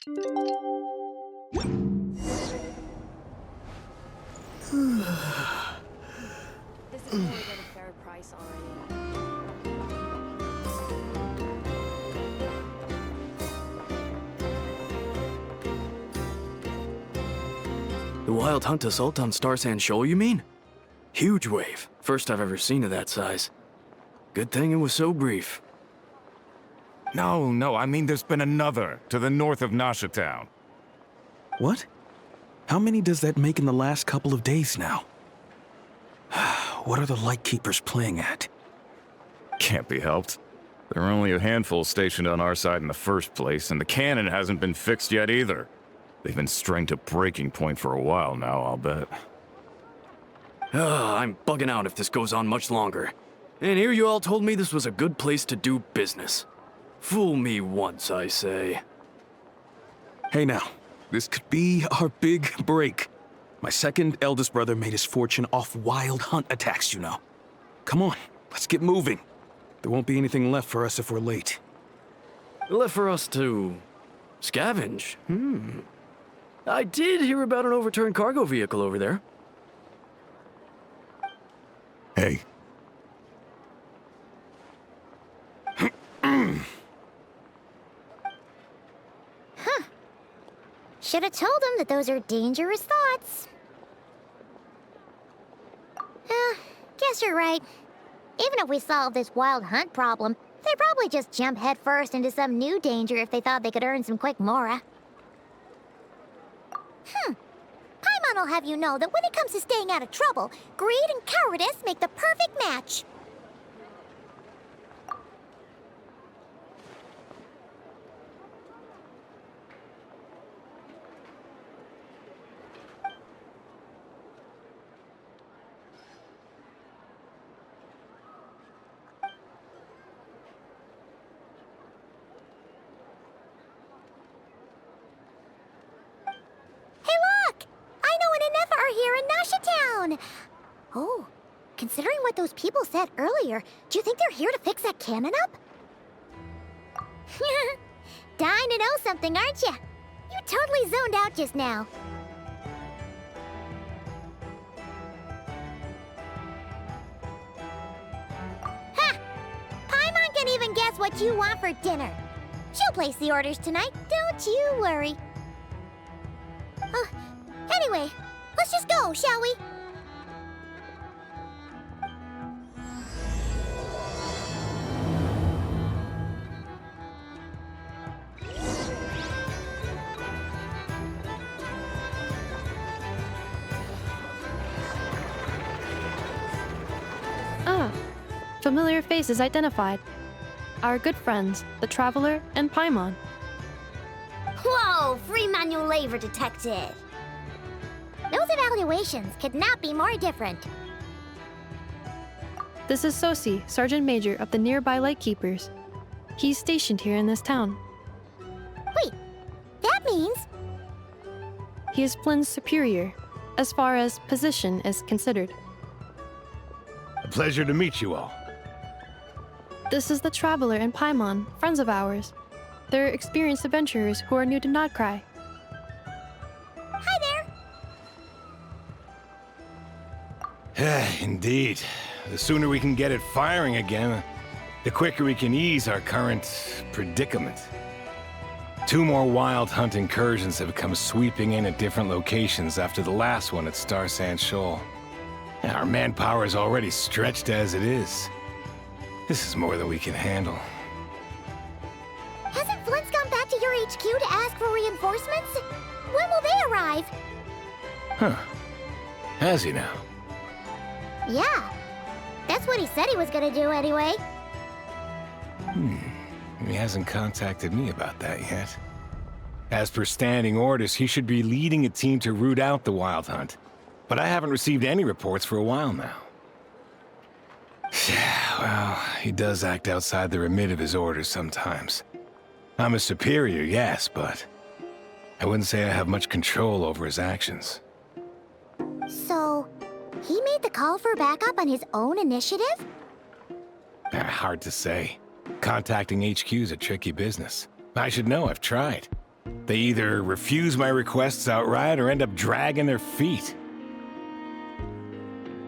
This is more than a fair price already. The Wild Hunt assault on Star Sand Shoal, you mean? Huge wave. First I've ever seen of that size. Good thing it was so brief. No, I mean there's been another to the north of Nasha Town. What? How many does that make in the last couple of days now? What are the Lightkeepers playing at? Can't be helped. There are only a handful stationed on our side in the first place, and the cannon hasn't been fixed yet either. They've been strained to breaking point for a while now, I'll bet. I'm bugging out if this goes on much longer. And here you all told me this was a good place to do business. Fool me once, I say. Hey now, this could be our big break. My second eldest brother made his fortune off wild hunt attacks, you know. Come on, let's get moving. There won't be anything left for us if we're late. Left for us to scavenge. I did hear about an overturned cargo vehicle over there. Hey. Should have told him that those are dangerous thoughts. Guess you're right. Even if we solve this wild hunt problem, they'd probably just jump headfirst into some new danger if they thought they could earn some quick mora. Paimon will have you know that when it comes to staying out of trouble, greed and cowardice make the perfect match. Here in Nasha Town. Oh, considering what those people said earlier, do you think they're here to fix that cannon up? Dying to know something, aren't you? You totally zoned out just now. Ha! Paimon can even guess what you want for dinner. She'll place the orders tonight, don't you worry. Anyway, let's just go, shall we? Familiar faces identified. Our good friends, the Traveler and Paimon. Whoa, free manual labor detected. Those evaluations could not be more different. This is Sosi, Sergeant Major of the nearby Lightkeepers. He's stationed here in this town. Wait, that means... He is Flynn's superior, as far as position is considered. A pleasure to meet you all. This is the Traveler and Paimon, friends of ours. They're experienced adventurers who are new to Nod-Krai. Hi there! Indeed. The sooner we can get it firing again, the quicker we can ease our current predicament. 2 more wild hunt incursions have come sweeping in at different locations after the last one at Star Sand Shoal. Our manpower is already stretched as it is. This is more than we can handle. Hasn't Flint's gone back to your HQ to ask for reinforcements? When will they arrive? Huh. Has he now? Yeah. That's what he said he was gonna do anyway. He hasn't contacted me about that yet. As per standing orders, he should be leading a team to root out the wild hunt. But I haven't received any reports for a while now. Yeah, well, he does act outside the remit of his orders sometimes. I'm a superior, yes, but I wouldn't say I have much control over his actions. So, he made the call for backup on his own initiative? Hard to say. Contacting HQ is a tricky business. I should know, I've tried. They either refuse my requests outright or end up dragging their feet.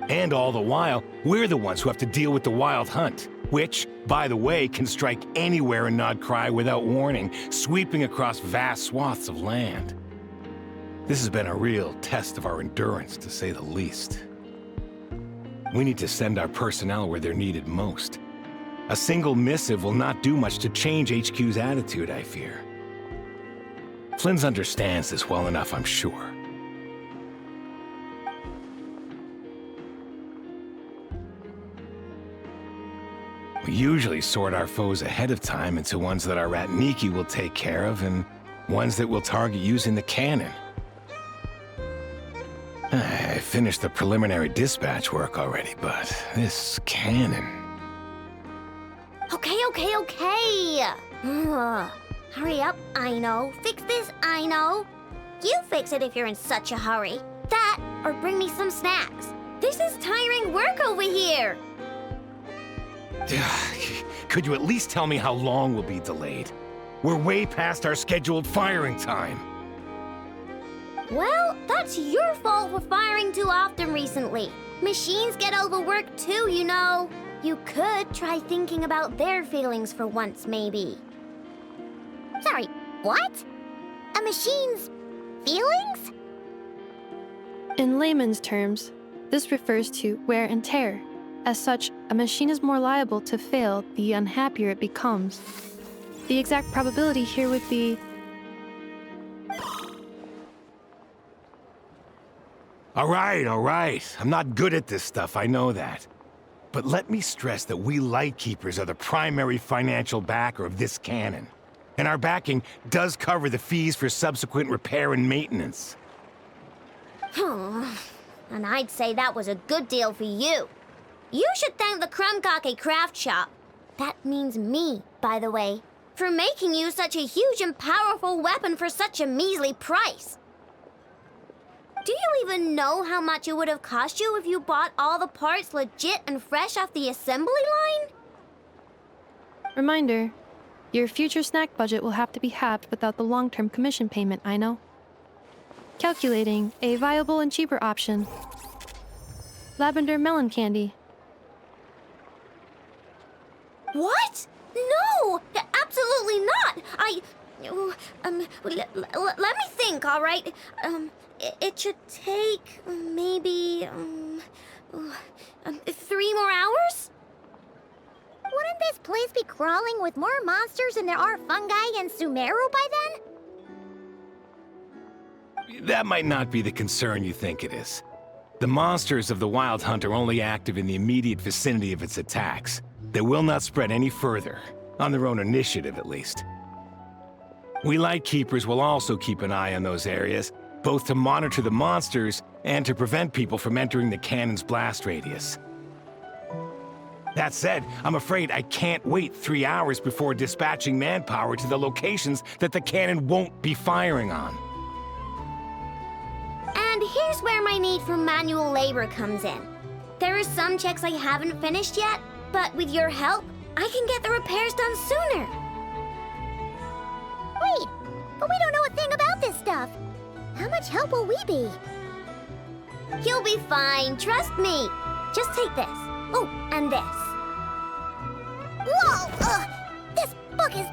And all the while, we're the ones who have to deal with the Wild Hunt, which, by the way, can strike anywhere in Nod-Krai without warning, sweeping across vast swaths of land. This has been a real test of our endurance, to say the least. We need to send our personnel where they're needed most. A single missive will not do much to change HQ's attitude, I fear. Flynn's understands this well enough, I'm sure. We usually sort our foes ahead of time into ones that our Ratniki will take care of and ones that we'll target using the cannon. I finished the preliminary dispatch work already, but this cannon... Okay. Hurry up, I know. Fix this, I know. You fix it if you're in such a hurry. That, or bring me some snacks. This is tiring work over here. Could you at least tell me how long we'll be delayed? We're way past our scheduled firing time. Well, that's your fault for firing too often recently. Machines get overworked too, you know. You could try thinking about their feelings for once, maybe. Sorry, what? A machine's feelings? In layman's terms, this refers to wear and tear. As such, a machine is more liable to fail the unhappier it becomes. The exact probability here would be... All right. I'm not good at this stuff, I know that. But let me stress that we Lightkeepers are the primary financial backer of this cannon. And our backing does cover the fees for subsequent repair and maintenance. And I'd say that was a good deal for you. You should thank the Krumkake craft shop. That means me, by the way, for making you such a huge and powerful weapon for such a measly price. Do you even know how much it would have cost you if you bought all the parts legit and fresh off the assembly line? Reminder, your future snack budget will have to be halved without the long-term commission payment, I know. Calculating a viable and cheaper option. Lavender melon candy. What? No! Absolutely not! Let me think, all right? It should take maybe 3 more hours? Wouldn't this place be crawling with more monsters than there are fungi and Sumeru by then? That might not be the concern you think it is. The monsters of the Wild Hunt are only active in the immediate vicinity of its attacks. They will not spread any further, on their own initiative at least. We Lightkeepers will also keep an eye on those areas, both to monitor the monsters and to prevent people from entering the cannon's blast radius. That said, I'm afraid I can't wait 3 hours before dispatching manpower to the locations that the cannon won't be firing on. And here's where my need for manual labor comes in. There are some checks I haven't finished yet, but with your help, I can get the repairs done sooner. Wait, but we don't know a thing about this stuff. How much help will we be? You'll be fine, trust me. Just take this. Oh, and this. Whoa! This book is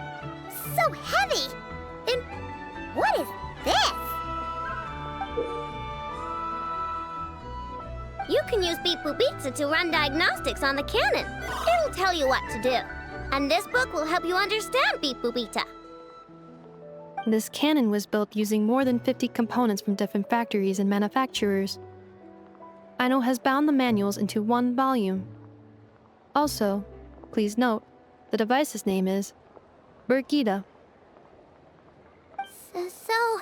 so heavy! And what is this? You can use Beep Boop Pizza to run diagnostics on the cannon. It'll tell you what to do. And this book will help you understand Beep Boop Pizza. This cannon was built using more than 50 components from different factories and manufacturers. Aino has bound the manuals into one volume. Also, please note, the device's name is Brigida. So,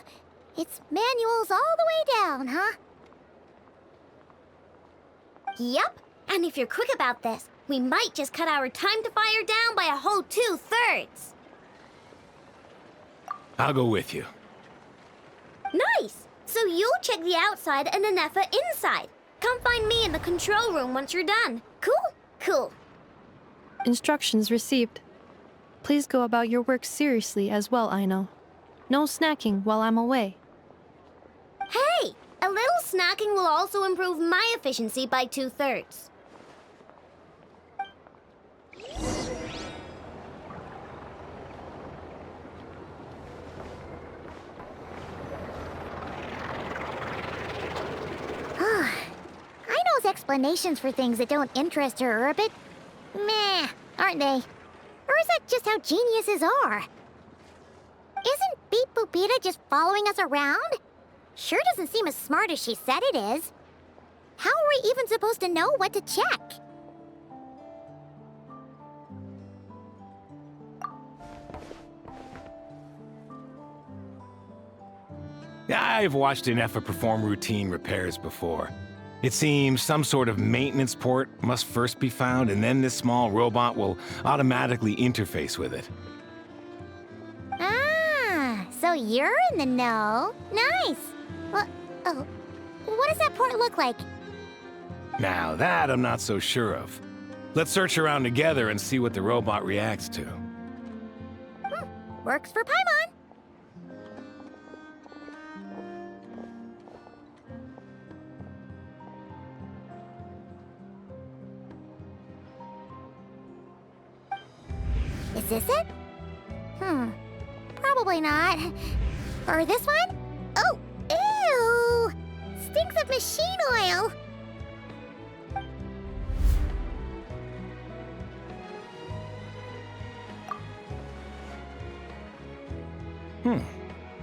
it's manuals all the way down, huh? Yep, and if you're quick about this, we might just cut our time to fire down by a whole 2/3. I'll go with you. Nice! So you'll check the outside and Anefa inside. Come find me in the control room once you're done. Cool? Cool. Instructions received. Please go about your work seriously as well, Aino. No snacking while I'm away. Hey, a little snacking will also improve my efficiency by 2/3. I knows explanations for things that don't interest her are a bit meh, aren't they? Or is that just how geniuses are? Isn't Beep Boopita just following us around? Sure doesn't seem as smart as she said it is. How are we even supposed to know what to check? I've watched Inefa perform routine repairs before. It seems some sort of maintenance port must first be found, and then this small robot will automatically interface with it. Ah, so you're in the know. Nice. Well, oh, what does that port look like? Now that I'm not so sure of. Let's search around together and see what the robot reacts to. Works for Paimon. Is this it? Probably not. Or this one? Oh, ew! Stinks of machine oil!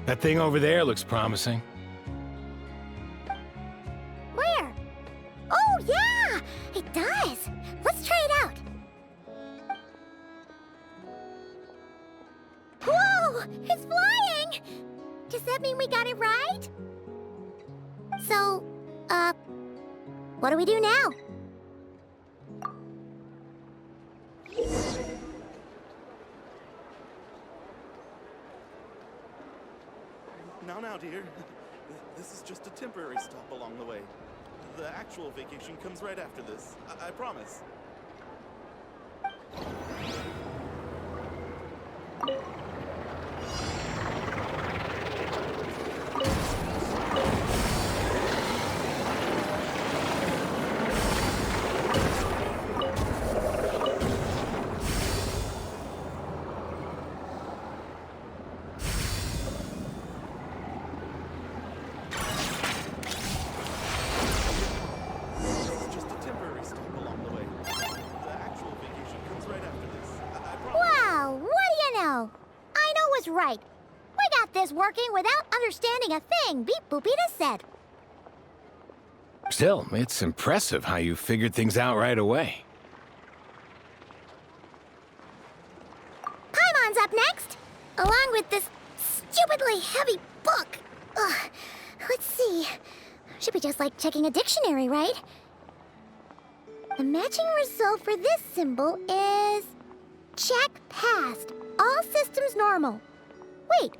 That thing over there looks promising. Where? Oh, yeah! It does! Let's try it out! Whoa! It's flying! Does that mean we got it right? So, what do we do now? Now, dear. This is just a temporary stop along the way. The actual vacation comes right after this. I promise. Right. We got this working without understanding a thing Beep Boopita said. Still, it's impressive how you figured things out right away. Paimon's up next, along with this stupidly heavy book. Ugh. Let's see. Should be just like checking a dictionary, right? The matching result for this symbol is... check passed. All systems normal. Wait,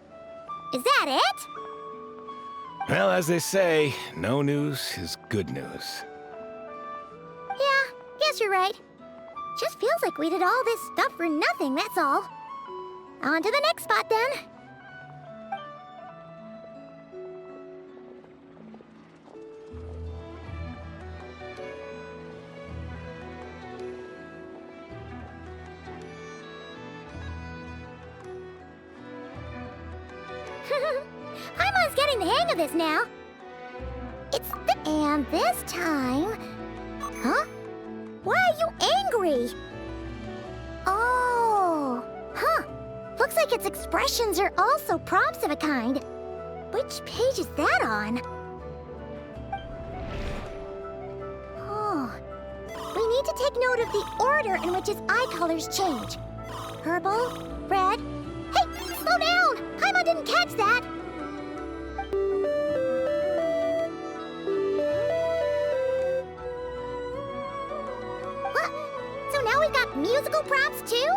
is that it? Well, as they say, no news is good news. Yeah, guess you're right. Just feels like we did all this stuff for nothing, that's all. On to the next spot, then. Paimon's getting the hang of this now. And this time... Huh? Why are you angry? Oh... Huh. Looks like its expressions are also prompts of a kind. Which page is that on? Oh... We need to take note of the order in which its eye colors change. Purple, red... Hey! Slow down! Paimon didn't catch that! What? So now we've got musical props too?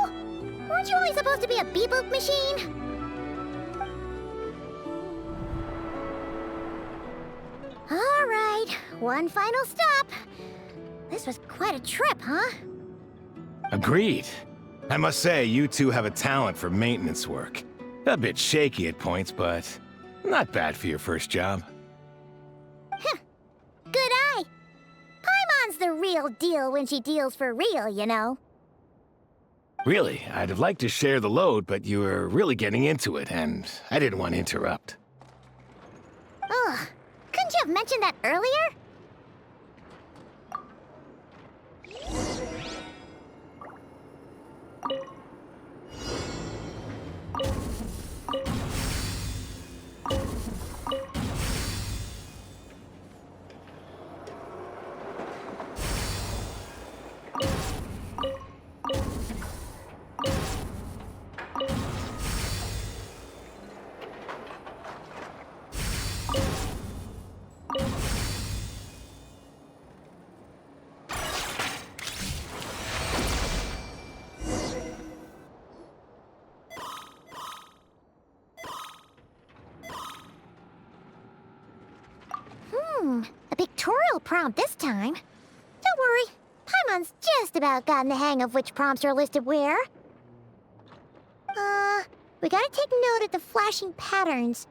Weren't you only supposed to be a beep-boop machine? All right, one final stop. This was quite a trip, huh? Agreed. I must say, you two have a talent for maintenance work. A bit shaky at points, but not bad for your first job. Good eye. Paimon's the real deal when she deals for real, you know. Really, I'd have liked to share the load, but you were really getting into it, and I didn't want to interrupt. Ugh. Couldn't you have mentioned that earlier? A pictorial prompt this time. Don't worry, Paimon's just about gotten the hang of which prompts are listed where. We gotta take note of the flashing patterns.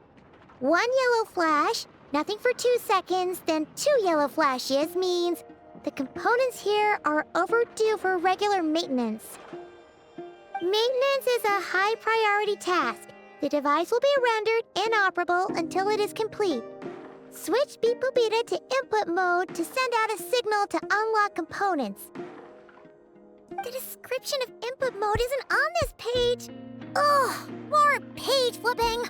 1 yellow flash, nothing for 2 seconds, then 2 yellow flashes means the components here are overdue for regular maintenance. Maintenance is a high priority task. The device will be rendered inoperable until it is complete. Switch Beep Boopita to input mode to send out a signal to unlock components. The description of input mode isn't on this page. Ugh, more page flipping.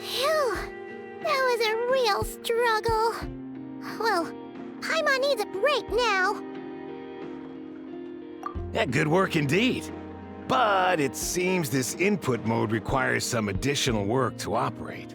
Phew, that was a real struggle. Well, Paimon needs a break now. Yeah, good work indeed. But it seems this input mode requires some additional work to operate.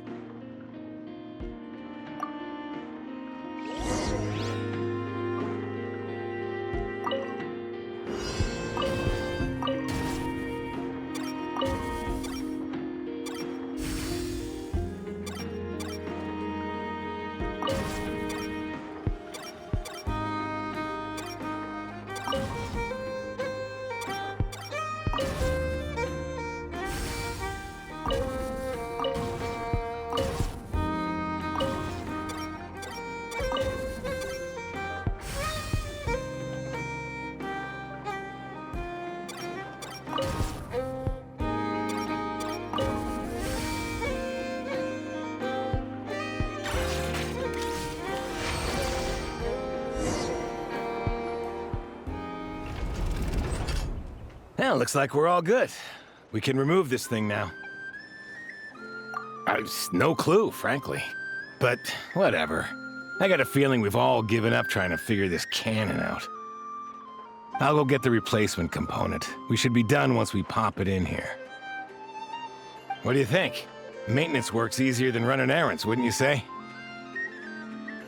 Well, looks like we're all good. We can remove this thing now. I've no clue, frankly. But whatever. I got a feeling we've all given up trying to figure this cannon out. I'll go get the replacement component. We should be done once we pop it in here. What do you think? Maintenance work's easier than running errands, wouldn't you say?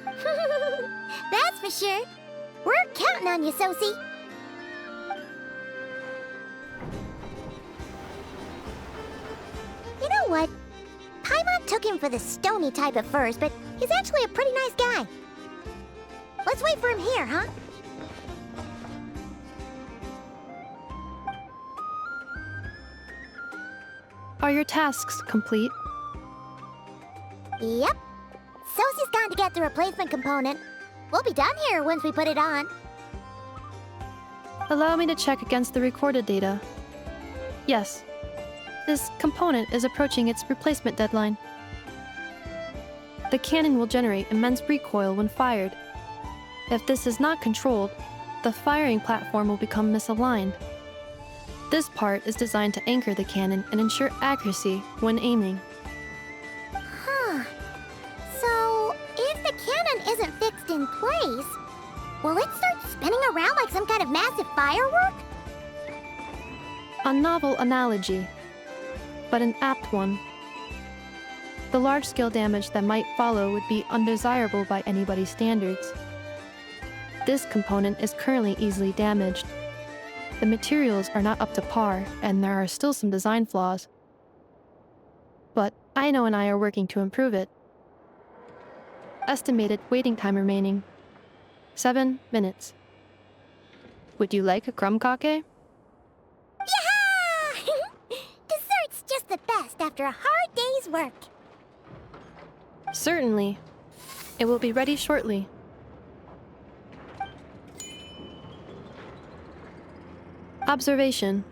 That's for sure. We're counting on you, Sosie. You know what? Paimon took him for the stony type at first, but he's actually a pretty nice guy. Let's wait for him here, huh? Are your tasks complete? Yep. Sosie's gone to get the replacement component. We'll be done here once we put it on. Allow me to check against the recorded data. Yes. This component is approaching its replacement deadline. The cannon will generate immense recoil when fired. If this is not controlled, the firing platform will become misaligned. This part is designed to anchor the cannon and ensure accuracy when aiming. Huh. So, if the cannon isn't fixed in place, will it start spinning around like some kind of massive firework? A novel analogy, but an apt one. The large-scale damage that might follow would be undesirable by anybody's standards. This component is currently easily damaged. The materials are not up to par, and there are still some design flaws. But Aino and I are working to improve it. Estimated waiting time remaining: 7 minutes. Would you like a crumb kake? after a hard day's work. Certainly. It will be ready shortly. Observation.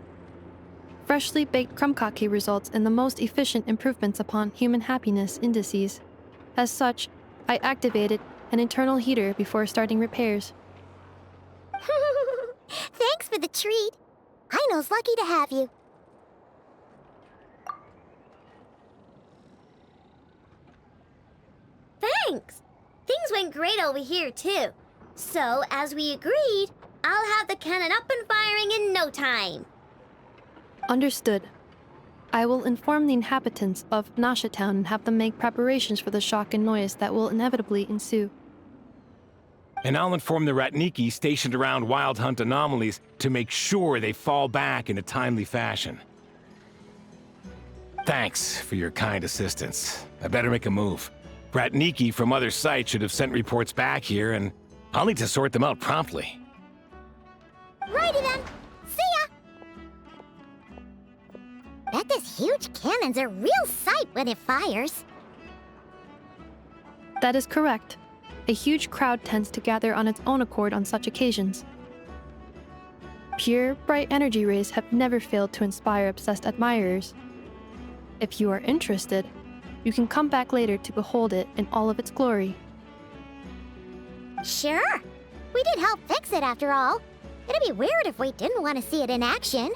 Freshly baked krumkake results in the most efficient improvements upon human happiness indices. As such, I activated an internal heater before starting repairs. Thanks for the treat. Aino's lucky to have you. Thanks! Things went great over here, too. So, as we agreed, I'll have the cannon up and firing in no time. Understood. I will inform the inhabitants of Nasha Town and have them make preparations for the shock and noise that will inevitably ensue. And I'll inform the Ratniki stationed around Wild Hunt anomalies to make sure they fall back in a timely fashion. Thanks for your kind assistance. I better make a move. Ratniki from other sites should have sent reports back here, and I'll need to sort them out promptly. Righty then. See ya! Bet this huge cannon's a real sight when it fires. That is correct. A huge crowd tends to gather on its own accord on such occasions. Pure, bright energy rays have never failed to inspire obsessed admirers. If you are interested, you can come back later to behold it in all of its glory. Sure. We did help fix it after all. It'd be weird if we didn't want to see it in action.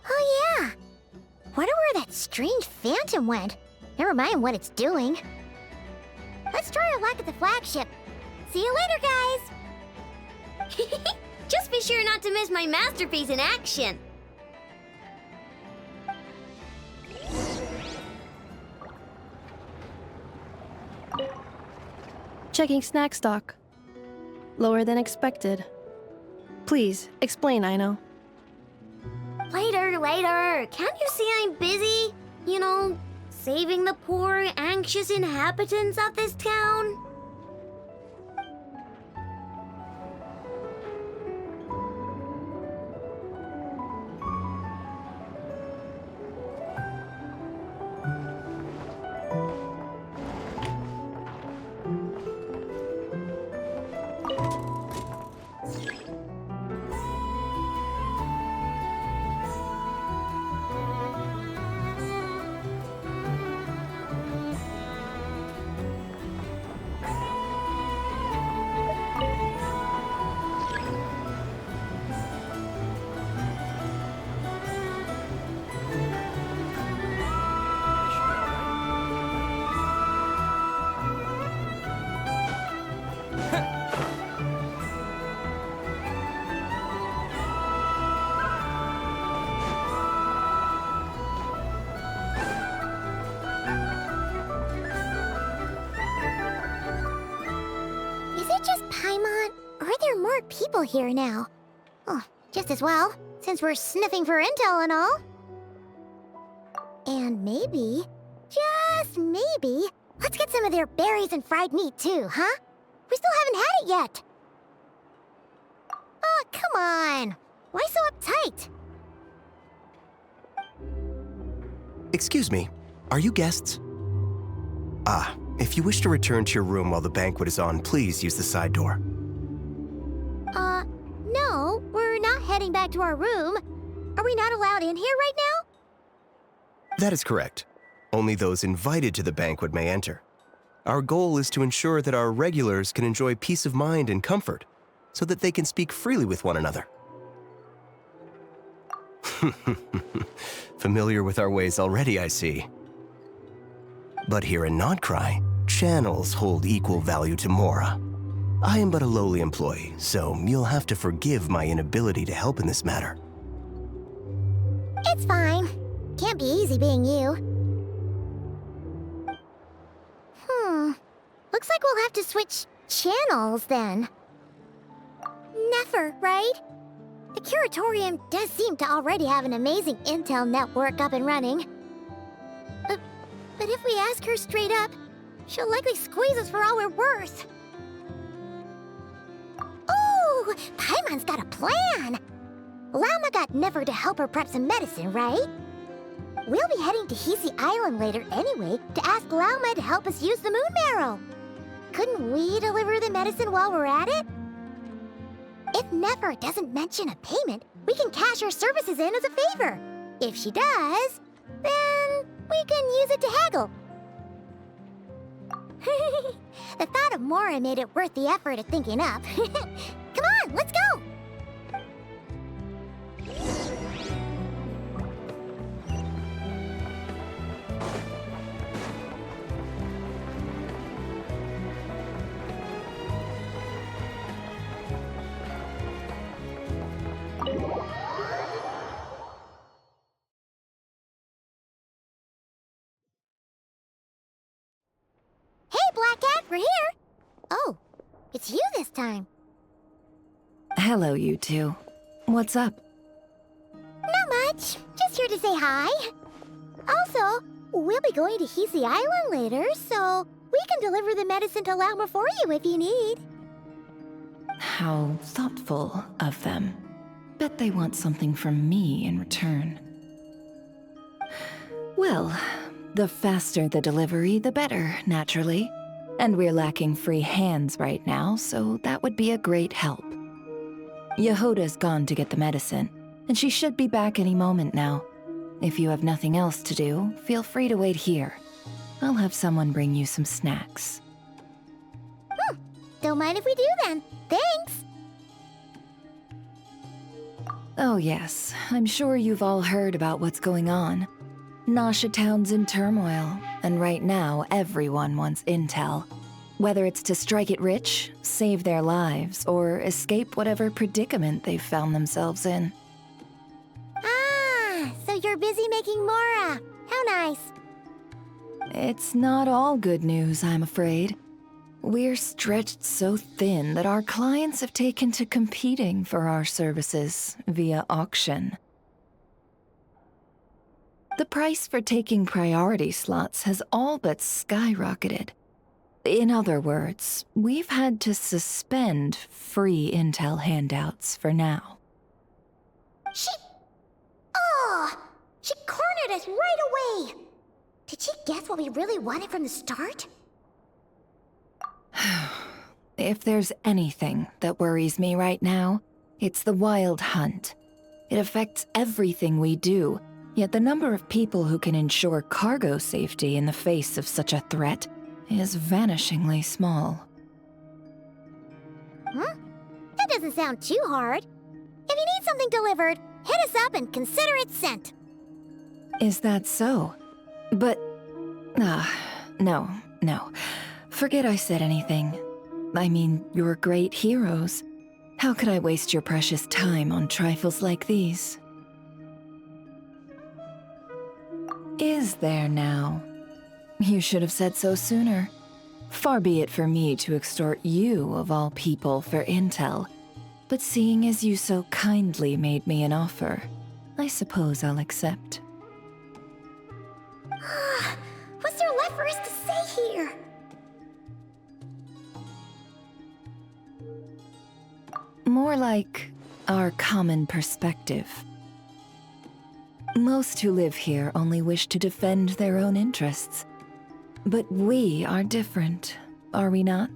Oh yeah. Wonder where that strange phantom went. Never mind what it's doing. Let's try our luck at the flagship. See you later, guys! Just be sure not to miss my masterpiece in action. Checking snack stock. Lower than expected. Please, explain, Aino. Later. Can't you see I'm busy? You know, saving the poor, anxious inhabitants of this town? People here now. Oh, just as well, since we're sniffing for intel and all. And maybe, just maybe, let's get some of their berries and fried meat too, huh? We still haven't had it yet. Oh, come on. Why so uptight? Excuse me, are you guests? Ah, if you wish to return to your room while the banquet is on, please use the side door. No, we're not heading back to our room. Are we not allowed in here right now? That is correct. Only those invited to the banquet may enter. Our goal is to ensure that our regulars can enjoy peace of mind and comfort, so that they can speak freely with one another. Familiar with our ways already, I see. But here in Nod-Krai, channels hold equal value to Mora. I am but a lowly employee, so you'll have to forgive my inability to help in this matter. It's fine. Can't be easy being you. Looks like we'll have to switch channels then. Never, right? The Curatorium does seem to already have an amazing intel network up and running. But if we ask her straight up, she'll likely squeeze us for all we're worth. Ooh, Paimon's got a plan! Llama got Never to help her prep some medicine, right? We'll be heading to Hisi Island later anyway to ask Llama to help us use the moon marrow. Couldn't we deliver the medicine while we're at it? If Never doesn't mention a payment, we can cash our services in as a favor. If she does, then we can use it to haggle. The thought of Mora made it worth the effort of thinking up. Come on, let's go! Black Cat, we're here! Oh, it's you this time. Hello, you two. What's up? Not much. Just here to say hi. Also, we'll be going to Hisi Island later, so we can deliver the medicine to Llama for you if you need. How thoughtful of them. Bet they want something from me in return. Well, the faster the delivery, the better, naturally. And we're lacking free hands right now, so that would be a great help. Yehoda's gone to get the medicine, and she should be back any moment now. If you have nothing else to do, feel free to wait here. I'll have someone bring you some snacks. Don't mind if we do then. Thanks! Oh yes, I'm sure you've all heard about what's going on. Nasha Town's in turmoil, and right now everyone wants intel. Whether it's to strike it rich, save their lives, or escape whatever predicament they've found themselves in. Ah, so you're busy making Mora. How nice. It's not all good news, I'm afraid. We're stretched so thin that our clients have taken to competing for our services via auction. The price for taking priority slots has all but skyrocketed. In other words, we've had to suspend free intel handouts for now. She cornered us right away! Did she guess what we really wanted from the start? If there's anything that worries me right now, it's the wild hunt. It affects everything we do, yet the number of people who can ensure cargo safety in the face of such a threat is vanishingly small. That doesn't sound too hard. If you need something delivered, hit us up and consider it sent. Is that so? But... no. Forget I said anything. I mean, you're great heroes. How could I waste your precious time on trifles like these? Is there now? You should have said so sooner. Far be it for me to extort you, of all people, for intel. But seeing as you so kindly made me an offer, I suppose I'll accept. What's there left for us to say here? More like our common perspective. Most who live here only wish to defend their own interests. But we are different, are we not?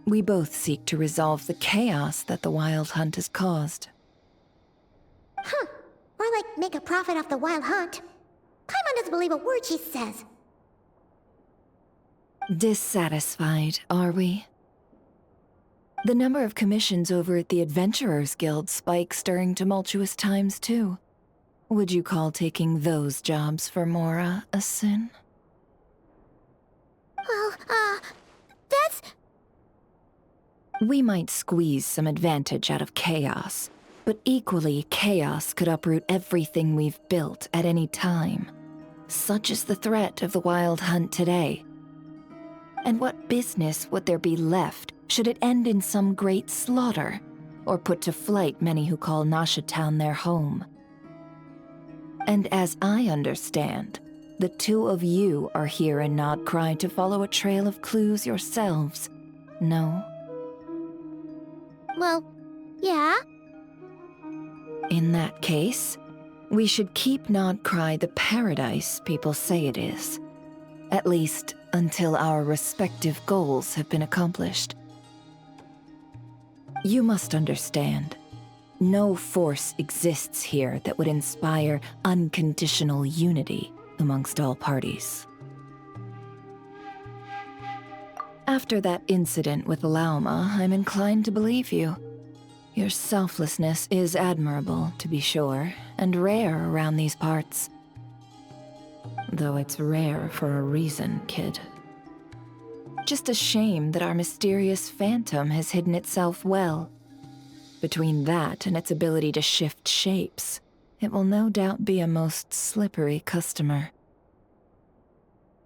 We both seek to resolve the chaos that the wild hunt has caused. Or like make a profit off the wild hunt. Paimon doesn't believe a word she says. Dissatisfied, are we? The number of commissions over at the Adventurers Guild spikes during tumultuous times, too. Would you call taking those jobs for Mora a sin? Well, that's... We might squeeze some advantage out of chaos, but equally, chaos could uproot everything we've built at any time. Such is the threat of the wild hunt today. And what business would there be left should it end in some great slaughter, or put to flight many who call Nasha Town their home? And as I understand, the two of you are here in Nod-Krai to follow a trail of clues yourselves, no? Well, yeah. In that case, we should keep Nod-Krai the paradise people say it is. At least until our respective goals have been accomplished. You must understand, no force exists here that would inspire unconditional unity amongst all parties. After that incident with Lauma, I'm inclined to believe you. Your selflessness is admirable, to be sure, and rare around these parts. Though it's rare for a reason, kid. Just a shame that our mysterious phantom has hidden itself well. Between that and its ability to shift shapes, it will no doubt be a most slippery customer.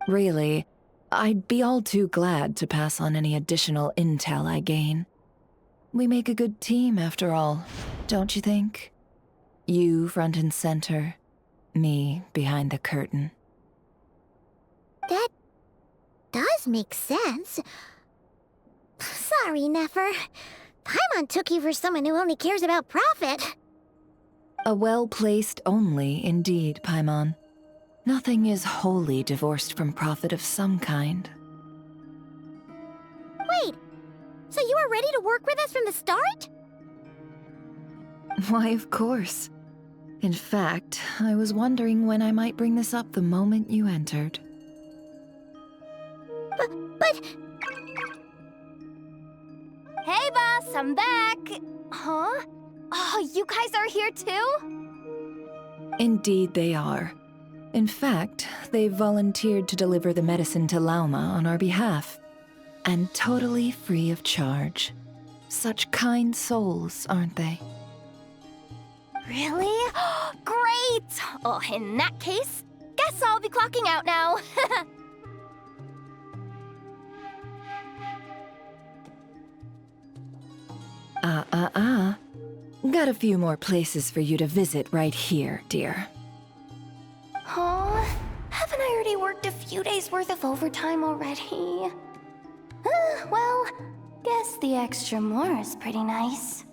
Really, I'd be all too glad to pass on any additional intel I gain. We make a good team, after all, don't you think? You front and center, me behind the curtain. That does make sense. Sorry, Nefer. Paimon took you for someone who only cares about profit. A well-placed only, indeed, Paimon. Nothing is wholly divorced from profit of some kind. Wait, so you were ready to work with us from the start? Why, of course. In fact, I was wondering when I might bring this up the moment you entered. But... Hey, boss, I'm back! Huh? Oh, you guys are here too? Indeed they are. In fact, they've volunteered to deliver the medicine to Lauma on our behalf. And totally free of charge. Such kind souls, aren't they? Really? Great! Oh, in that case, guess I'll be clocking out now. Got a few more places for you to visit right here, dear. Huh? Haven't I already worked a few days' worth of overtime already? Well, guess the extra more is pretty nice.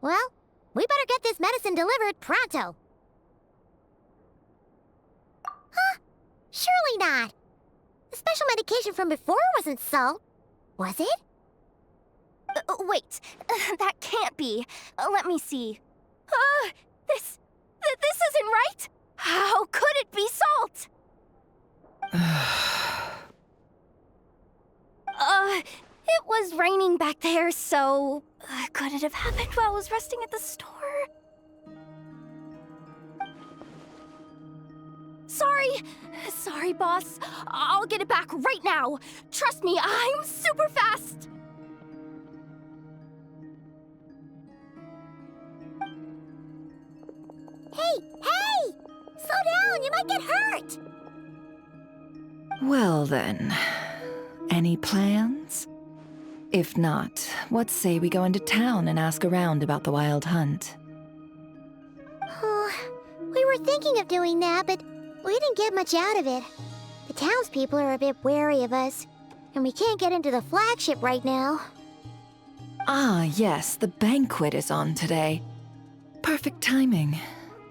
Well, we better get this medicine delivered pronto. Huh? Surely not. The special medication from before wasn't salt, was it? Wait, that can't be. Let me see. This isn't right! How could it be salt? It was raining back there, so... could it have happened while I was resting at the store? Sorry, boss. I'll get it back right now. Trust me, I'm super fast. Hey! Slow down, you might get hurt! Well then, any plans? If not, what say we go into town and ask around about the wild hunt? We were thinking of doing that, but we didn't get much out of it. The townspeople are a bit wary of us, and we can't get into the flagship right now. Ah, yes, the banquet is on today. Perfect timing.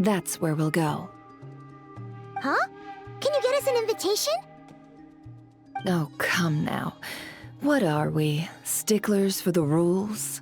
That's where we'll go. Huh? Can you get us an invitation? Oh, come now. What are we, sticklers for the rules?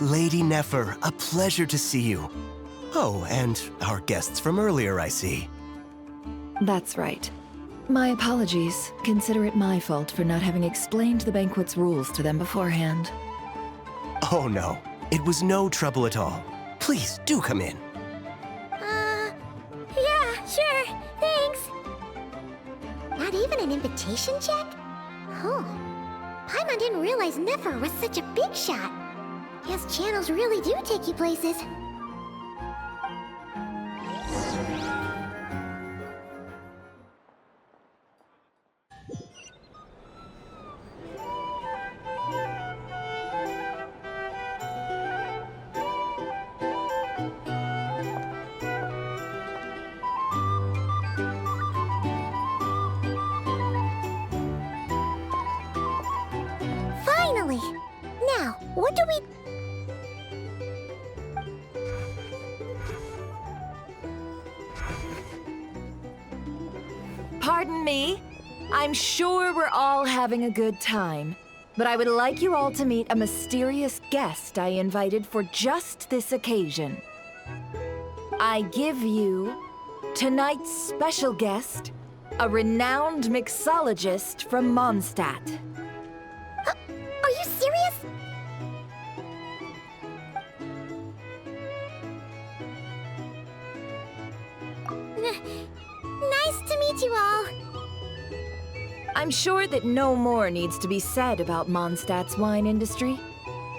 Lady Nefer, a pleasure to see you. Oh, and our guests from earlier, I see. That's right. My apologies. Consider it my fault for not having explained the banquet's rules to them beforehand. Oh no, it was no trouble at all. Please, do come in. Yeah, sure, thanks. Not even an invitation check? Oh, Paimon didn't realize Nefer was such a big shot. His channels really do take you places. Finally! Now, what do we... Pardon me? I'm sure we're all having a good time, but I would like you all to meet a mysterious guest I invited for just this occasion. I give you tonight's special guest, a renowned mixologist from Mondstadt. Are you serious? Nice to meet you all. I'm sure that no more needs to be said about Mondstadt's wine industry.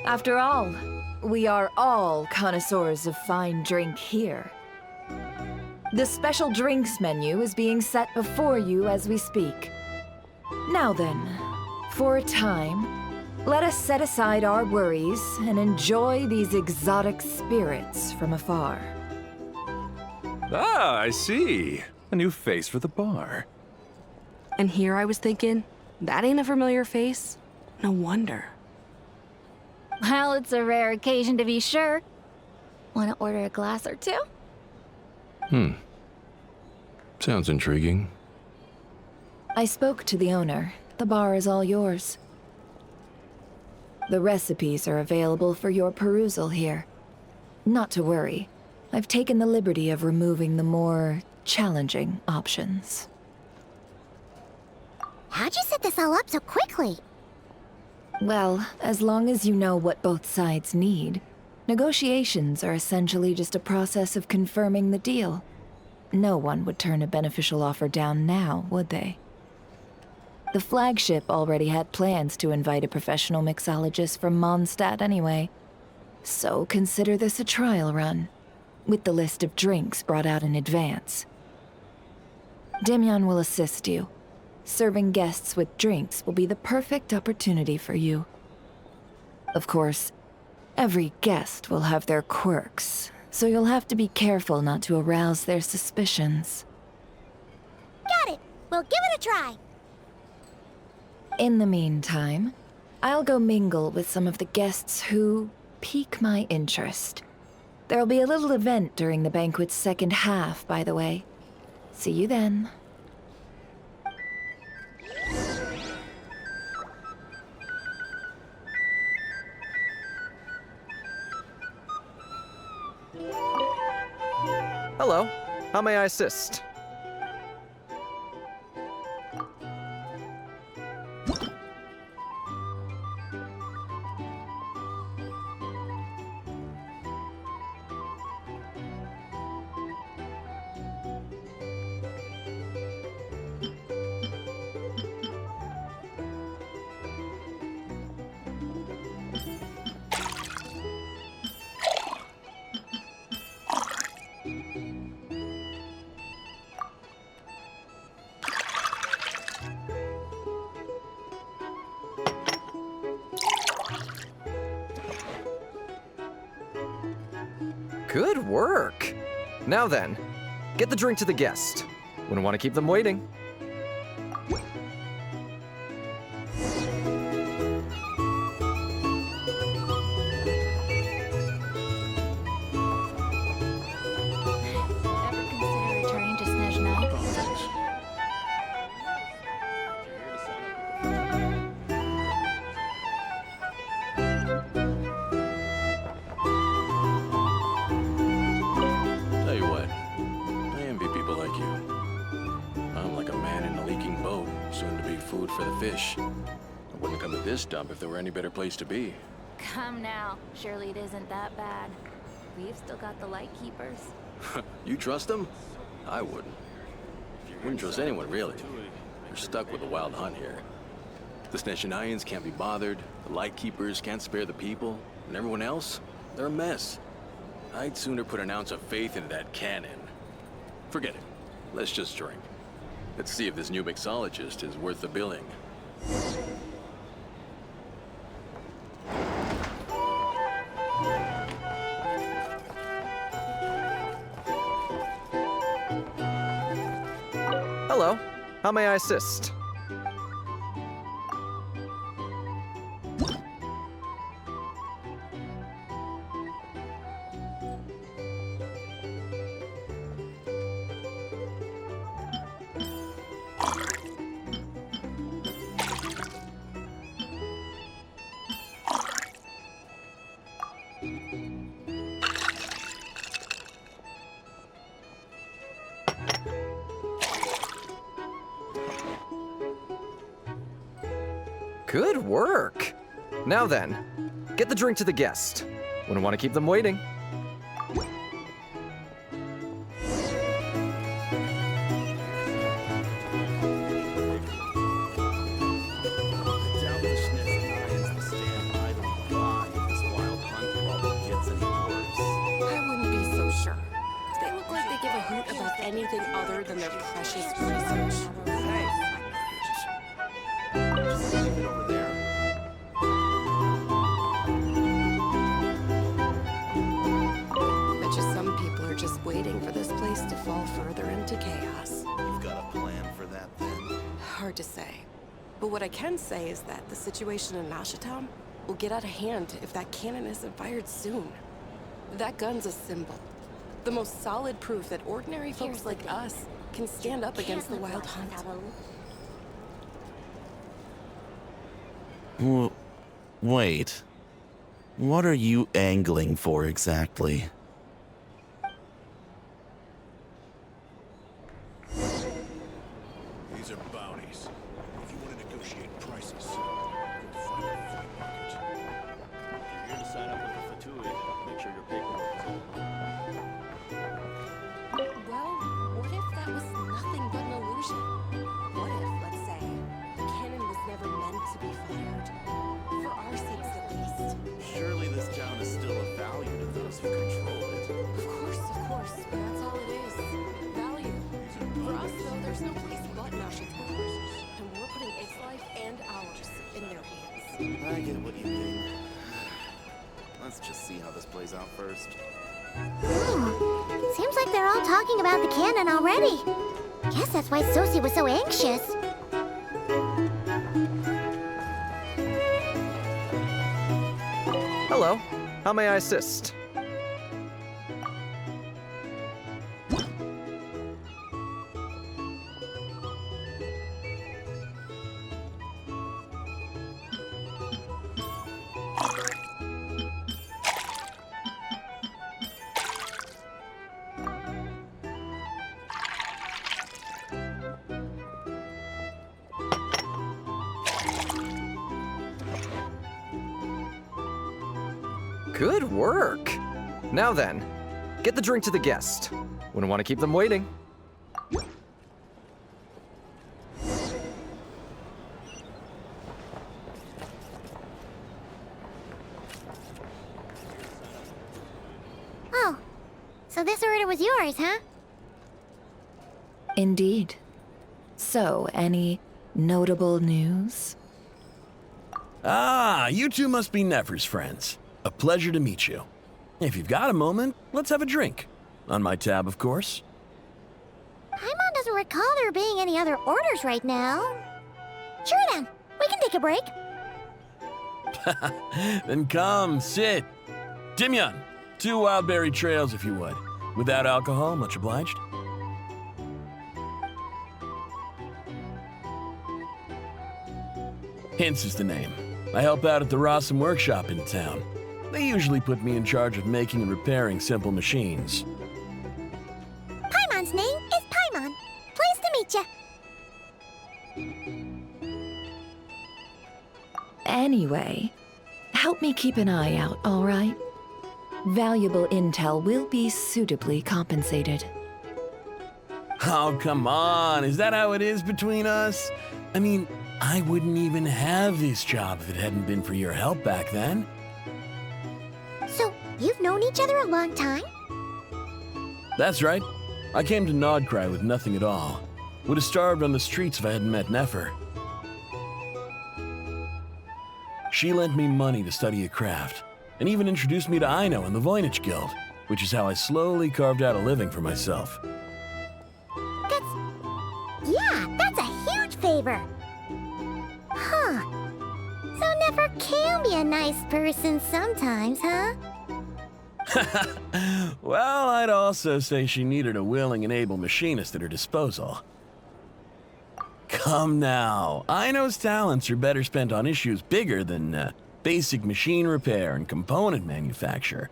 After all, we are all connoisseurs of fine drink here. The special drinks menu is being set before you as we speak. Now then, for a time, let us set aside our worries and enjoy these exotic spirits from afar. Ah, I see. A new face for the bar. And here I was thinking, that ain't a familiar face. No wonder. Well, it's a rare occasion to be sure. Want to order a glass or two? Sounds intriguing. I spoke to the owner. The bar is all yours. The recipes are available for your perusal here. Not to worry. I've taken the liberty of removing the more challenging options. How'd you set this all up so quickly? Well, as long as you know what both sides need, negotiations are essentially just a process of confirming the deal. No one would turn a beneficial offer down now, would they? The flagship already had plans to invite a professional mixologist from Mondstadt anyway. So consider this a trial run, with the list of drinks brought out in advance. Demyon will assist you. Serving guests with drinks will be the perfect opportunity for you. Of course, every guest will have their quirks, so you'll have to be careful not to arouse their suspicions. Got it! We'll give it a try! In the meantime, I'll go mingle with some of the guests who pique my interest. There'll be a little event during the banquet's second half, by the way. See you then. Hello. How may I assist? Good work! Now then, get the drink to the guest. Wouldn't want to keep them waiting. Ever consider returning to Snezhnaya? for the fish. I wouldn't come to this dump if there were any better place to be. Come now. Surely it isn't that bad. We've still got the light keepers. You trust them? I wouldn't. Wouldn't trust anyone, really. You're stuck with the wild hunt here. The Snezhnayans can't be bothered, the Lightkeepers can't spare the people, and everyone else, they're a mess. I'd sooner put an ounce of faith into that cannon. Forget it. Let's just drink. Let's see if this new mixologist is worth the billing. Hello. How may I assist? Good work! Now then, get the drink to the guest. Wouldn't want to keep them waiting. I wouldn't be so sure. They look like they give a hoot about anything other than their precious research. Waiting for this place to fall further into chaos. You've got a plan for that, then? Hard to say. But what I can say is that the situation in Nashatown will get out of hand if that cannon isn't fired soon. That gun's a symbol. The most solid proof that ordinary folks like us can stand up against the wild hunt. Wait. What are you angling for exactly? These are bounties. If you want to negotiate prices, go find a flea market. If you're here to sign up with the Fatui, make sure your paperwork is all. Well, what if that was nothing but an illusion? What if, let's say, the cannon was never meant to be fired? For our sakes, at least. Surely this town is still of value to those who control it. Of course, but that's all it is. Value. For us, though, there's no place but Nashatown. And we're putting its life and ours in their hands. I get what you mean. Let's just see how this plays out first. Seems like they're all talking about the cannon already. Guess that's why Sosie was so anxious. Hello. How may I assist? Good work! Now then, get the drink to the guest. Wouldn't want to keep them waiting. Oh, so this order was yours, huh? Indeed. So, any notable news? Ah, you two must be Nefer's friends. A pleasure to meet you. If you've got a moment, let's have a drink. On my tab, of course. Paimon doesn't recall there being any other orders right now. Sure then, we can take a break. Then come, sit. Timyon, 2 wild berry trails if you would. Without alcohol, much obliged. Hints is the name. I help out at the Rossum workshop in town. They usually put me in charge of making and repairing simple machines. Paimon's name is Paimon. Pleased to meet ya. Anyway, help me keep an eye out, all right? Valuable intel will be suitably compensated. Oh, come on. Is that how it is between us? I mean, I wouldn't even have this job if it hadn't been for your help back then. So, you've known each other a long time? That's right. I came to Nod-Krai with nothing at all. Would have starved on the streets if I hadn't met Nefer. She lent me money to study a craft, and even introduced me to Aino and the Voynich Guild, which is how I slowly carved out a living for myself. That's a huge favor. Huh. So Nefer can be a nice person sometimes, huh? Well, I'd also say she needed a willing and able machinist at her disposal. Come now, Aino's talents are better spent on issues bigger than basic machine repair and component manufacture.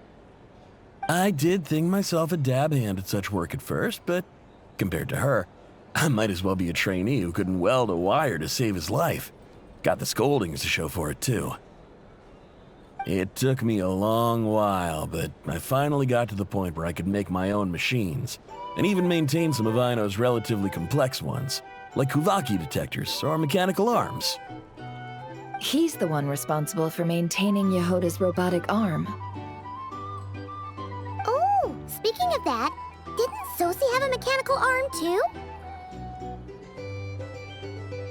I did think myself a dab hand at such work at first, but compared to her, I might as well be a trainee who couldn't weld a wire to save his life. Got the scoldings to show for it, too. It took me a long while, but I finally got to the point where I could make my own machines, and even maintain some of Aino's relatively complex ones, like Kuvaki detectors or mechanical arms. He's the one responsible for maintaining Yehoda's robotic arm. Oh, speaking of that, didn't Sosi have a mechanical arm too?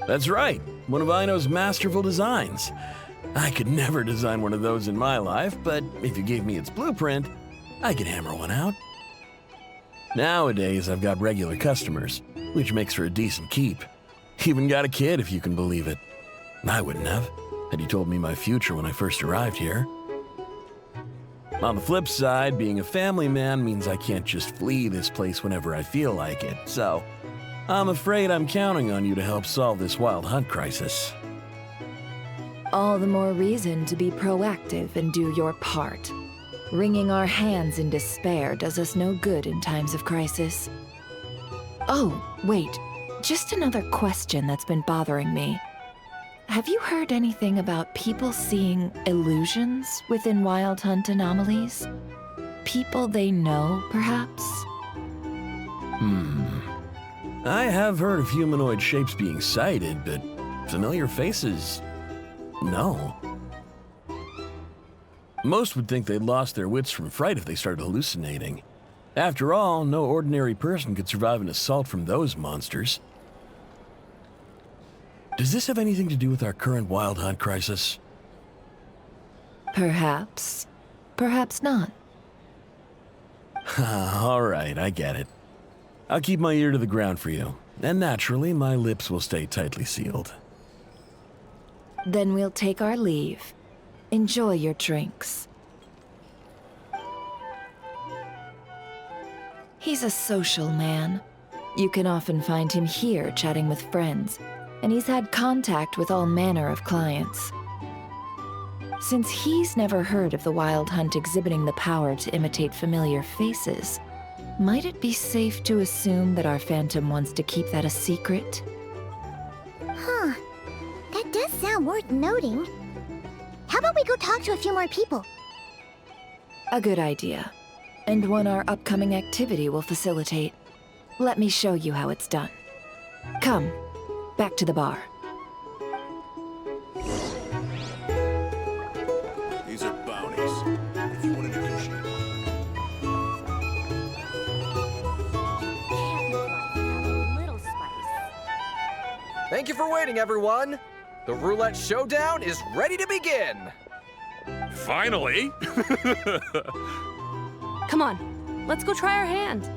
That's right, one of Aino's masterful designs. I could never design one of those in my life, but if you gave me its blueprint, I could hammer one out. Nowadays, I've got regular customers, which makes for a decent keep. Even got a kid, if you can believe it. I wouldn't have, had he told me my future when I first arrived here. On the flip side, being a family man means I can't just flee this place whenever I feel like it, so I'm afraid I'm counting on you to help solve this wild hunt crisis. All the more reason to be proactive and do your part. Wringing our hands in despair does us no good in times of crisis. Oh, wait. Just another question that's been bothering me. Have you heard anything about people seeing illusions within Wild Hunt anomalies? People they know, perhaps? I have heard of humanoid shapes being sighted, but familiar faces... no. Most would think they'd lost their wits from fright if they started hallucinating. After all, no ordinary person could survive an assault from those monsters. Does this have anything to do with our current Wild Hunt crisis? Perhaps. Perhaps not. All right, I get it. I'll keep my ear to the ground for you, and naturally, my lips will stay tightly sealed. Then we'll take our leave. Enjoy your drinks. He's a social man. You can often find him here chatting with friends, and he's had contact with all manner of clients. Since he's never heard of the Wild Hunt exhibiting the power to imitate familiar faces, might it be safe to assume that our Phantom wants to keep that a secret? Huh. That does sound worth noting. How about we go talk to a few more people? A good idea. And one our upcoming activity will facilitate. Let me show you how it's done. Come, back to the bar. These are bounties. If you want to negotiate. Thank you for waiting, everyone. The roulette showdown is ready to begin. Finally! Come on, let's go try our hand.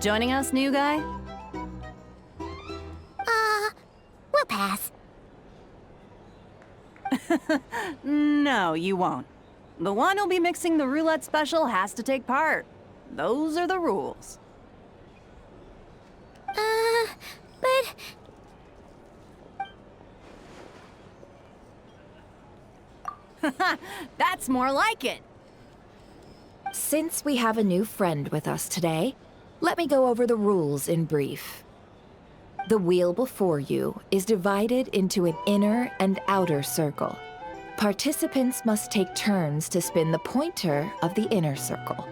Joining us, new guy? We'll pass. No, you won't. The one who'll be mixing the roulette special has to take part. Those are the rules. But... That's more like it. Since we have a new friend with us today, let me go over the rules in brief. The wheel before you is divided into an inner and outer circle. Participants must take turns to spin the pointer of the inner circle.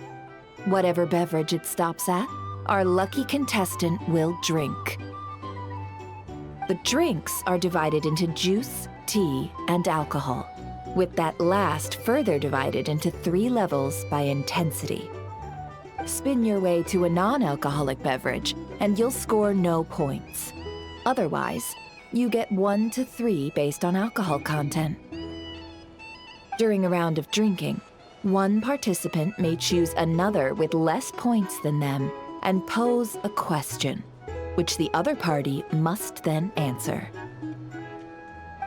Whatever beverage it stops at, our lucky contestant will drink. The drinks are divided into juice, tea, and alcohol, with that last further divided into 3 levels by intensity. Spin your way to a non-alcoholic beverage, and you'll score no points. Otherwise, you get 1 to 3 based on alcohol content. During a round of drinking, one participant may choose another with less points than them and pose a question, which the other party must then answer.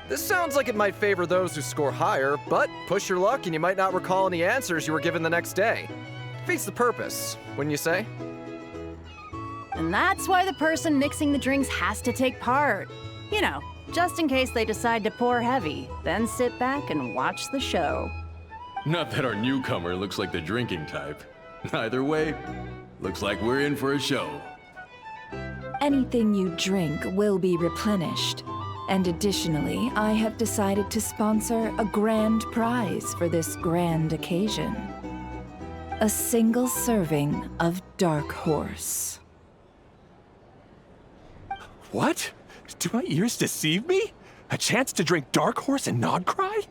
This sounds like it might favor those who score higher, but push your luck and you might not recall any answers you were given the next day. Defeats the purpose, wouldn't you say? And that's why the person mixing the drinks has to take part. You know, just in case they decide to pour heavy, then sit back and watch the show. Not that our newcomer looks like the drinking type. Either way, looks like we're in for a show. Anything you drink will be replenished. And additionally, I have decided to sponsor a grand prize for this grand occasion. A single serving of Dark Horse. What? Do my ears deceive me? A chance to drink Dark Horse and Nod-Krai?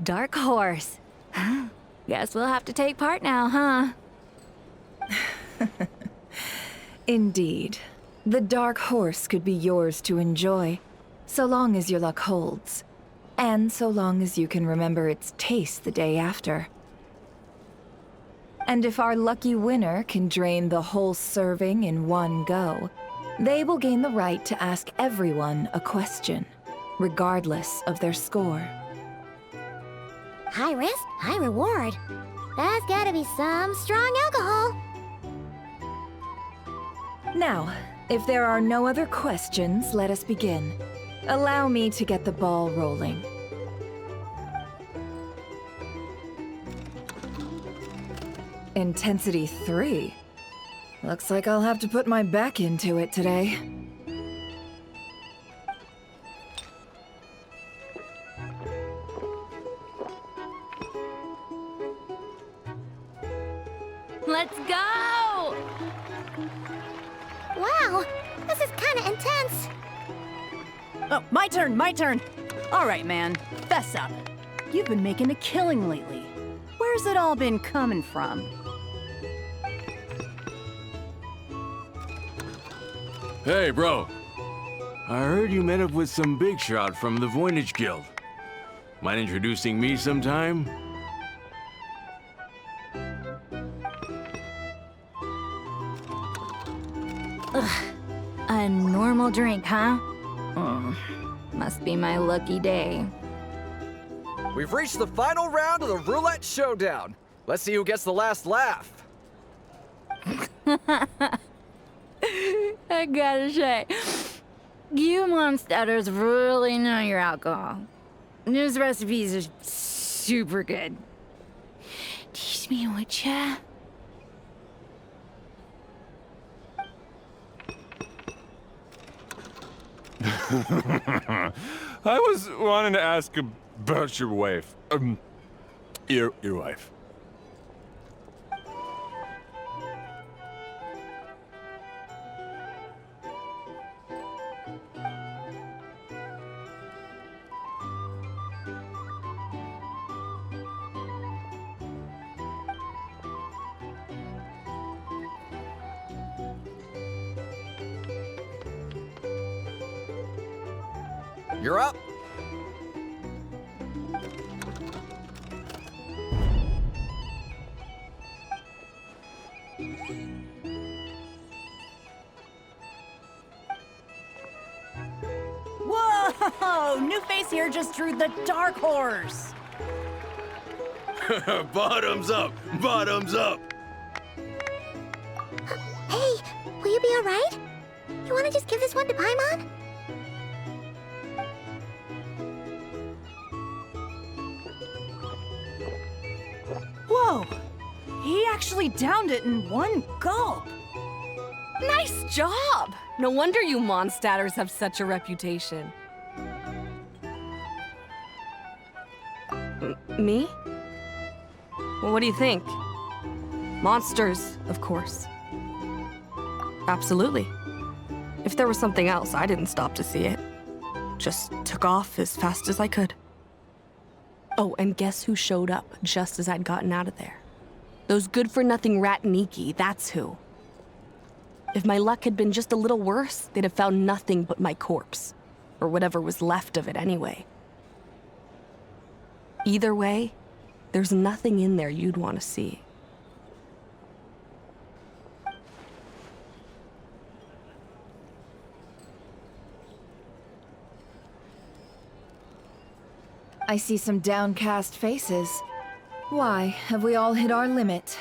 Dark Horse. Guess we'll have to take part now, huh? Indeed. The Dark Horse could be yours to enjoy, so long as your luck holds, and so long as you can remember its taste the day after. And if our lucky winner can drain the whole serving in one go, they will gain the right to ask everyone a question, regardless of their score. High risk, high reward. That's gotta be some strong alcohol. Now, if there are no other questions, let us begin. Allow me to get the ball rolling. Intensity 3. Looks like I'll have to put my back into it today. Let's go! Wow, this is kinda intense. Oh, my turn, my turn. All right, man, fess up. You've been making a killing lately. Where's it all been coming from? Hey, bro. I heard you met up with some big shot from the Voynich Guild. Mind introducing me sometime? Ugh. A normal drink, huh? Must be my lucky day. We've reached the final round of the roulette showdown. Let's see who gets the last laugh. I gotta say, you monsters really know your alcohol. These recipes are super good. Teach me, would ya? I was wanting to ask about your wife. Your wife. You're up. Whoa! New face here just drew the Dark Horse. Bottoms up! Bottoms up! Hey, will you be alright? You wanna just give this one to Paimon? Whoa! He actually downed it in one gulp. Nice job! No wonder you monstatters have such a reputation. Me? Well, what do you think? Monsters, of course. Absolutely. If there was something else, I didn't stop to see it. Just took off as fast as I could. Oh, and guess who showed up just as I'd gotten out of there? Those good-for-nothing Ratniki, that's who. If my luck had been just a little worse, they'd have found nothing but my corpse. Or whatever was left of it anyway. Either way, there's nothing in there you'd want to see. I see some downcast faces. Why, have we all hit our limit?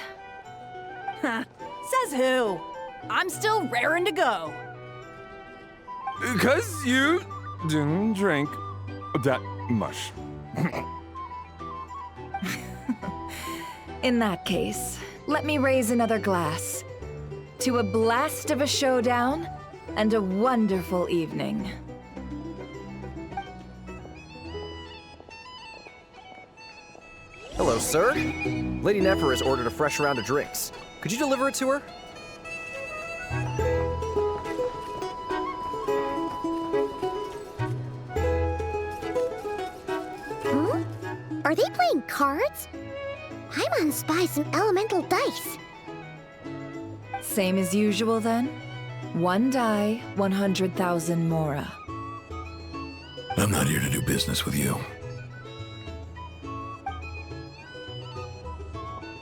Says who? I'm still raring to go. Because you didn't drink that much. In that case, let me raise another glass. To a blast of a showdown and a wonderful evening. Hello, sir. Lady Nefer has ordered a fresh round of drinks. Could you deliver it to her? Are they playing cards? I want to spy some elemental dice. Same as usual then? 1 die, 100,000 mora. I'm not here to do business with you.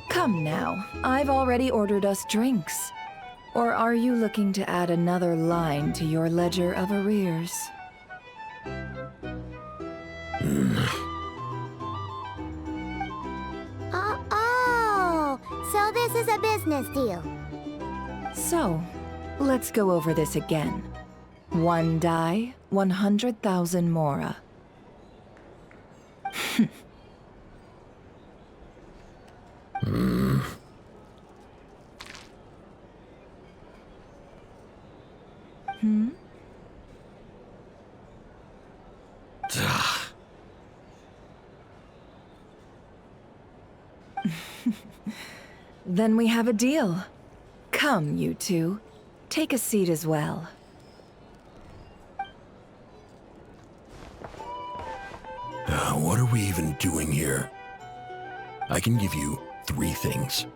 Come now, I've already ordered us drinks. Or are you looking to add another line to your ledger of arrears? Oh, so this is a business deal. So, let's go over this again. 1 die, 100,000 mora. Then we have a deal. Come, you two. Take a seat as well. What are we even doing here? I can give you 3 things.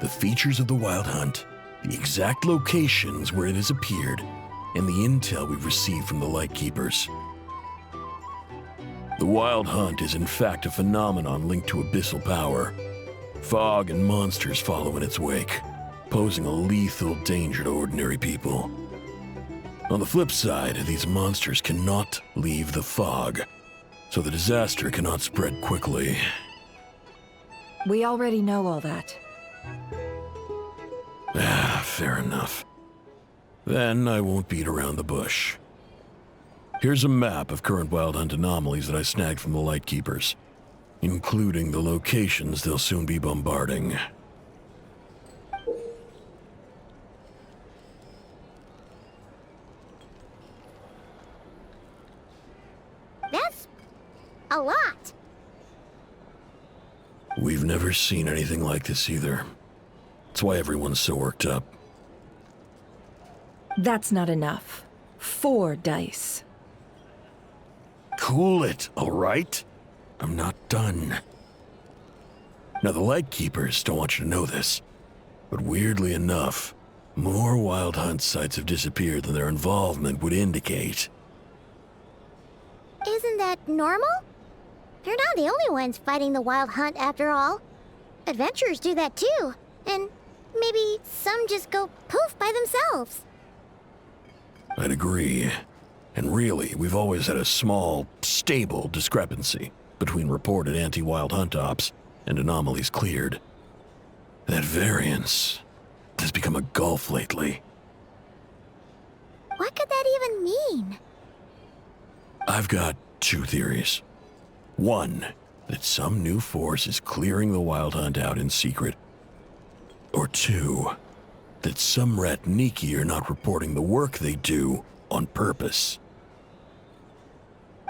The features of the Wild Hunt, the exact locations where it has appeared, and the intel we've received from the Lightkeepers. The Wild Hunt is in fact a phenomenon linked to abyssal power. Fog and monsters follow in its wake, posing a lethal danger to ordinary people. On the flip side, these monsters cannot leave the fog, so the disaster cannot spread quickly. We already know all that. Fair enough. Then I won't beat around the bush. Here's a map of current Wild Hunt anomalies that I snagged from the Lightkeepers, including the locations they'll soon be bombarding. That's a lot. We've never seen anything like this either. That's why everyone's so worked up. That's not enough. 4 dice. Cool it, all right? I'm not done. Now, the Lightkeepers don't want you to know this, but weirdly enough, more Wild Hunt sites have disappeared than their involvement would indicate. Isn't that normal? They're not the only ones fighting the Wild Hunt after all. Adventurers do that too, and maybe some just go poof by themselves. I'd agree. And really, we've always had a small, stable discrepancy between reported anti-Wild Hunt ops and anomalies cleared. That variance has become a gulf lately. What could that even mean? I've got 2 theories. 1, that some new force is clearing the Wild Hunt out in secret. Or 2, that some Ratniki are not reporting the work they do on purpose.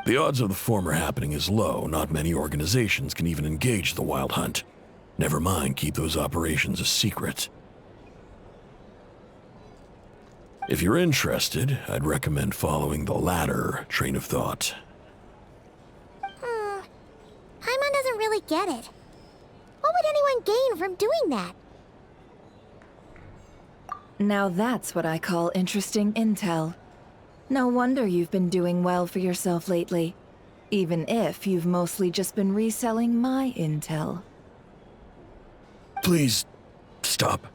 The odds of the former happening is low. Not many organizations can even engage the Wild Hunt. Never mind keep those operations a secret. If you're interested, I'd recommend following the latter train of thought. Paimon doesn't really get it. What would anyone gain from doing that? Now that's what I call interesting intel. No wonder you've been doing well for yourself lately. Even if you've mostly just been reselling my intel. Please, stop.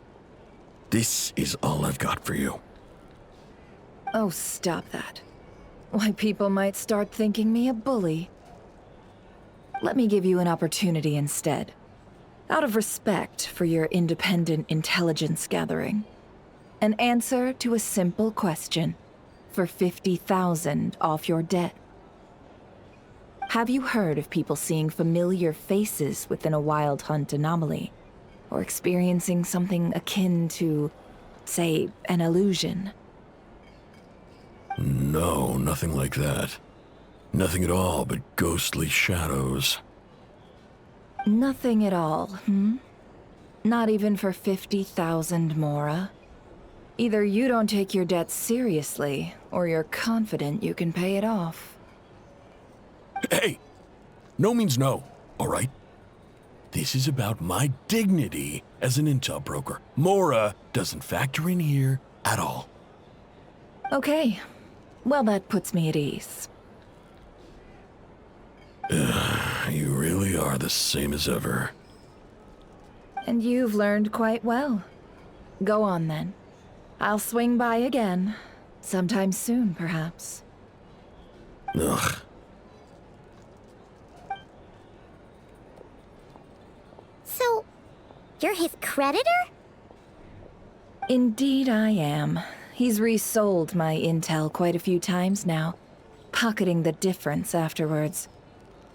This is all I've got for you. Oh, stop that. Why, people might start thinking me a bully. Let me give you an opportunity instead. Out of respect for your independent intelligence gathering. An answer to a simple question for 50,000 off your debt. Have you heard of people seeing familiar faces within a Wild Hunt anomaly? Or experiencing something akin to, say, an illusion? No, nothing like that. Nothing at all but ghostly shadows. Nothing at all, hmm? Not even for 50,000 Mora? Either you don't take your debt seriously, or you're confident you can pay it off. Hey! No means no, all right? This is about my dignity as an intel broker. Mora doesn't factor in here at all. Okay. Well, that puts me at ease. You really are the same as ever. And you've learned quite well. Go on, then. I'll swing by again. Sometime soon, perhaps. Ugh. So, you're his creditor? Indeed I am. He's resold my intel quite a few times now, pocketing the difference afterwards.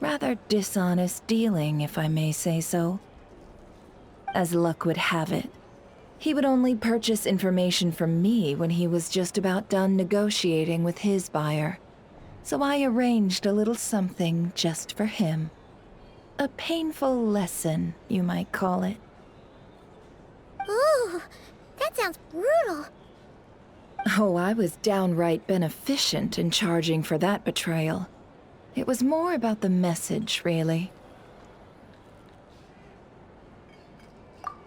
Rather dishonest dealing, if I may say so. As luck would have it, he would only purchase information from me when he was just about done negotiating with his buyer. So I arranged a little something just for him. A painful lesson, you might call it. Ooh, that sounds brutal. Oh, I was downright beneficent in charging for that betrayal. It was more about the message, really.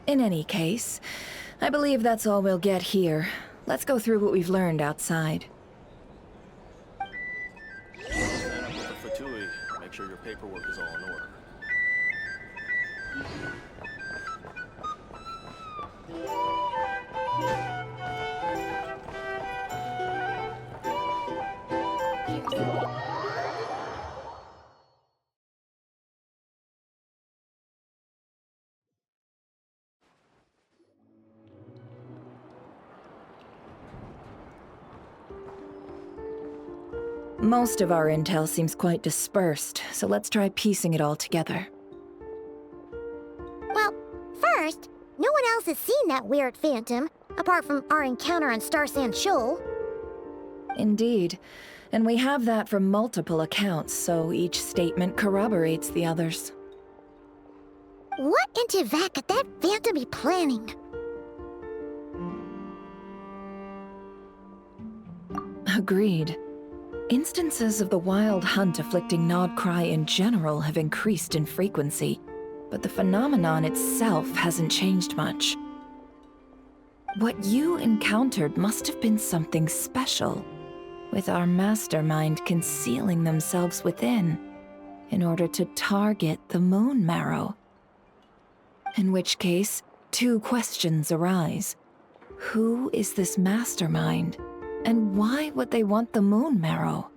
In any case, I believe that's all we'll get here. Let's go through what we've learned outside. Sign up with the Fatui. Make sure your paperwork is all in order. Most of our intel seems quite dispersed, so let's try piecing it all together. Well, first, no one else has seen that weird phantom, apart from our encounter on Star Sand Shoal. Indeed. And we have that from multiple accounts, so each statement corroborates the others. What in Tivat could that phantom be planning? Agreed. Instances of the Wild Hunt afflicting Nod-Krai in general have increased in frequency, but the phenomenon itself hasn't changed much. What you encountered must have been something special, with our mastermind concealing themselves within, in order to target the Moon Marrow. In which case, two questions arise. Who is this mastermind? And why would they want the Moon Marrow?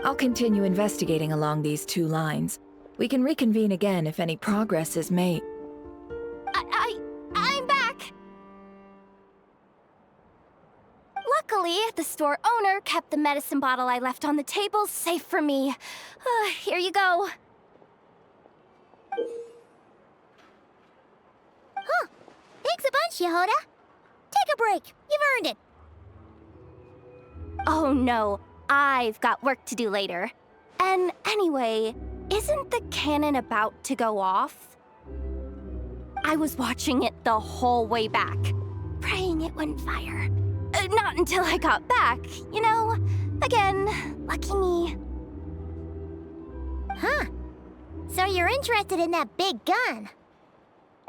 I'll continue investigating along these two lines. We can reconvene again if any progress is made. I'm back! Luckily, the store owner kept the medicine bottle I left on the table safe for me. Here you go. Huh. Thanks a bunch, Yehoda. Take a break. You've earned it. Oh no, I've got work to do later. And anyway, isn't the cannon about to go off? I was watching it the whole way back, praying it wouldn't fire. Not until I got back, you know? Again, lucky me. Huh. So you're interested in that big gun?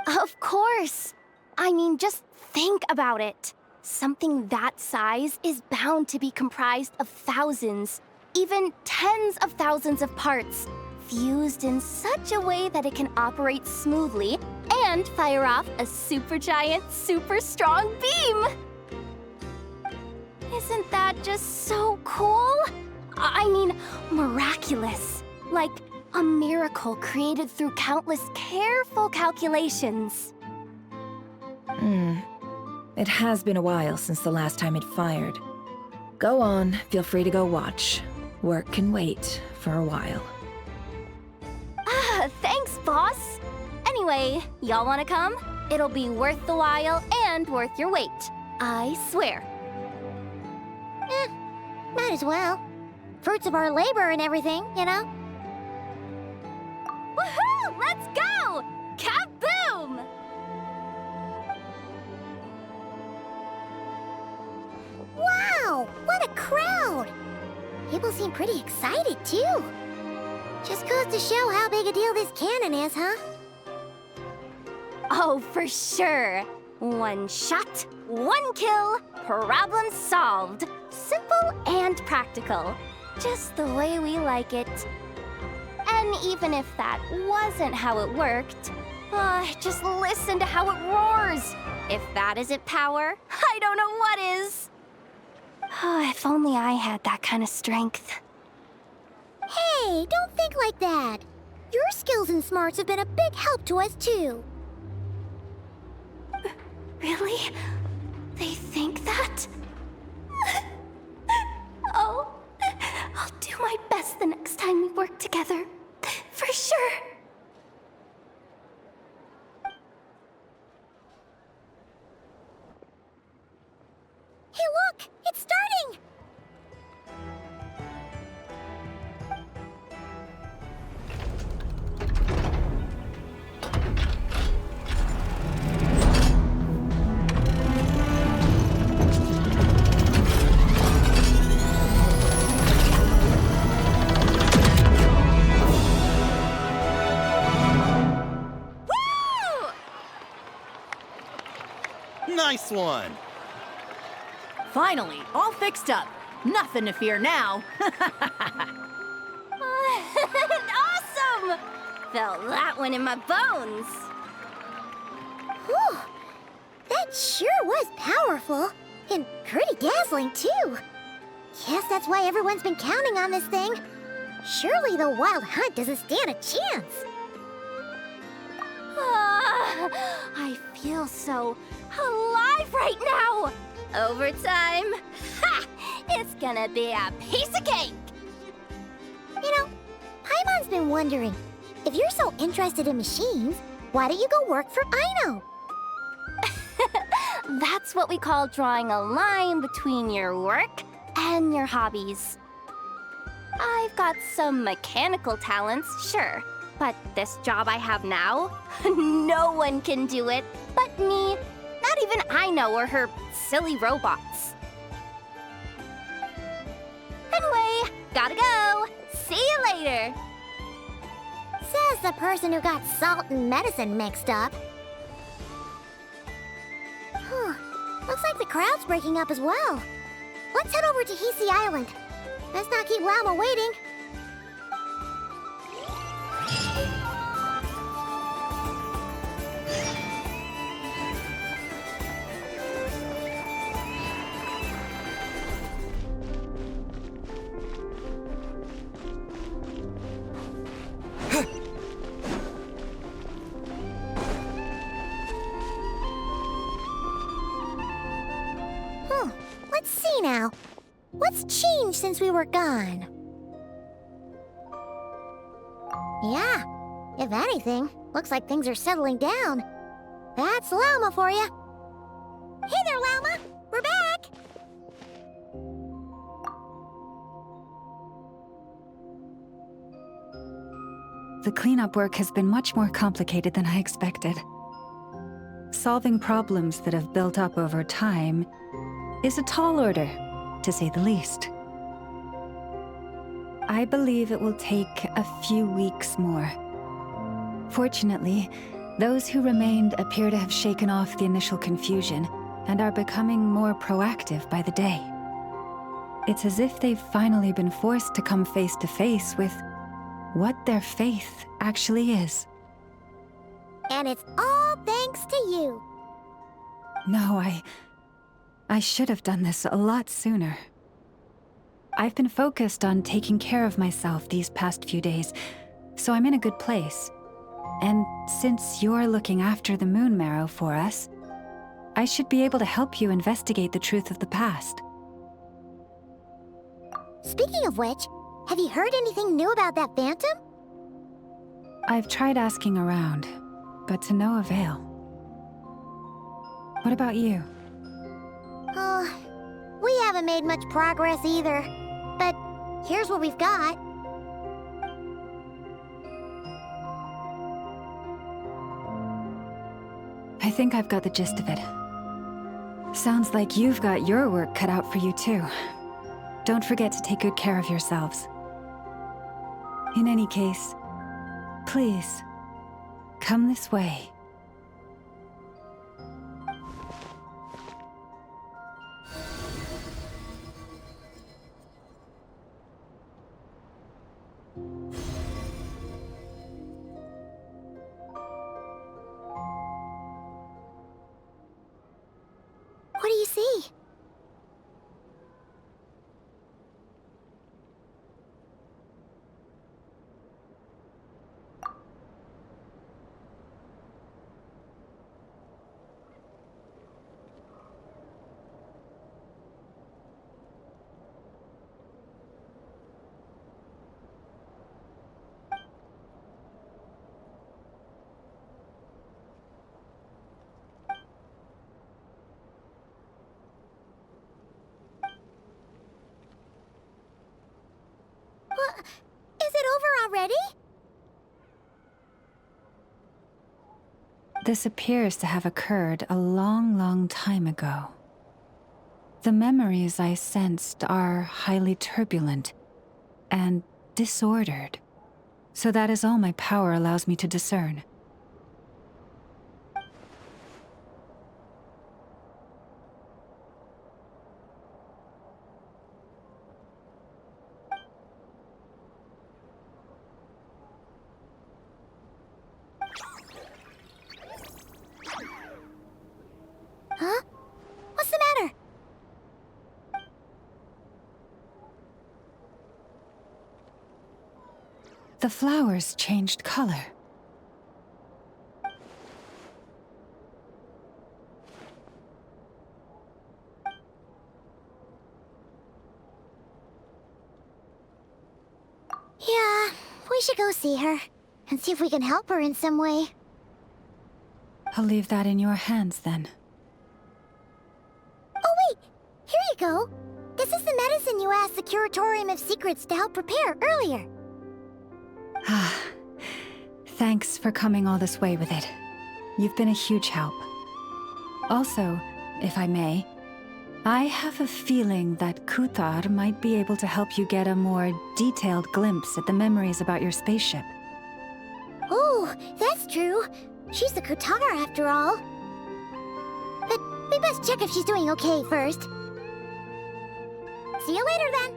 Of course. I mean, just think about it. Something that size is bound to be comprised of thousands, even tens of thousands of parts, fused in such a way that it can operate smoothly and fire off a supergiant, super strong beam! Isn't that just so cool? I mean, miraculous. Like a miracle created through countless careful calculations. It has been a while since the last time it fired. Go on, feel free to go watch. Work can wait for a while. Thanks, boss. Anyway, y'all wanna come? It'll be worth the while and worth your wait. I swear. Might as well. Fruits of our labor and everything, you know? Woohoo! Let's go! Kaboom! Wow! What a crowd! People seem pretty excited, too. Just goes to show how big a deal this cannon is, huh? Oh, for sure. One shot, one kill, problem solved. Simple and practical. Just the way we like it. And even if that wasn't how it worked, just listen to how it roars. If that isn't power, I don't know what is. If only I had that kind of strength. Hey, don't think like that. Your skills and smarts have been a big help to us, too. Really? They think that? Oh, I'll do my best the next time we work together. For sure. Hey, look! It's starting! Nice one! Finally, all fixed up. Nothing to fear now. Awesome! Felt that one in my bones. Whew. That sure was powerful. And pretty dazzling, too. Guess that's why everyone's been counting on this thing. Surely the wild hunt doesn't stand a chance. I feel so alive right now. Overtime? Ha! It's gonna be a piece of cake. You know, Paimon's been wondering, if you're so interested in machines, why don't you go work for Aino? That's what we call drawing a line between your work and your hobbies. I've got some mechanical talents, sure, but this job I have now, no one can do it but me. Not even Aino or her silly robots. Anyway, gotta go. See you later. Says the person who got salt and medicine mixed up. Looks like the crowd's breaking up as well. Let's head over to Hisi Island. Let's not keep Lama waiting. Let's see now. What's changed since we were gone? Yeah, if anything, looks like things are settling down. That's Llama for you. Hey there, Llama! We're back! The cleanup work has been much more complicated than I expected. Solving problems that have built up over time is a tall order, to say the least. I believe it will take a few weeks more. Fortunately, those who remained appear to have shaken off the initial confusion and are becoming more proactive by the day. It's as if they've finally been forced to come face to face with what their faith actually is. And it's all thanks to you. No, I should have done this a lot sooner. I've been focused on taking care of myself these past few days, so I'm in a good place. And since you're looking after the moon marrow for us, I should be able to help you investigate the truth of the past. Speaking of which, have you heard anything new about that phantom? I've tried asking around, but to no avail. What about you? We haven't made much progress either. But here's what we've got. I think I've got the gist of it. Sounds like you've got your work cut out for you too. Don't forget to take good care of yourselves. In any case, please, come this way. What do you see? Is it over already? This appears to have occurred a long, long time ago. The memories I sensed are highly turbulent and disordered, so that is all my power allows me to discern. Huh? What's the matter? The flowers changed color. Yeah, we should go see her and see if we can help her in some way. I'll leave that in your hands then. Oh wait, here you go. This is the medicine you asked the Curatorium of Secrets to help prepare earlier. Ah, thanks for coming all this way with it. You've been a huge help. Also, if I may, I have a feeling that Kuthar might be able to help you get a more detailed glimpse at the memories about your spaceship. Oh, that's true. She's the Kutara after all. But we best check if she's doing okay first. See you later then.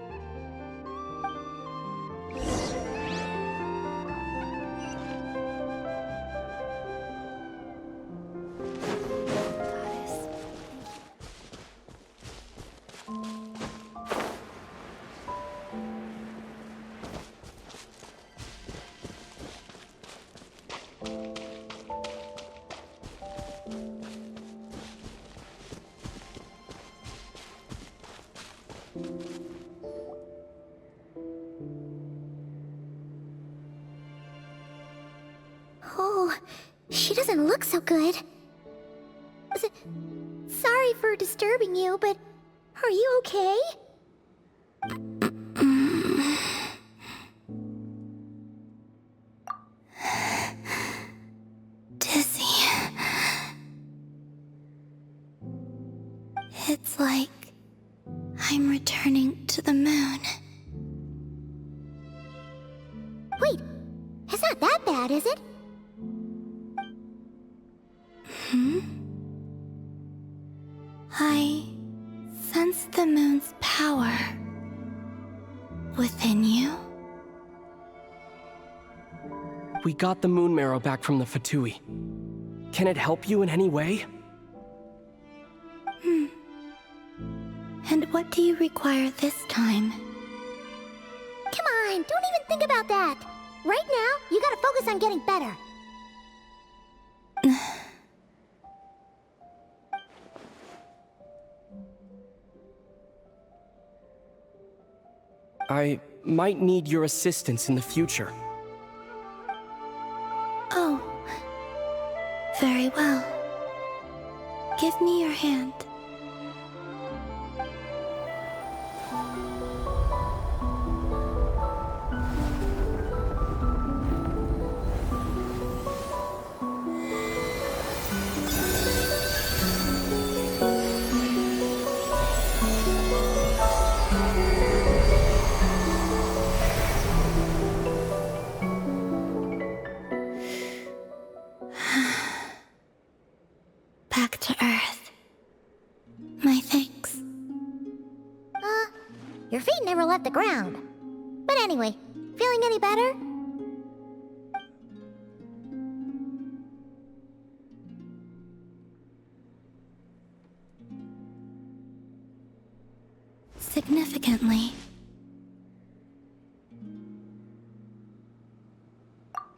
Oh, she doesn't look so good. Sorry for disturbing you, but are you okay? Dizzy. It's like I'm returning to the moon. Wait, it's not that bad, is it? I sense the moon's power within you. We got the moon marrow back from the Fatui. Can it help you in any way? And what do you require this time? Come on, don't even think about that. Right now, you gotta focus on getting better. I might need your assistance in the future. Oh, very well. Give me your hand. Back to Earth. My thanks. Your feet never left the ground. But anyway, feeling any better? Significantly.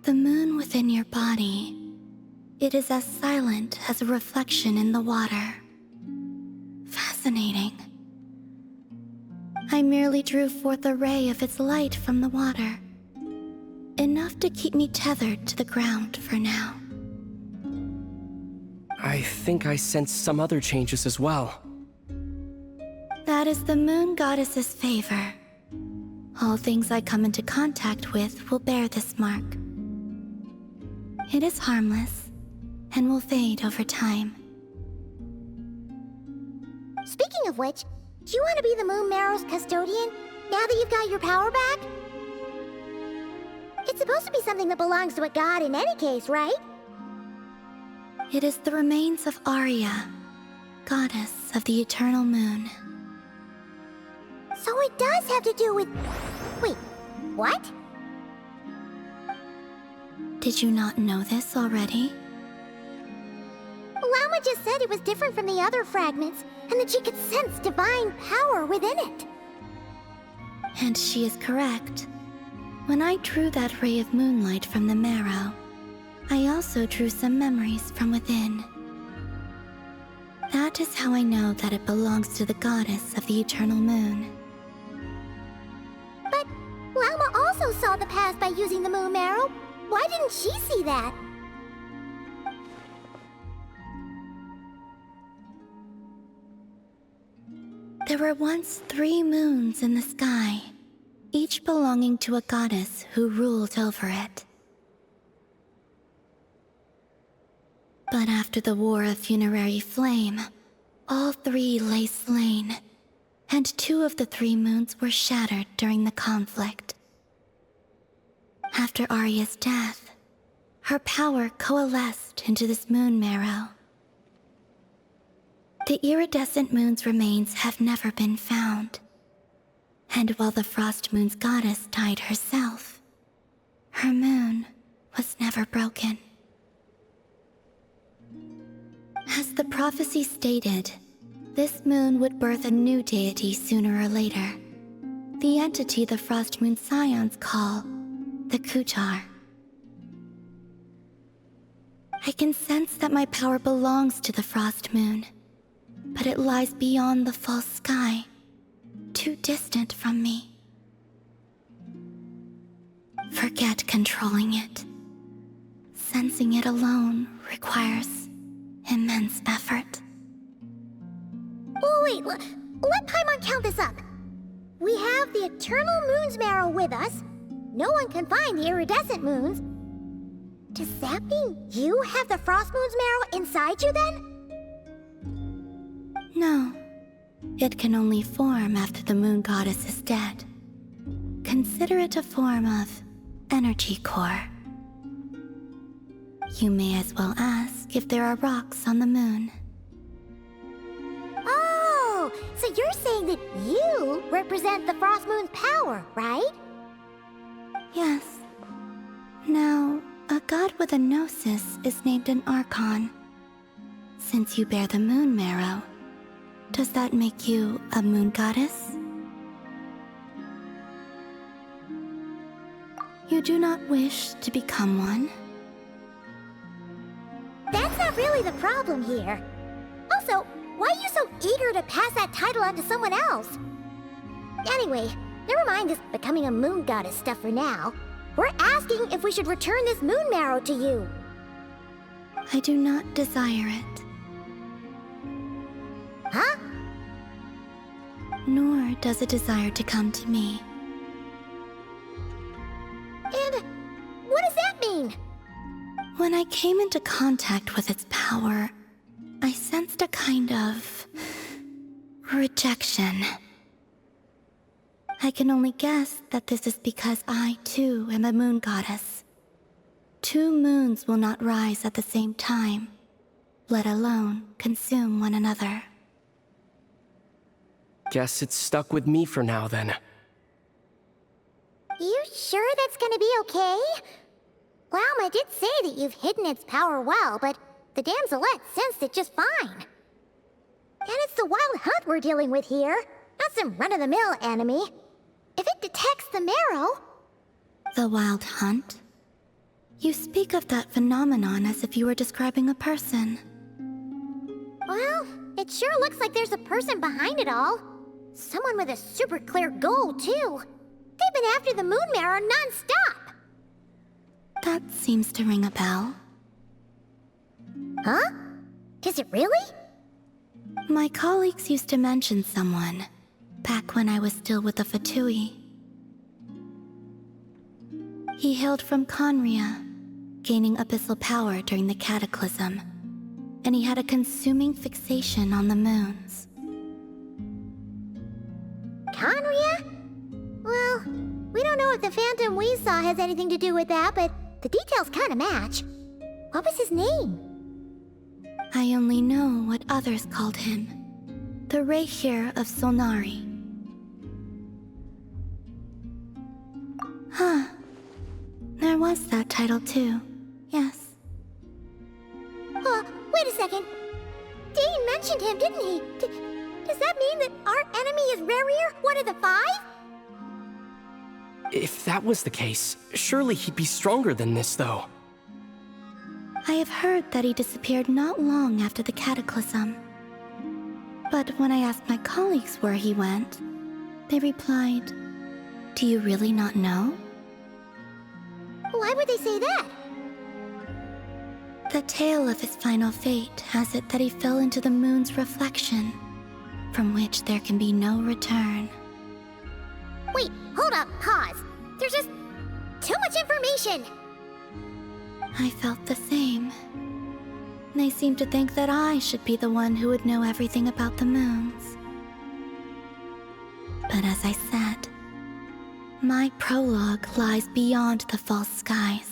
The moon within your body, it is as silent as a reflection in the water. Fascinating. I merely drew forth a ray of its light from the water. Enough to keep me tethered to the ground for now. I think I sense some other changes as well. That is the moon goddess's favor. All things I come into contact with will bear this mark. It is harmless, and will fade over time. Speaking of which, do you want to be the Moon Marrow's custodian, now that you've got your power back? It's supposed to be something that belongs to a god in any case, right? It is the remains of Arya, goddess of the eternal moon. So it does have to do with... Wait, what? Did you not know this already? Llama just said it was different from the other fragments, and that she could sense divine power within it. And she is correct. When I drew that ray of moonlight from the marrow, I also drew some memories from within. That is how I know that it belongs to the goddess of the eternal moon. But Llama also saw the past by using the moon marrow. Why didn't she see that? There were once 3 moons in the sky, each belonging to a goddess who ruled over it. But after the War of Funerary Flame, all 3 lay slain, and 2 of the 3 moons were shattered during the conflict. After Arya's death, her power coalesced into this moon marrow. The iridescent moon's remains have never been found. And while the Frost Moon's goddess died herself, her moon was never broken. As the prophecy stated, this moon would birth a new deity sooner or later. The entity the Frost Moon Scions call the Kutar. I can sense that my power belongs to the Frost Moon, but it lies beyond the false sky, too distant from me. Forget controlling it. Sensing it alone requires immense effort. Oh, wait, let Paimon count this up. We have the eternal moon's marrow with us. No one can find the iridescent moons. Does that mean you have the frost moon's marrow inside you then? No. It can only form after the moon goddess is dead. Consider it a form of energy core. You may as well ask if there are rocks on the moon. Oh, so you're saying that you represent the frost moon's power, right? Yes. Now, a god with a gnosis is named an Archon. Since you bear the moon marrow, does that make you a moon goddess? You do not wish to become one? That's not really the problem here. Also, why are you so eager to pass that title on to someone else? Anyway, never mind this becoming a moon goddess stuff for now. We're asking if we should return this moon marrow to you. I do not desire it. Huh? Nor does it desire to come to me. And what does that mean? When I came into contact with its power, I sensed a kind of rejection. I can only guess that this is because I, too, am a moon goddess. 2 moons will not rise at the same time, let alone consume one another. Guess it's stuck with me for now, then. You sure that's gonna be okay? Glauma did say that you've hidden its power well, but the damselette sensed it just fine. And it's the wild hunt we're dealing with here, not some run-of-the-mill enemy. If it detects the marrow... The wild hunt? You speak of that phenomenon as if you were describing a person. Well, it sure looks like there's a person behind it all. Someone with a super clear goal, too. They've been after the moon marrow non-stop. That seems to ring a bell. Huh? Does it really? My colleagues used to mention someone, back when I was still with the Fatui. He hailed from Conria, gaining abyssal power during the Cataclysm, and he had a consuming fixation on the moons. Conria? Well, we don't know if the phantom we saw has anything to do with that, but the details kind of match. What was his name? I only know what others called him. The Reikir of Solnari. Huh. There was that title too. Yes. Wait a second. Dane mentioned him, didn't he? Does that mean that our enemy is Rerir, one of the 5? If that was the case, surely he'd be stronger than this, though. I have heard that he disappeared not long after the Cataclysm. But when I asked my colleagues where he went, they replied, "Do you really not know?" Why would they say that? The tale of his final fate has it that he fell into the moon's reflection, from which there can be no return. Wait, hold up, pause. There's just too much information. I felt the same. They seemed to think that I should be the one who would know everything about the moons. But as I said, my prologue lies beyond the false skies.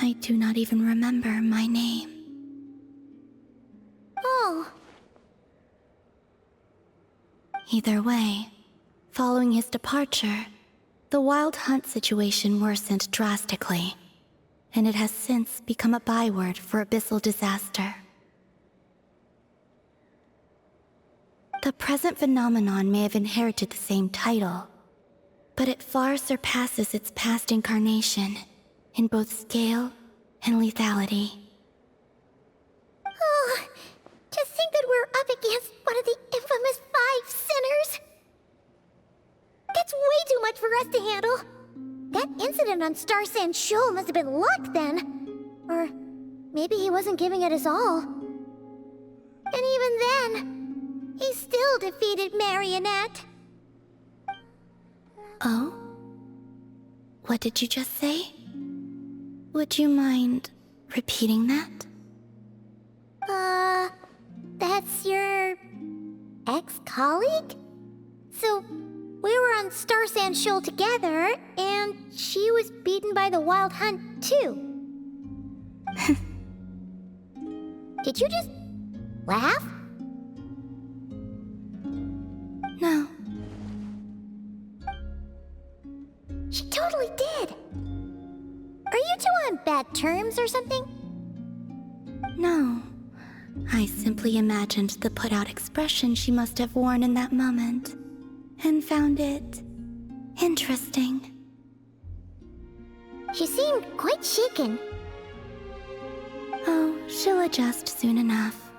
I do not even remember my name. Oh. Either way, following his departure, the wild hunt situation worsened drastically, and it has since become a byword for abyssal disaster. The present phenomenon may have inherited the same title, but it far surpasses its past incarnation in both scale and lethality. Oh, to think that we're up against one of the infamous 5 sinners. moment on Star Sand Shoal must have been luck then. Or maybe he wasn't giving it his all. And even then, he still defeated Marionette. Oh? What did you just say? Would you mind repeating that? That's your ex-colleague? So, we were on Star Sand Shoal together, and she was beaten by the Wild Hunt too. Did you just laugh? No. She totally did. Are you two on bad terms or something? No. I simply imagined the put-out expression she must have worn in that moment, and found it interesting. She seemed quite shaken. Oh, she'll adjust soon enough.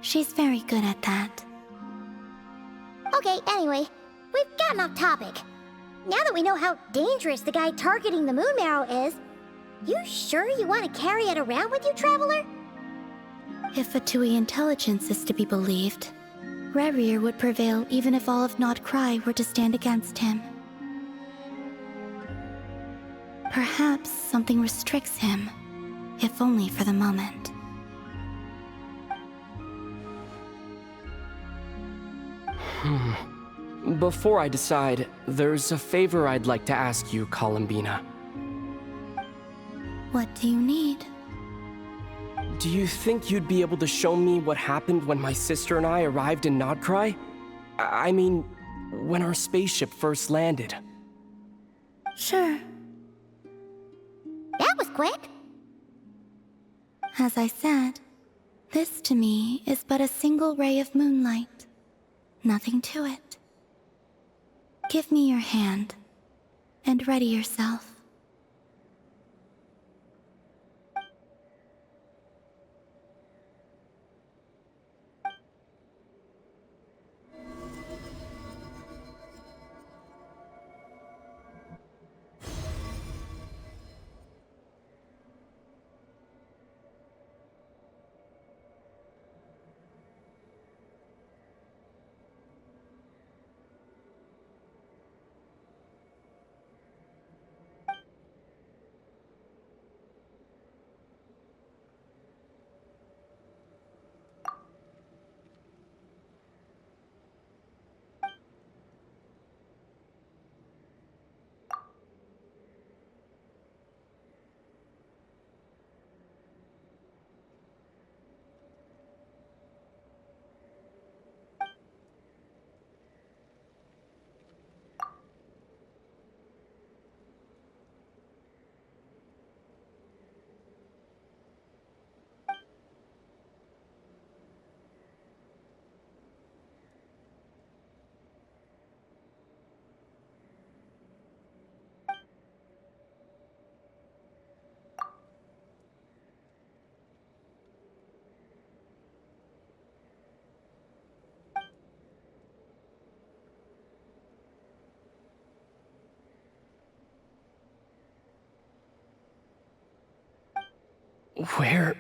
She's very good at that. Okay, anyway, we've gotten off topic. Now that we know how dangerous the guy targeting the moon marrow is, you sure you want to carry it around with you, Traveler? If Fatui intelligence is to be believed, Rerir would prevail even if all of Nod-Krai were to stand against him. Perhaps something restricts him, if only for the moment. Before I decide, there's a favor I'd like to ask you, Columbina. What do you need? Do you think you'd be able to show me what happened when my sister and I arrived in Nod-Krai? I mean, when our spaceship first landed. Sure. That was quick. As I said, this to me is but a single ray of moonlight. Nothing to it. Give me your hand, and ready yourself. Where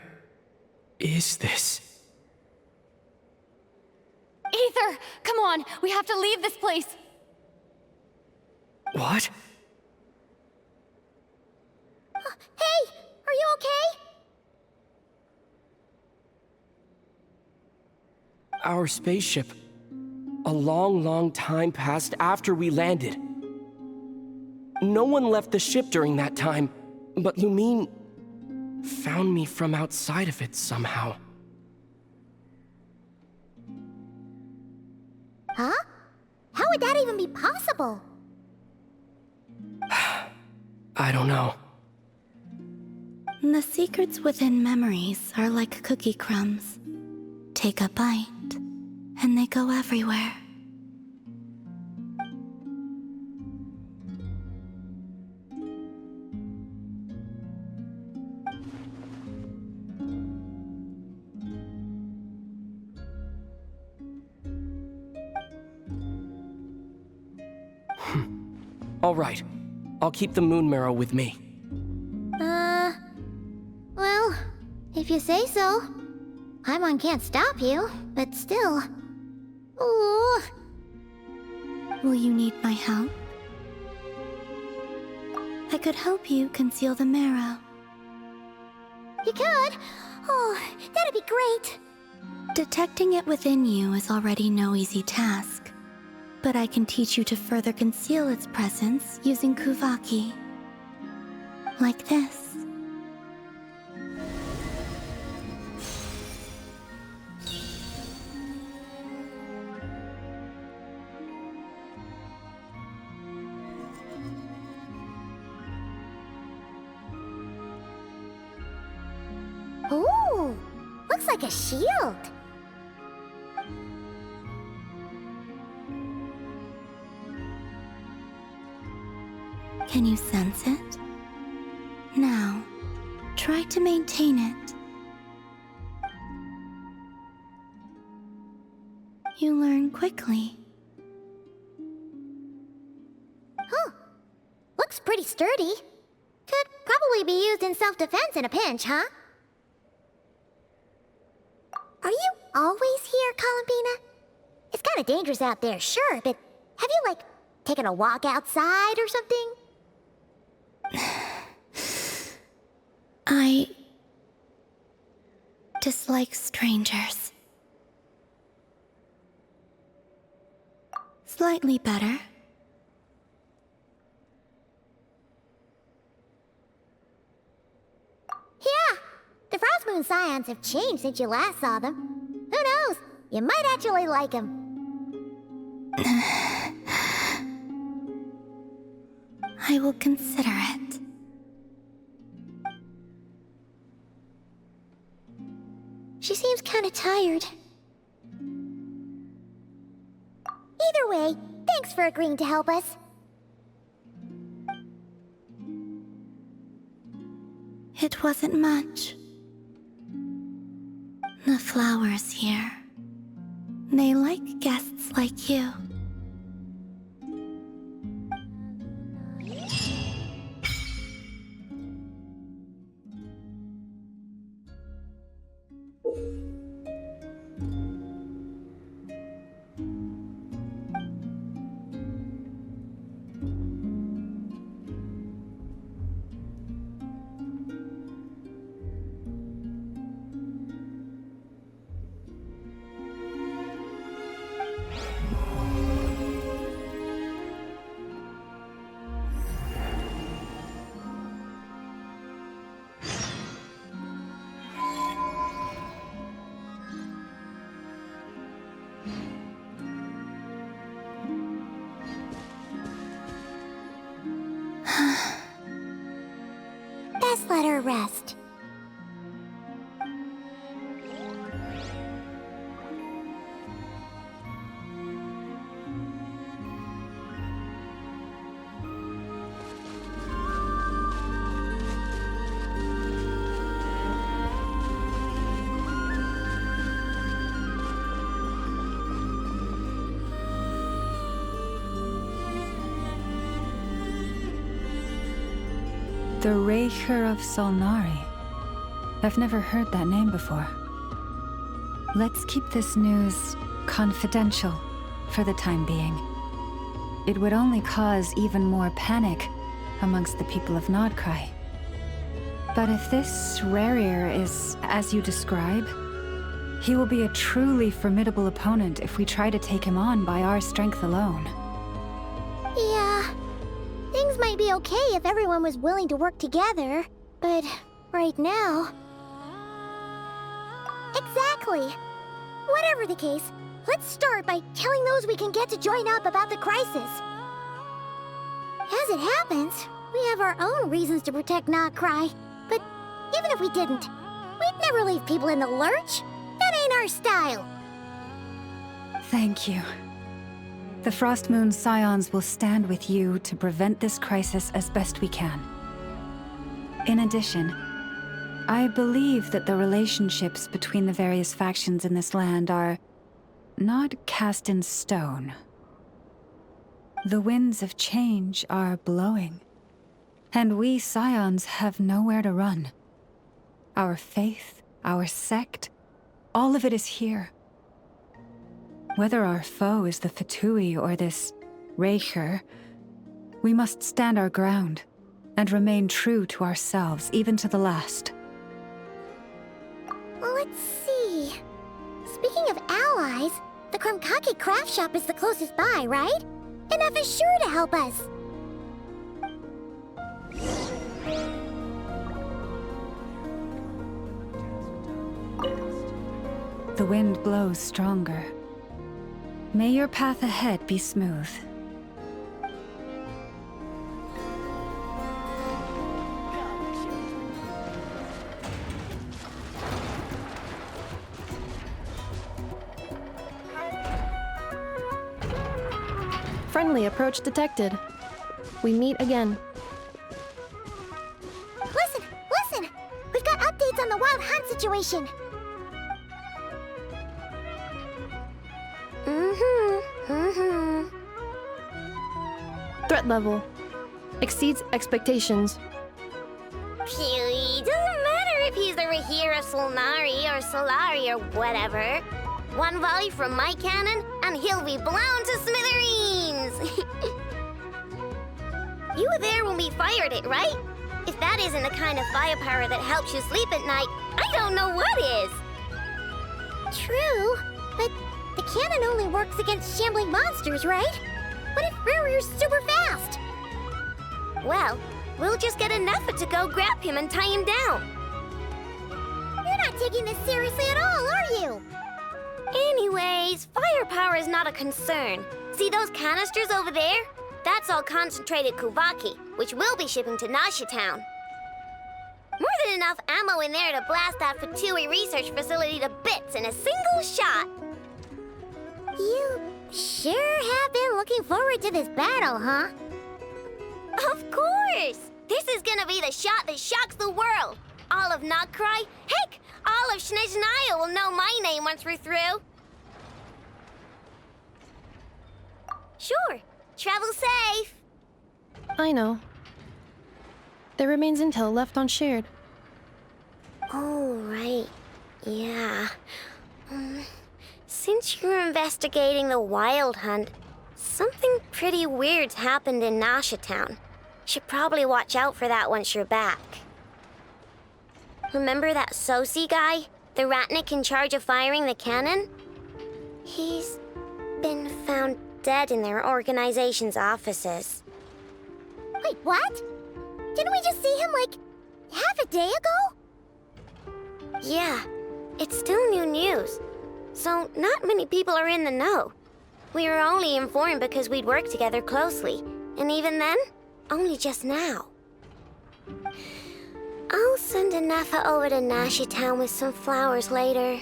is this? Aether, come on, we have to leave this place. What? Hey, are you okay? Our spaceship. A long time passed after we landed. No one left the ship during that time, but Lumine found me from outside of it somehow. Huh? How would that even be possible? I don't know. The secrets within memories are like cookie crumbs. Take a bite, and they go everywhere. All right. I'll keep the moon marrow with me. Well, if you say so. Paimon can't stop you, but still. Ooh. Will you need my help? I could help you conceal the marrow. You could? Oh, that'd be great. Detecting it within you is already no easy task, but I can teach you to further conceal its presence using Kuvaki. Like this. Ooh, looks like a shield. Can you sense it? Now, try to maintain it. You learn quickly. Huh. Looks pretty sturdy. Could probably be used in self-defense in a pinch, huh? Are you always here, Columbina? It's kind of dangerous out there, sure, but have you, like, taken a walk outside or something? I dislike strangers. Slightly better. Yeah, the Frost Moon Scions have changed since you last saw them. Who knows? You might actually like them. I will consider it. She seems kind of tired. Either way, thanks for agreeing to help us. It wasn't much. The flowers here. They like guests like you. Best let her rest. The Raker of Solnari. I've never heard that name before. Let's keep this news confidential for the time being. It would only cause even more panic amongst the people of Nod-Krai. But if this Rarir is as you describe, he will be a truly formidable opponent if we try to take him on by our strength alone. Yeah. Things might be okay if everyone was willing to work together, but right now... Exactly! Whatever the case, let's start by telling those we can get to join up about the crisis. As it happens, we have our own reasons to protect Nod-Krai, but even if we didn't, we'd never leave people in the lurch. That ain't our style. Thank you. The Frost Moon Scions will stand with you to prevent this crisis as best we can. In addition, I believe that the relationships between the various factions in this land are not cast in stone. The winds of change are blowing. And we Scions have nowhere to run. Our faith, our sect, all of it is here. Whether our foe is the Fatui or this Raker, we must stand our ground and remain true to ourselves, even to the last. Let's see. Speaking of allies, the Krumkake craft shop is the closest by, right? And F is sure to help us. The wind blows stronger. May your path ahead be smooth. Friendly approach detected. We meet again. Listen! We've got updates on the wild hunt situation. Threat level exceeds expectations. Phew, doesn't matter if he's the Rahira Solnari or Solari or whatever. One volley from my cannon, and he'll be blown to smithereens! You were there when we fired it, right? If that isn't the kind of firepower that helps you sleep at night, I don't know what is! True, but the cannon only works against shambling monsters, right? What if Rurir's super fast? Well, we'll just get an effort to go grab him and tie him down. You're not taking this seriously at all, are you? Anyways, firepower is not a concern. See those canisters over there? That's all concentrated Kuvaki, which we'll be shipping to Nasha Town. More than enough ammo in there to blast that Fatui research facility to bits in a single shot. You sure have been looking forward to this battle, huh? Of course! This is gonna be the shot that shocks the world. All of Nod-Krai, heck, all of Snezhnaya will know my name once we're through. Sure, travel safe. I know. There remains intel left unshared. Oh, right. Yeah. Since you're investigating the wild hunt, something pretty weird's happened in Nasha Town. Should probably watch out for that once you're back. Remember that Sosi guy? The Ratnik in charge of firing the cannon? He's been found dead in their organization's offices. Wait, what? Didn't we just see him, like, half a day ago? Yeah, it's still new news. So not many people are in the know. We were only informed because we'd worked together closely. And even then, only just now. I'll send a Nefa over to Nashi Town with some flowers later.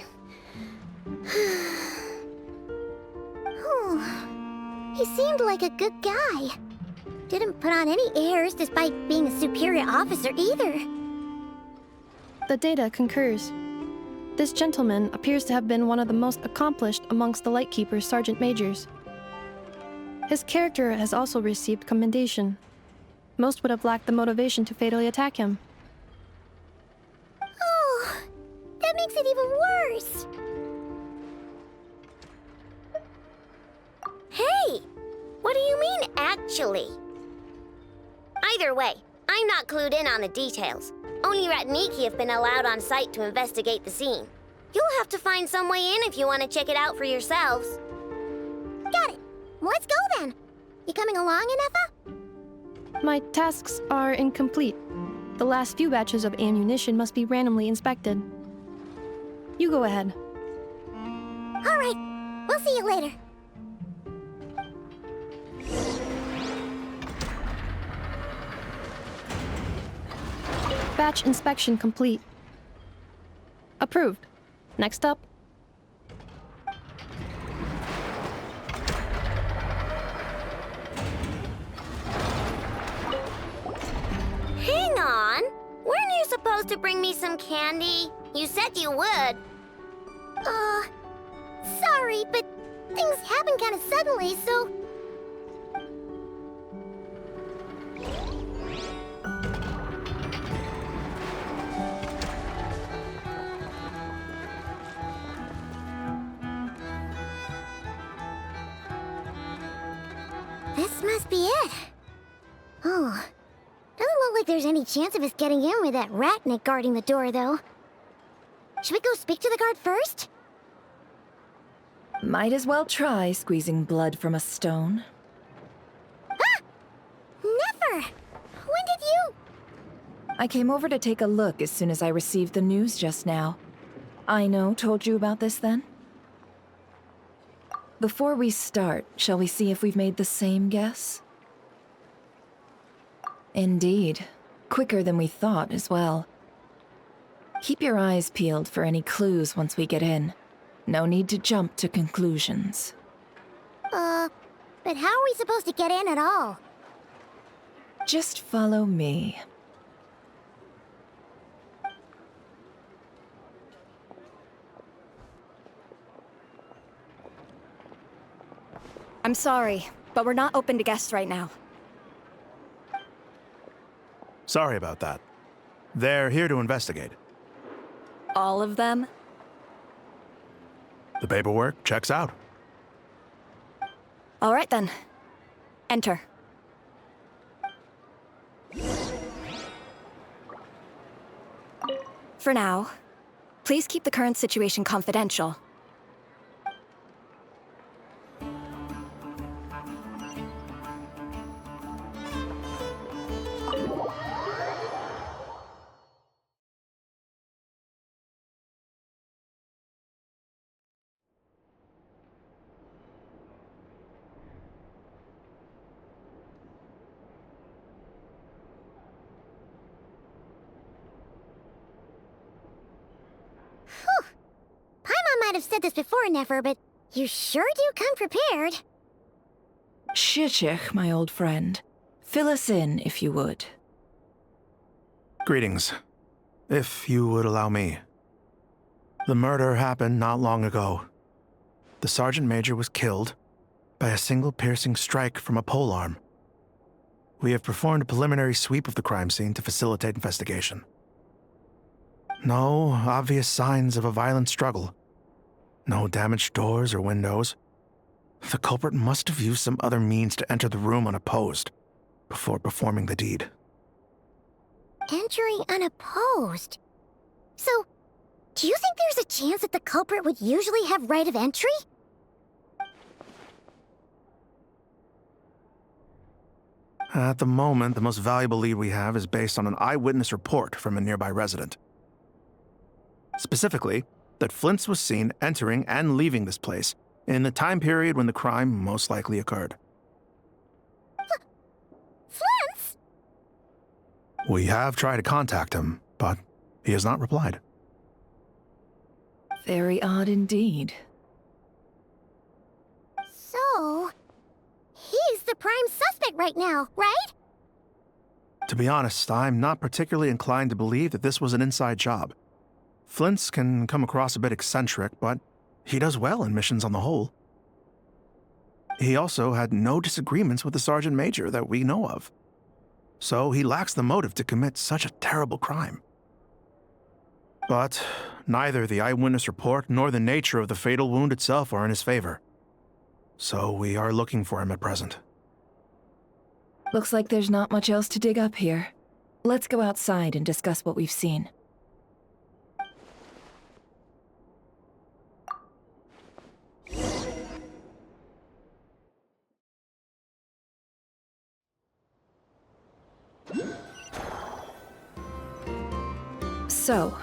He seemed like a good guy. Didn't put on any airs despite being a superior officer either. The data concurs. This gentleman appears to have been one of the most accomplished amongst the Lightkeeper's sergeant majors. His character has also received commendation. Most would have lacked the motivation to fatally attack him. Oh, that makes it even worse. Hey! What do you mean, actually? Either way, I'm not clued in on the details. Only Ratniki have been allowed on site to investigate the scene. You'll have to find some way in if you want to check it out for yourselves. Got it. Let's go then. You coming along, Anefa? My tasks are incomplete. The last few batches of ammunition must be randomly inspected. You go ahead. All right. We'll see you later. Batch inspection complete. Approved. Next up. Hang on! Weren't you supposed to bring me some candy? You said you would. Sorry, but things happen kind of suddenly, so... This must be it. Oh, doesn't look like there's any chance of us getting in with that ratnik guarding the door, though. Should we go speak to the guard first? Might as well try squeezing blood from a stone. Ah! Never! When did you... I came over to take a look as soon as I received the news just now. Aino told you about this then? Before we start, shall we see if we've made the same guess? Indeed. Quicker than we thought as well. Keep your eyes peeled for any clues once we get in. No need to jump to conclusions. But how are we supposed to get in at all? Just follow me. I'm sorry, but we're not open to guests right now. Sorry about that. They're here to investigate. All of them? The paperwork checks out. All right then. Enter. For now, please keep the current situation confidential. Might have said this before, Nefer, but you sure do come prepared. Shishich, my old friend. Fill us in, if you would. Greetings. If you would allow me. The murder happened not long ago. The Sergeant Major was killed by a single piercing strike from a polearm. We have performed a preliminary sweep of the crime scene to facilitate investigation. No obvious signs of a violent struggle. No damaged doors or windows. The culprit must have used some other means to enter the room unopposed before performing the deed. Entering unopposed? So, do you think there's a chance that the culprit would usually have right of entry? At the moment, the most valuable lead we have is based on an eyewitness report from a nearby resident. Specifically, that Flint's was seen entering and leaving this place in the time period when the crime most likely occurred. Flint's? We have tried to contact him, but he has not replied. Very odd indeed. So, he's the prime suspect right now, right? To be honest, I'm not particularly inclined to believe that this was an inside job. Flint's can come across a bit eccentric, but he does well in missions on the whole. He also had no disagreements with the Sergeant Major that we know of. So he lacks the motive to commit such a terrible crime. But neither the eyewitness report nor the nature of the fatal wound itself are in his favor. So we are looking for him at present. Looks like there's not much else to dig up here. Let's go outside and discuss what we've seen. So,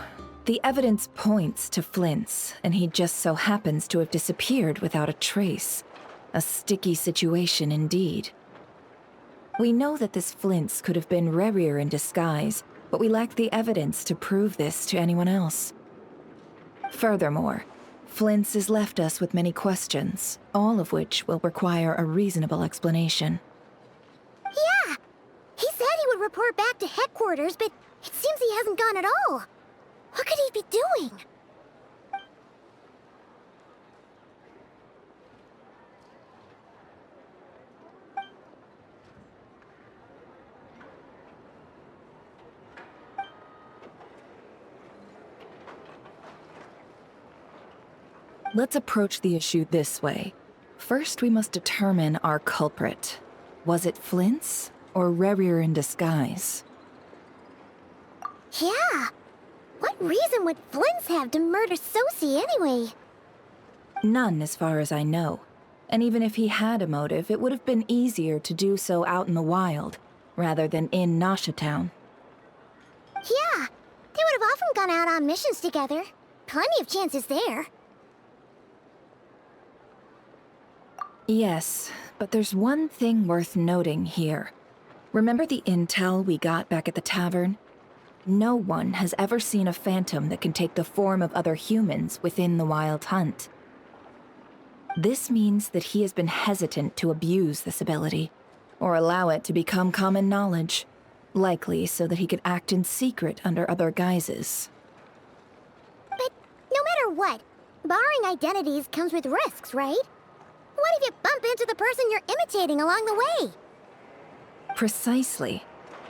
the evidence points to Flint's, and he just so happens to have disappeared without a trace. A sticky situation indeed. We know that this Flint's could have been Rerir in disguise, but we lack the evidence to prove this to anyone else. Furthermore, Flint's has left us with many questions, all of which will require a reasonable explanation. Yeah! He said he would report back to headquarters, but it seems he hasn't gone at all. What could he be doing? Let's approach the issue this way. First, we must determine our culprit. Was it Flint's or Rerir in disguise? Yeah. What reason would Flint's have to murder Sosie anyway? None, as far as I know. And even if he had a motive, it would have been easier to do so out in the wild, rather than in Nasha Town. Yeah, they would have often gone out on missions together. Plenty of chances there. Yes, but there's one thing worth noting here. Remember the intel we got back at the tavern? No one has ever seen a phantom that can take the form of other humans within the Wild Hunt. This means that he has been hesitant to abuse this ability, or allow it to become common knowledge, likely so that he could act in secret under other guises. But no matter what, borrowing identities comes with risks, right? What if you bump into the person you're imitating along the way? Precisely.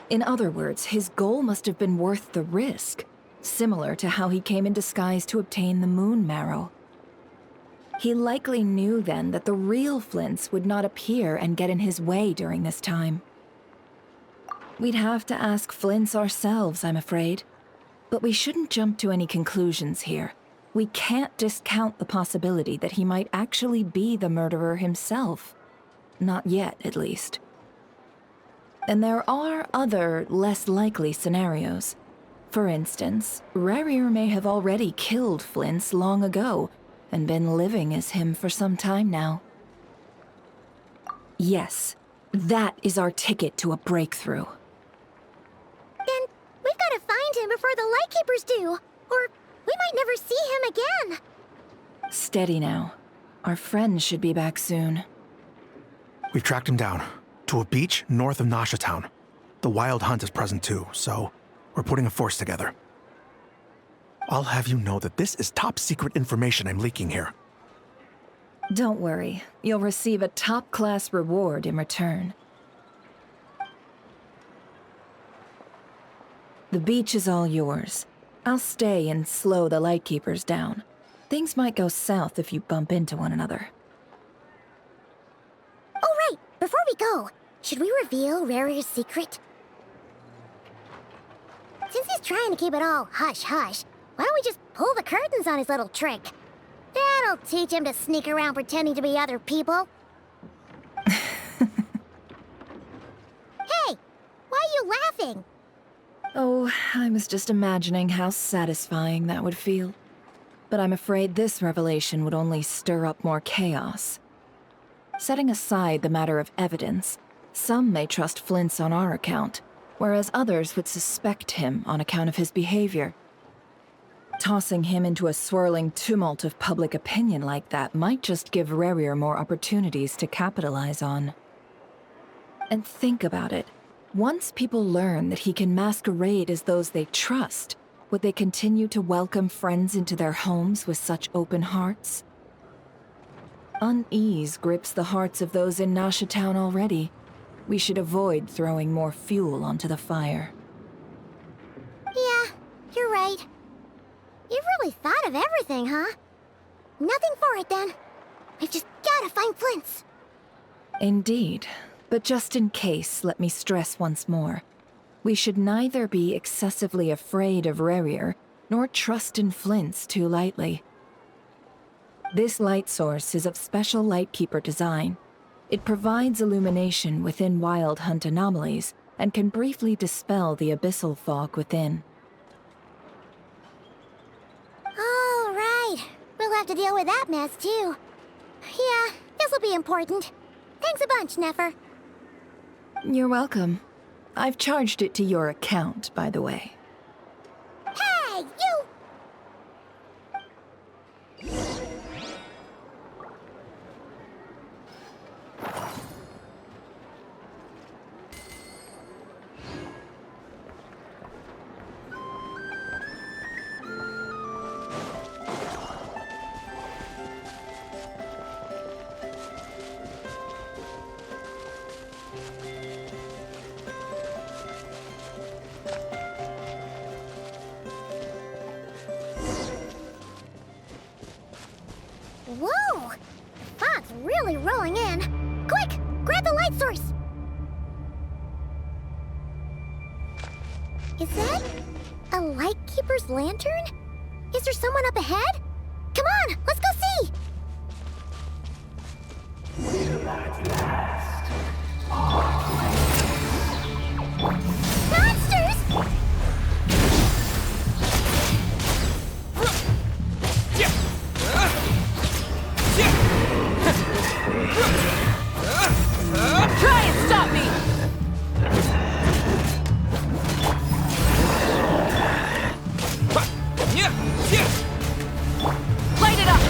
In other words, his goal must have been worth the risk, similar to how he came in disguise to obtain the moon marrow. He likely knew then that the real Flints would not appear and get in his way during this time. We'd have to ask Flints ourselves, I'm afraid. But we shouldn't jump to any conclusions here. We can't discount the possibility that he might actually be the murderer himself. Not yet, at least. And there are other, less likely scenarios. For instance, Rerir may have already killed Flints long ago, and been living as him for some time now. Yes, that is our ticket to a breakthrough. Then we've got to find him before the Lightkeepers do, or we might never see him again. Steady now. Our friend should be back soon. We've tracked him down to a beach north of Nasha Town. The Wild Hunt is present too, so we're putting a force together. I'll have you know that this is top secret information I'm leaking here. Don't worry. You'll receive a top-class reward in return. The beach is all yours. I'll stay and slow the Lightkeepers down. Things might go south if you bump into one another. Oh, right. Before we go, should we reveal Rerir's secret? Since he's trying to keep it all hush-hush, why don't we just pull the curtains on his little trick? That'll teach him to sneak around pretending to be other people. Hey! Why are you laughing? Oh, I was just imagining how satisfying that would feel. But I'm afraid this revelation would only stir up more chaos. Setting aside the matter of evidence, some may trust Flint's on our account, whereas others would suspect him on account of his behavior. Tossing him into a swirling tumult of public opinion like that might just give Rerir more opportunities to capitalize on. And think about it. Once people learn that he can masquerade as those they trust, would they continue to welcome friends into their homes with such open hearts? Unease grips the hearts of those in Nasha Town already. We should avoid throwing more fuel onto the fire. Yeah, you're right. You've really thought of everything, huh? Nothing for it, then. We've just gotta find Flint's. Indeed. But just in case, let me stress once more. We should neither be excessively afraid of Rerir, nor trust in Flint's too lightly. This light source is of special Lightkeeper design. It provides illumination within Wild Hunt anomalies, and can briefly dispel the abyssal fog within. All right. We'll have to deal with that mess, too. Yeah, this'll be important. Thanks a bunch, Nefer. You're welcome. I've charged it to your account, by the way. Hey, you! Whoa! Fog's really rolling in. Quick, grab the light source. Is that a lightkeeper's lantern? Is there someone up ahead? Come on, let's go see! Will at last Monsters! Try and stop me! Light it up!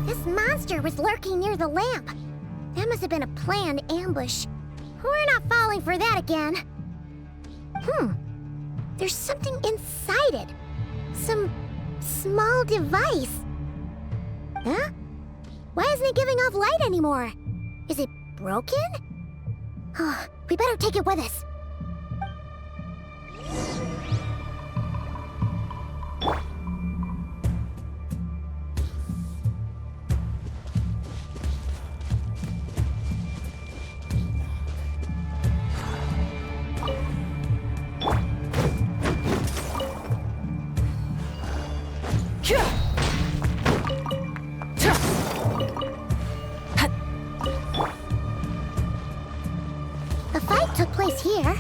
This monster was lurking near the lamp. That must have been a planned ambush. We're not falling for that again. There's something inside it. Some small device. Huh? Why isn't it giving off light anymore? Is it broken? Oh, we better take it with us. A fight took place here.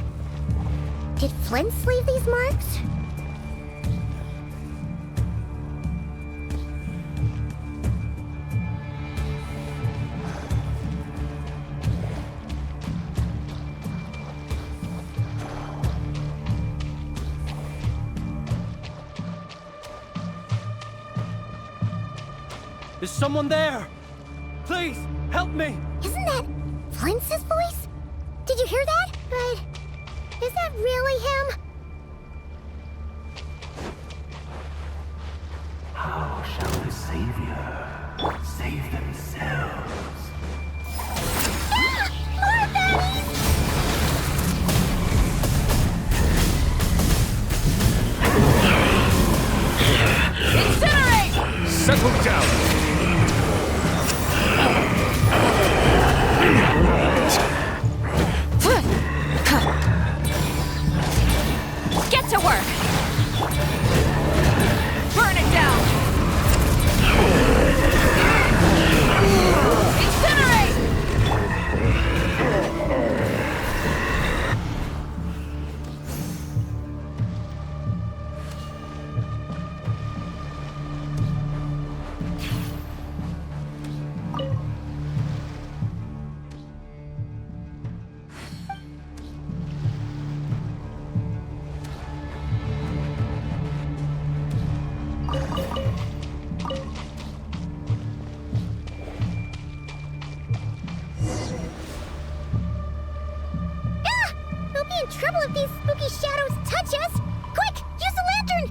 Did Flints leave these marks? Is someone there? Please, help me! Isn't that Flints' voice? Did you hear that? But is that really him? How shall the Savior save themselves? Ah! More baddies! Incinerate! Settle down! Get to work! Burn it down! Incinerate! We'll be in trouble if these spooky shadows touch us! Quick, use the lantern!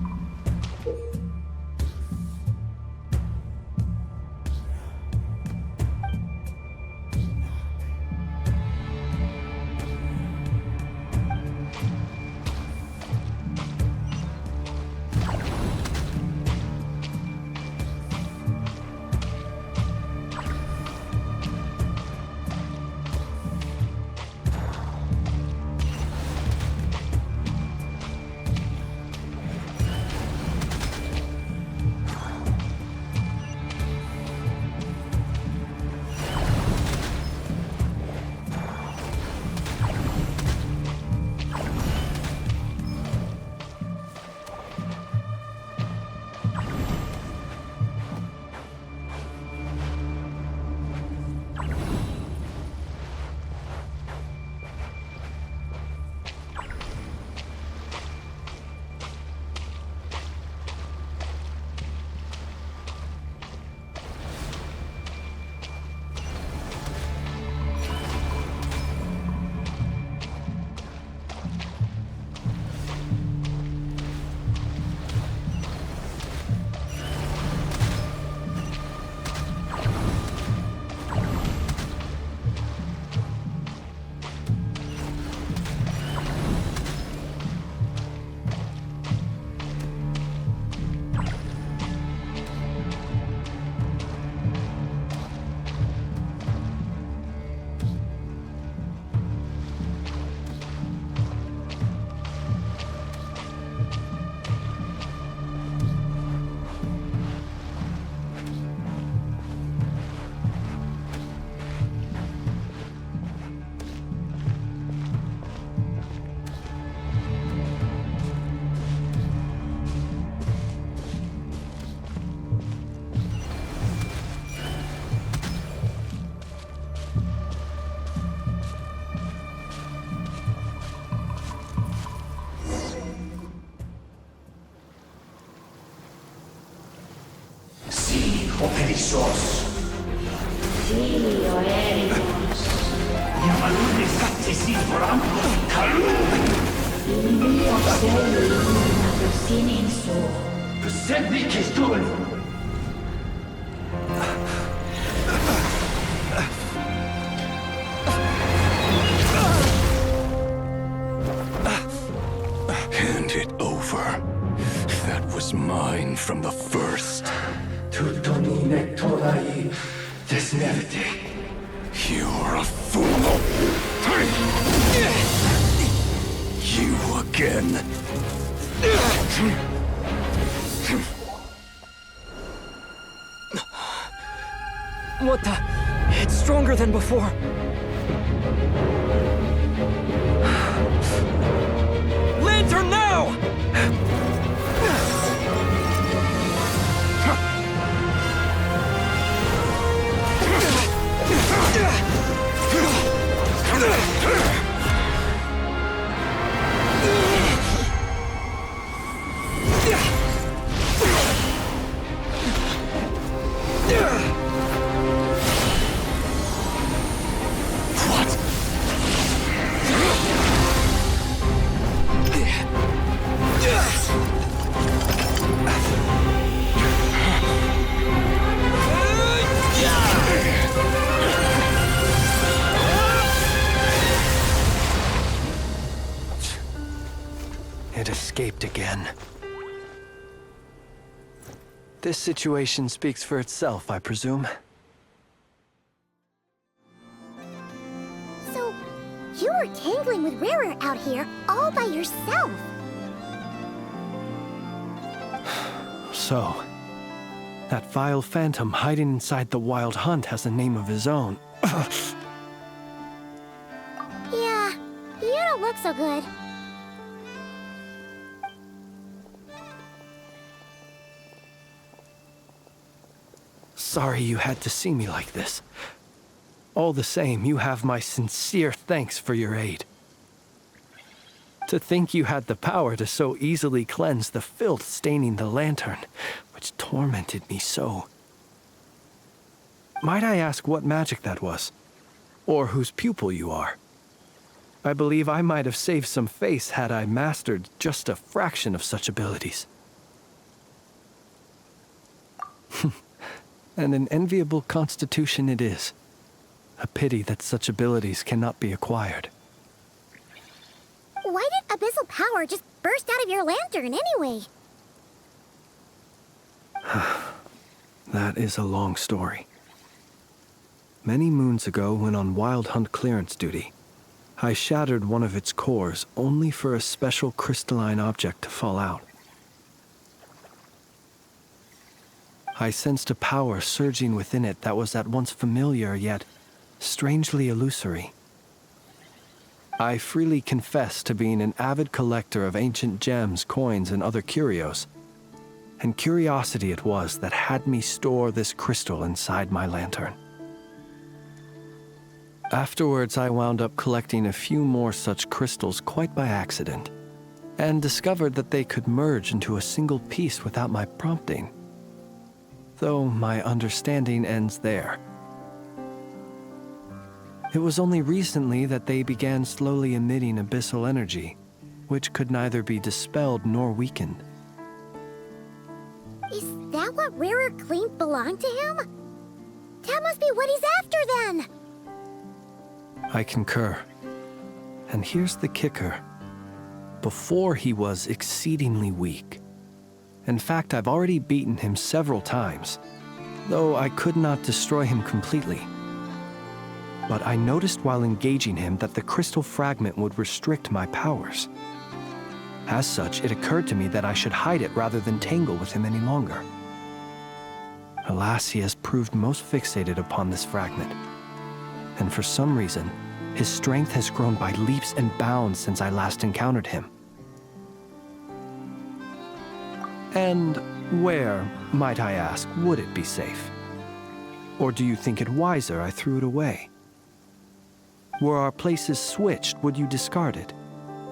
Sos. Filio Erimos. Llamalunes accessivoram calum. Il mio scello illuminato sinenso. Percebi che stolo. Hand it over. That was mine from the first. Tutto nectorai desnevite. You're a fool. You again. What the? It's stronger than before. Lantern now! It escaped again. This situation speaks for itself, I presume. So, you were tangling with Rarer out here all by yourself. So, that vile phantom hiding inside the Wild Hunt has a name of his own. Yeah, you don't look so good. Sorry you had to see me like this. All the same, you have my sincere thanks for your aid. To think you had the power to so easily cleanse the filth staining the lantern, which tormented me so. Might I ask what magic that was? Or whose pupil you are? I believe I might have saved some face had I mastered just a fraction of such abilities. And an enviable constitution it is. A pity that such abilities cannot be acquired. Why did abyssal power just burst out of your lantern anyway? That is a long story. Many moons ago, when on Wild Hunt clearance duty, I shattered one of its cores only for a special crystalline object to fall out. I sensed a power surging within it that was at once familiar yet strangely illusory. I freely confess to being an avid collector of ancient gems, coins, and other curios, and curiosity it was that had me store this crystal inside my lantern. Afterwards, I wound up collecting a few more such crystals quite by accident, and discovered that they could merge into a single piece without my prompting. Though my understanding ends there. It was only recently that they began slowly emitting abyssal energy, which could neither be dispelled nor weakened. Is that what Rarer claimed belonged to him? That must be what he's after then! I concur. And here's the kicker. Before he was exceedingly weak. In fact, I've already beaten him several times, though I could not destroy him completely. But I noticed while engaging him that the crystal fragment would restrict my powers. As such, it occurred to me that I should hide it rather than tangle with him any longer. Alas, he has proved most fixated upon this fragment. And for some reason, his strength has grown by leaps and bounds since I last encountered him. And where, might I ask, would it be safe? Or do you think it wiser I threw it away? Were our places switched, would you discard it,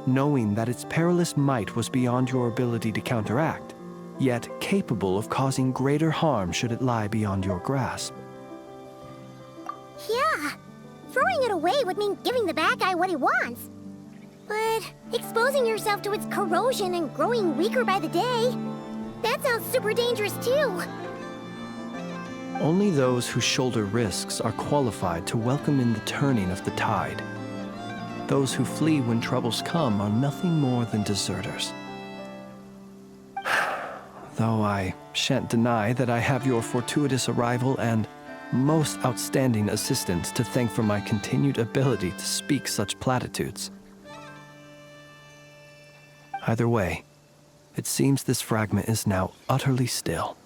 knowing that its perilous might was beyond your ability to counteract? yet capable of causing greater harm should it lie beyond your grasp. Yeah, throwing it away would mean giving the bad guy what he wants. But exposing yourself to its corrosion and growing weaker by the day, that sounds super dangerous too. Only those who shoulder risks are qualified to welcome in the turning of the tide. Those who flee when troubles come are nothing more than deserters. Though I shan't deny that I have your fortuitous arrival and most outstanding assistance to thank for my continued ability to speak such platitudes. Either way, it seems this fragment is now utterly still.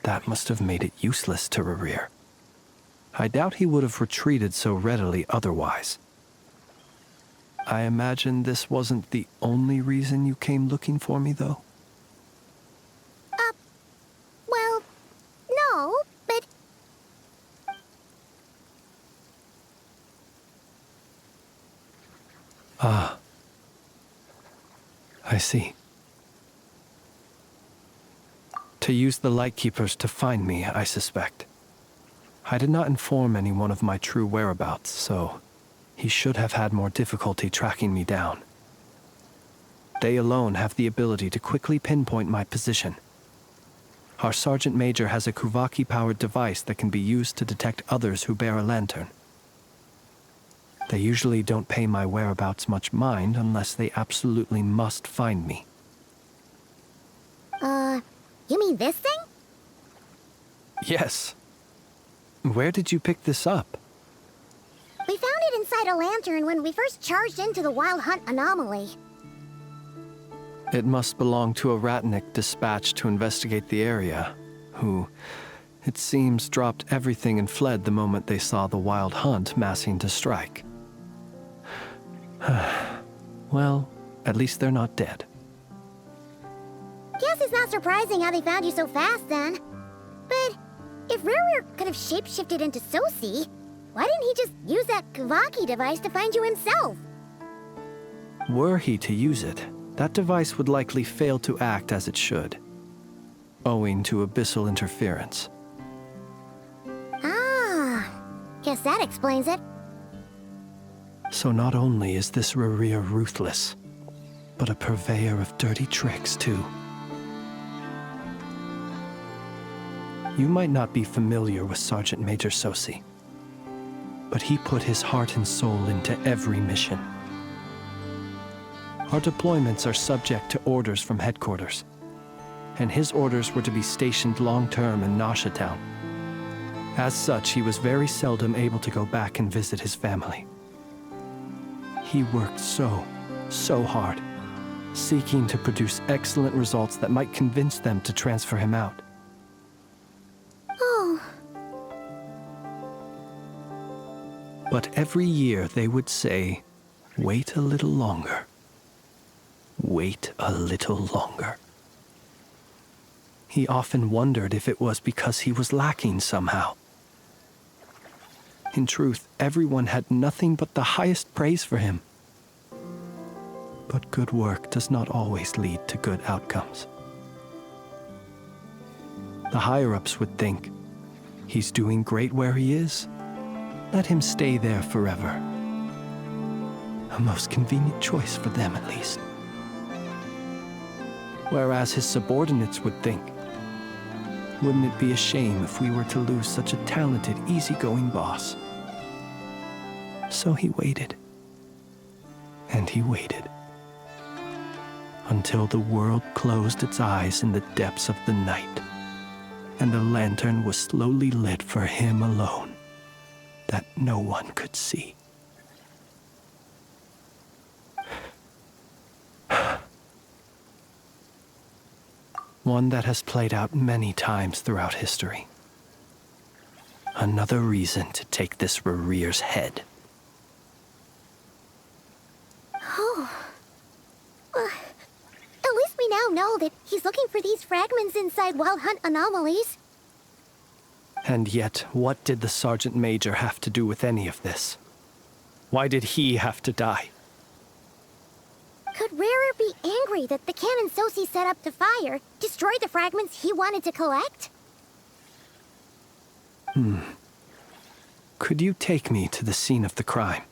That must have made it useless to Rerir. I doubt he would have retreated so readily otherwise. I imagine this wasn't the only reason you came looking for me, though? Well, no, but... Ah. I see. To use the Lightkeepers to find me, I suspect. I did not inform anyone of my true whereabouts, so he should have had more difficulty tracking me down. They alone have the ability to quickly pinpoint my position. Our Sergeant Major has a Kuvaki-powered device that can be used to detect others who bear a lantern. They usually don't pay my whereabouts much mind unless they absolutely must find me. You mean this thing? Yes. Where did you pick this up? We found it inside a lantern when we first charged into the Wild Hunt anomaly. It must belong to a Ratnik dispatched to investigate the area, who, it seems, dropped everything and fled the moment they saw the Wild Hunt massing to strike. Well, at least they're not dead. Guess it's not surprising how they found you so fast, then. But if Rerir could have shapeshifted into Sosi, why didn't he just use that Kuvaki device to find you himself? Were he to use it, that device would likely fail to act as it should, owing to abyssal interference. Ah, guess that explains it. So not only is this Rerir ruthless, but a purveyor of dirty tricks, too. You might not be familiar with Sergeant Major Sosi, but he put his heart and soul into every mission. Our deployments are subject to orders from headquarters, and his orders were to be stationed long-term in Nasha Town. As such, he was very seldom able to go back and visit his family. He worked so hard, seeking to produce excellent results that might convince them to transfer him out. Oh. But every year they would say, "Wait a little longer. Wait a little longer." He often wondered if it was because he was lacking somehow. In truth, everyone had nothing but the highest praise for him. But good work does not always lead to good outcomes. The higher-ups would think, he's doing great where he is. Let him stay there forever. A most convenient choice for them, at least. Whereas his subordinates would think, wouldn't it be a shame if we were to lose such a talented, easygoing boss? So he waited. And he waited. Until the world closed its eyes in the depths of the night, and a lantern was slowly lit for him alone, that no one could see. One that has played out many times throughout history. Another reason to take this Rerir's head. Oh. At least we now know that he's looking for these fragments inside Wild Hunt anomalies. And yet, what did the Sergeant Major have to do with any of this? Why did he have to die? Could Rarer be angry that the cannon Sosi set up to fire destroyed the fragments he wanted to collect? Could you take me to the scene of the crime?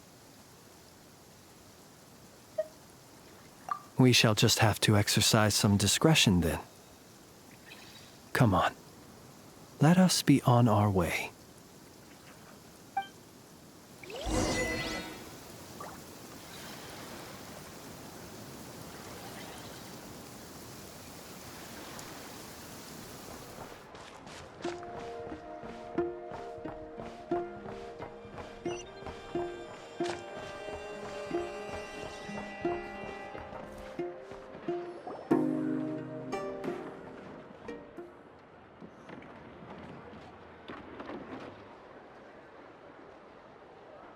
We shall just have to exercise some discretion then. Come on. Let us be on our way.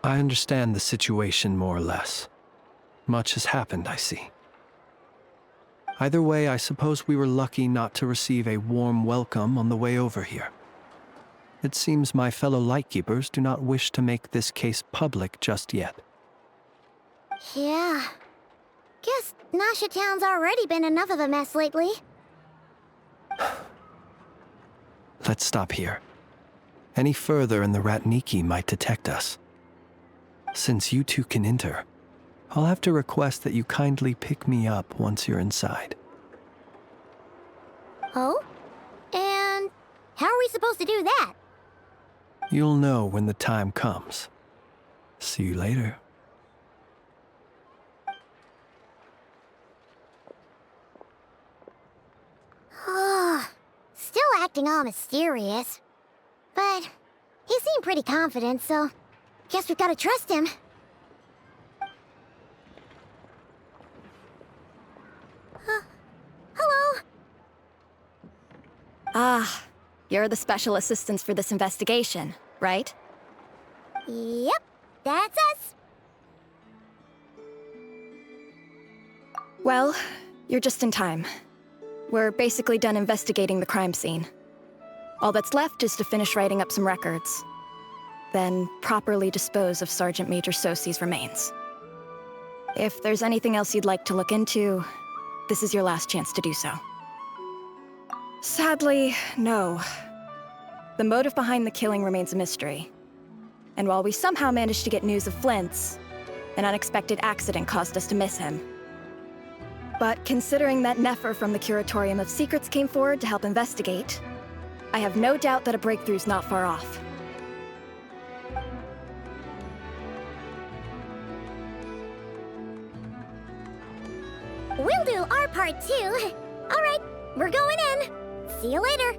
I understand the situation more or less. Much has happened, I see. Either way, I suppose we were lucky not to receive a warm welcome on the way over here. It seems my fellow Lightkeepers do not wish to make this case public just yet. Yeah. Guess Nasha Town's already been enough of a mess lately. Let's stop here. Any further and the Ratniki might detect us. Since you two can enter, I'll have to request that you kindly pick me up once you're inside. Oh? And how are we supposed to do that? You'll know when the time comes. See you later. Still acting all mysterious. But he seemed pretty confident, so guess we've got to trust him. Hello? Ah, you're the special assistants for this investigation, right? Yep, that's us. Well, you're just in time. We're basically done investigating the crime scene. All that's left is to finish writing up some records. Then properly dispose of Sergeant Major Sosi's remains. If there's anything else you'd like to look into, this is your last chance to do so. Sadly, no. The motive behind the killing remains a mystery. And while we somehow managed to get news of Flint's, an unexpected accident caused us to miss him. But considering that Nefer from the Curatorium of Secrets came forward to help investigate, I have no doubt that a breakthrough's not far off. We'll do our part too. All right, we're going in. See you later.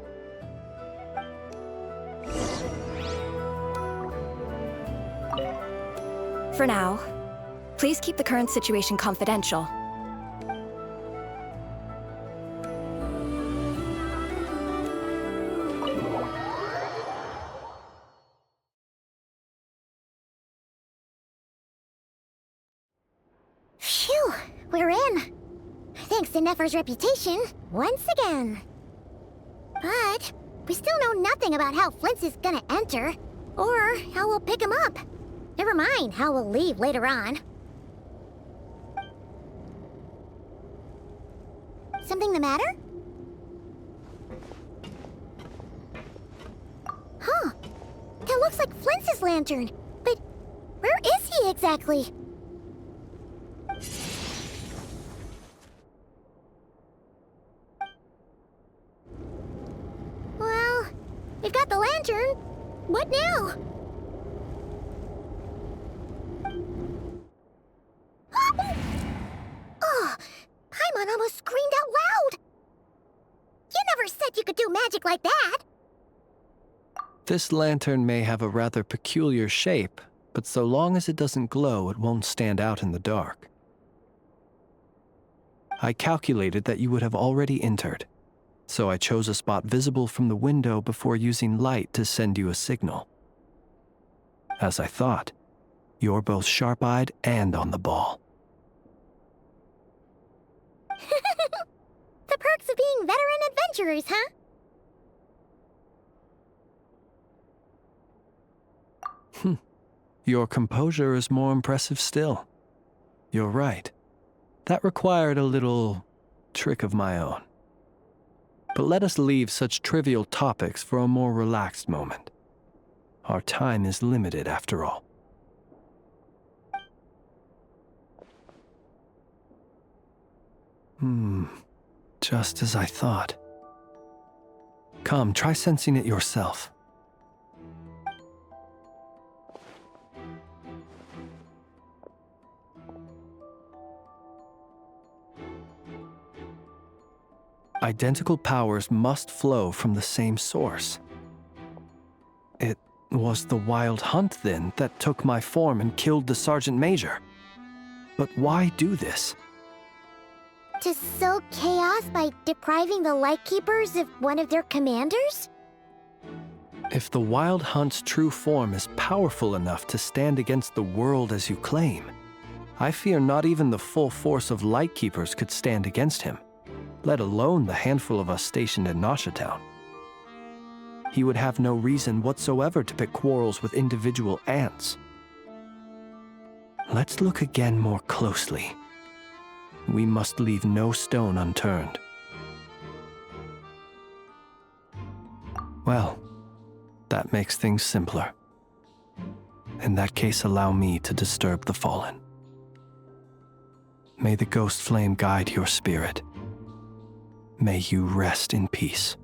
For now, please keep the current situation confidential. Phew, we're in. Thanks to Nefer's reputation, once again. But we still know nothing about how Flint's is gonna enter, or how we'll pick him up. Never mind how we'll leave later on. Something the matter? Huh. That looks like Flint's lantern. But where is he exactly? Well, we've got the lantern. What now? Oh, Paimon almost screamed out loud. You never said you could do magic like that. This lantern may have a rather peculiar shape, but so long as it doesn't glow, it won't stand out in the dark. I calculated that you would have already entered, so I chose a spot visible from the window before using light to send you a signal. As I thought, you're both sharp-eyed and on the ball. The perks of being veteran adventurers, huh? Your composure is more impressive still. You're right. That required a little trick of my own. But let us leave such trivial topics for a more relaxed moment. Our time is limited, after all. Just as I thought. Come, try sensing it yourself. Identical powers must flow from the same source. It was the wild hunt, then, that took my form and killed the Sergeant Major. But why do this? To sow chaos by depriving the Lightkeepers of one of their commanders? If the Wild Hunt's true form is powerful enough to stand against the world as you claim, I fear not even the full force of Lightkeepers could stand against him, let alone the handful of us stationed in Nashatown. He would have no reason whatsoever to pick quarrels with individual ants. Let's look again more closely. We must leave no stone unturned. Well, that makes things simpler. In that case, allow me to disturb the fallen. May the ghost flame guide your spirit. May you rest in peace.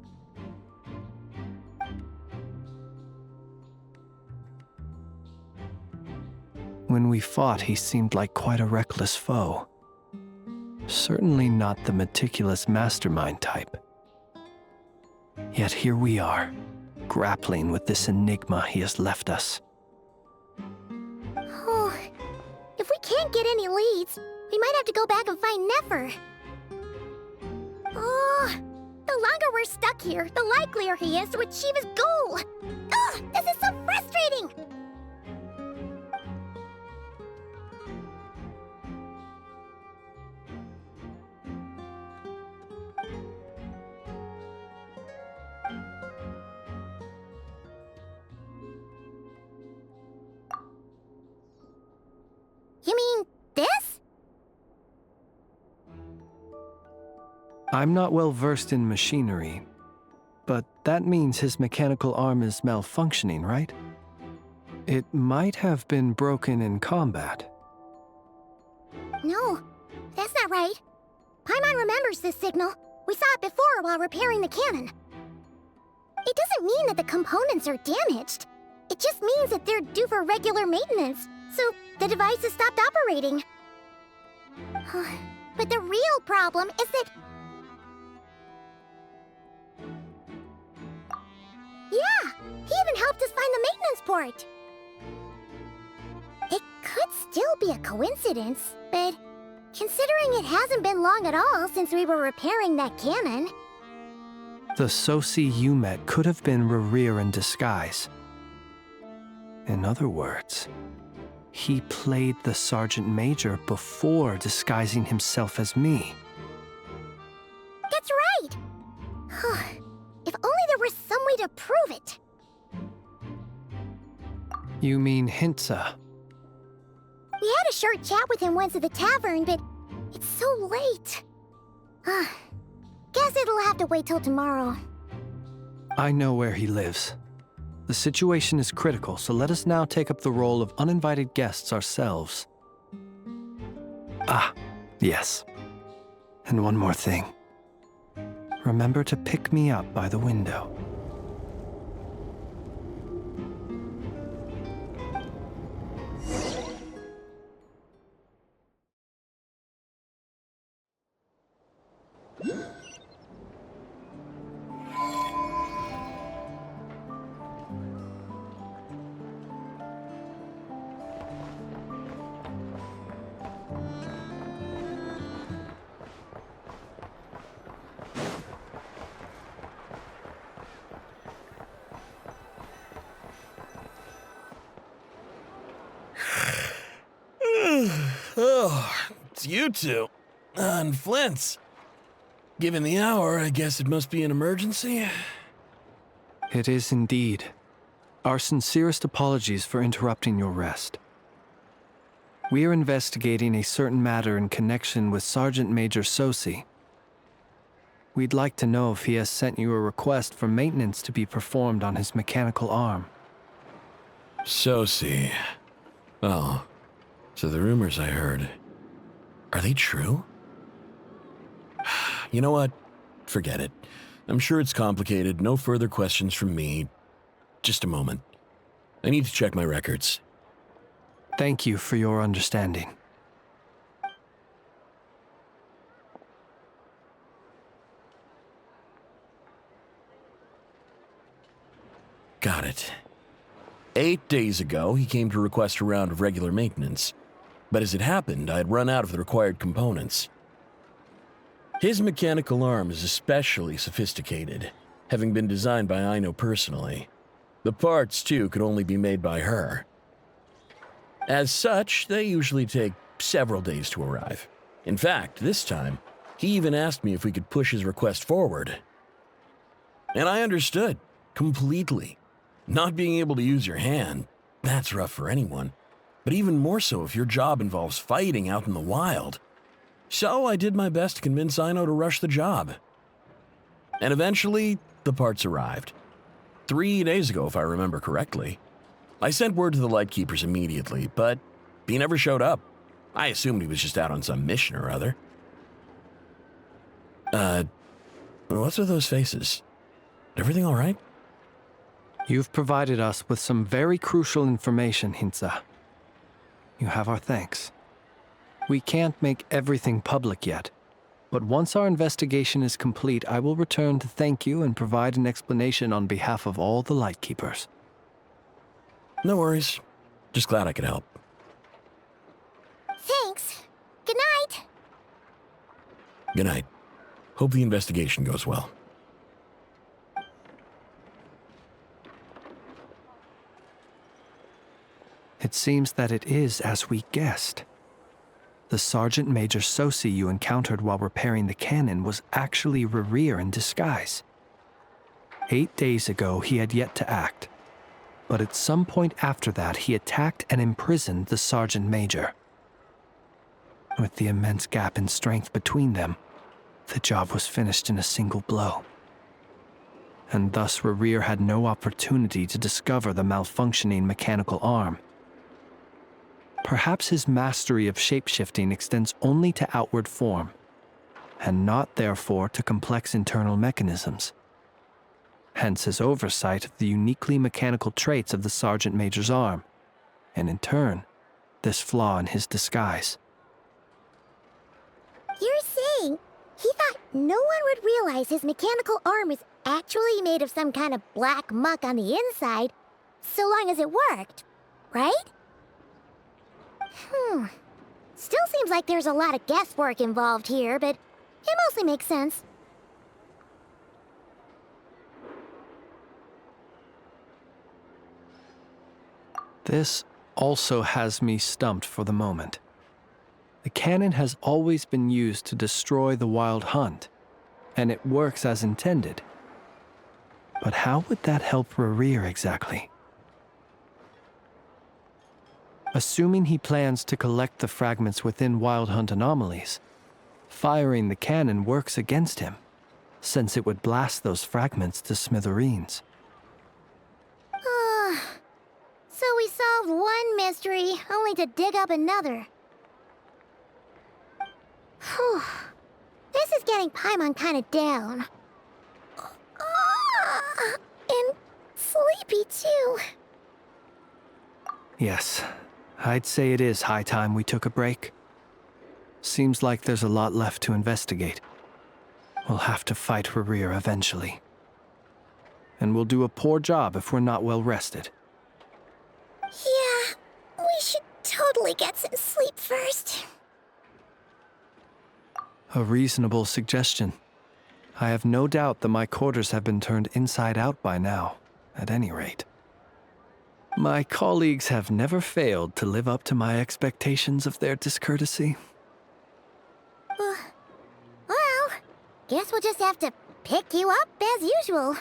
When we fought, he seemed like quite a reckless foe. Certainly not the meticulous mastermind type. Yet here we are, grappling with this enigma he has left us. Oh, if we can't get any leads, we might have to go back and find Nefer. Oh, the longer we're stuck here, the likelier he is to achieve his goal. Ugh, this is so frustrating! You mean this? I'm not well versed in machinery, but that means his mechanical arm is malfunctioning, right? It might have been broken in combat. No, that's not right. Paimon remembers this signal. We saw it before while repairing the cannon. It doesn't mean that the components are damaged. It just means that they're due for regular maintenance, so the device has stopped operating. But the real problem is that... Yeah, he even helped us find the maintenance port. It could still be a coincidence, but considering it hasn't been long at all since we were repairing that cannon... The Sosi you met could have been Rerir in disguise. In other words, he played the Sergeant Major before disguising himself as me. That's right! If only there were some way to prove it. You mean Hintsa? We had a short chat with him once at the tavern, but it's so late. Guess it'll have to wait till tomorrow. I know where he lives. The situation is critical, so let us now take up the role of uninvited guests ourselves. Ah, yes. And one more thing. Remember to pick me up by the window. Oh, it's you two. And Flint's. Given the hour, I guess it must be an emergency. It is indeed. Our sincerest apologies for interrupting your rest. We are investigating a certain matter in connection with Sergeant Major Sosi. We'd like to know if he has sent you a request for maintenance to be performed on his mechanical arm. Sosi. Oh, so the rumors I heard, are they true? You know what? Forget it. I'm sure it's complicated. No further questions from me. Just a moment. I need to check my records. Thank you for your understanding. Got it. 8 days ago, he came to request a round of regular maintenance. But as it happened, I had run out of the required components. His mechanical arm is especially sophisticated, having been designed by Aino personally. The parts, too, could only be made by her. As such, they usually take several days to arrive. In fact, this time, he even asked me if we could push his request forward. And I understood, completely. Not being able to use your hand, that's rough for anyone. But even more so if your job involves fighting out in the wild. So I did my best to convince Aino to rush the job. And eventually, the parts arrived. 3 days ago, if I remember correctly. I sent word to the Lightkeepers immediately, but he never showed up. I assumed he was just out on some mission or other. What's with those faces? Everything all right? You've provided us with some very crucial information, Hintsa. You have our thanks. We can't make everything public yet, but once our investigation is complete, I will return to thank you and provide an explanation on behalf of all the Lightkeepers. No worries. Just glad I could help. Thanks. Good night. Good night. Hope the investigation goes well. It seems that it is as we guessed. The Sergeant Major Sosi you encountered while repairing the cannon was actually Rerir in disguise. 8 days ago, he had yet to act, but at some point after that, he attacked and imprisoned the Sergeant Major. With the immense gap in strength between them, the job was finished in a single blow. And thus Rerir had no opportunity to discover the malfunctioning mechanical arm. Perhaps his mastery of shapeshifting extends only to outward form, and not therefore to complex internal mechanisms. Hence his oversight of the uniquely mechanical traits of the Sergeant Major's arm, and in turn, this flaw in his disguise. You're saying he thought no one would realize his mechanical arm is actually made of some kind of black muck on the inside, so long as it worked, right? Still seems like there's a lot of guesswork involved here, but it mostly makes sense. This also has me stumped for the moment. The cannon has always been used to destroy the wild hunt, and it works as intended. But how would that help Rerir exactly? Assuming he plans to collect the fragments within wild hunt anomalies, firing the cannon works against him, since it would blast those fragments to smithereens. So we solved one mystery, only to dig up another. Whew. This is getting Paimon kind of down. And sleepy, too. Yes, I'd say it is high time we took a break. Seems like there's a lot left to investigate. We'll have to fight Rerir eventually. And we'll do a poor job if we're not well rested. Yeah, we should totally get some sleep first. A reasonable suggestion. I have no doubt that my quarters have been turned inside out by now, at any rate. My colleagues have never failed to live up to my expectations of their discourtesy. Well, guess we'll just have to pick you up as usual.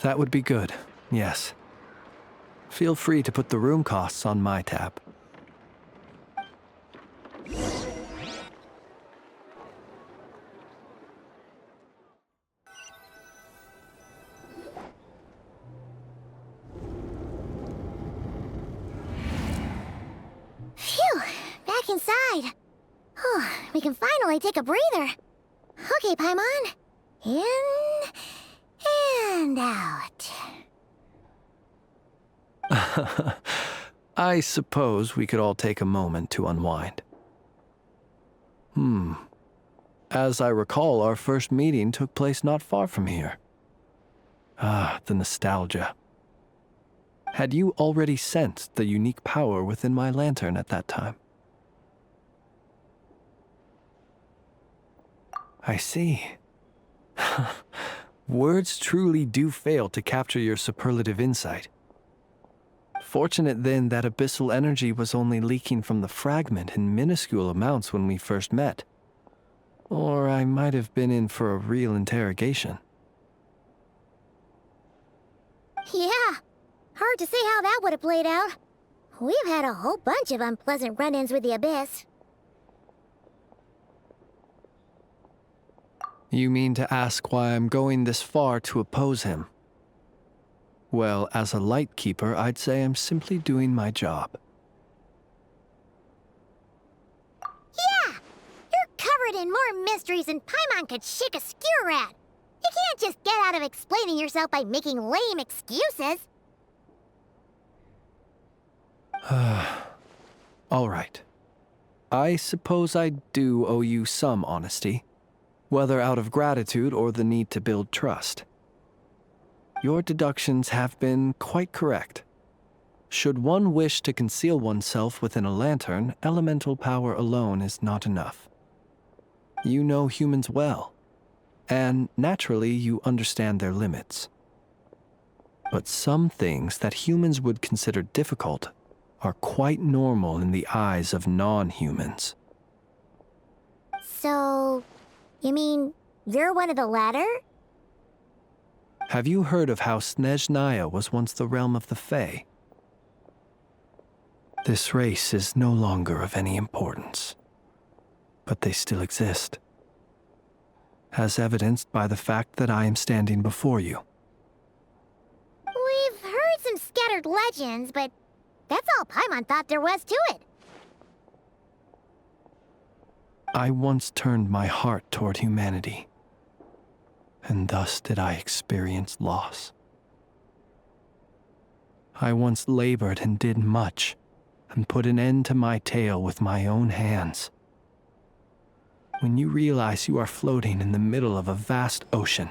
That would be good, yes. Feel free to put the room costs on my tab. inside. We can finally take a breather. Okay, Paimon. In and out. I suppose we could all take a moment to unwind. As I recall, our first meeting took place not far from here. Ah, the nostalgia. Had you already sensed the unique power within my lantern at that time? I see. Words truly do fail to capture your superlative insight. Fortunate then that abyssal energy was only leaking from the fragment in minuscule amounts when we first met. Or I might have been in for a real interrogation. Yeah, hard to say how that would have played out. We've had a whole bunch of unpleasant run-ins with the Abyss. You mean to ask why I'm going this far to oppose him? Well, as a light keeper, I'd say I'm simply doing my job. Yeah! You're covered in more mysteries than Paimon could shake a skewer at. You can't just get out of explaining yourself by making lame excuses. All right. I suppose I do owe you some honesty, whether out of gratitude or the need to build trust. Your deductions have been quite correct. Should one wish to conceal oneself within a lantern, elemental power alone is not enough. You know humans well, and naturally you understand their limits. But some things that humans would consider difficult are quite normal in the eyes of non-humans. So, you mean you're one of the latter? Have you heard of how Snezhnaya was once the realm of the Fae? This race is no longer of any importance, but they still exist, as evidenced by the fact that I am standing before you. We've heard some scattered legends, but that's all Paimon thought there was to it. I once turned my heart toward humanity, and thus did I experience loss. I once labored and did much, and put an end to my tale with my own hands. When you realize you are floating in the middle of a vast ocean,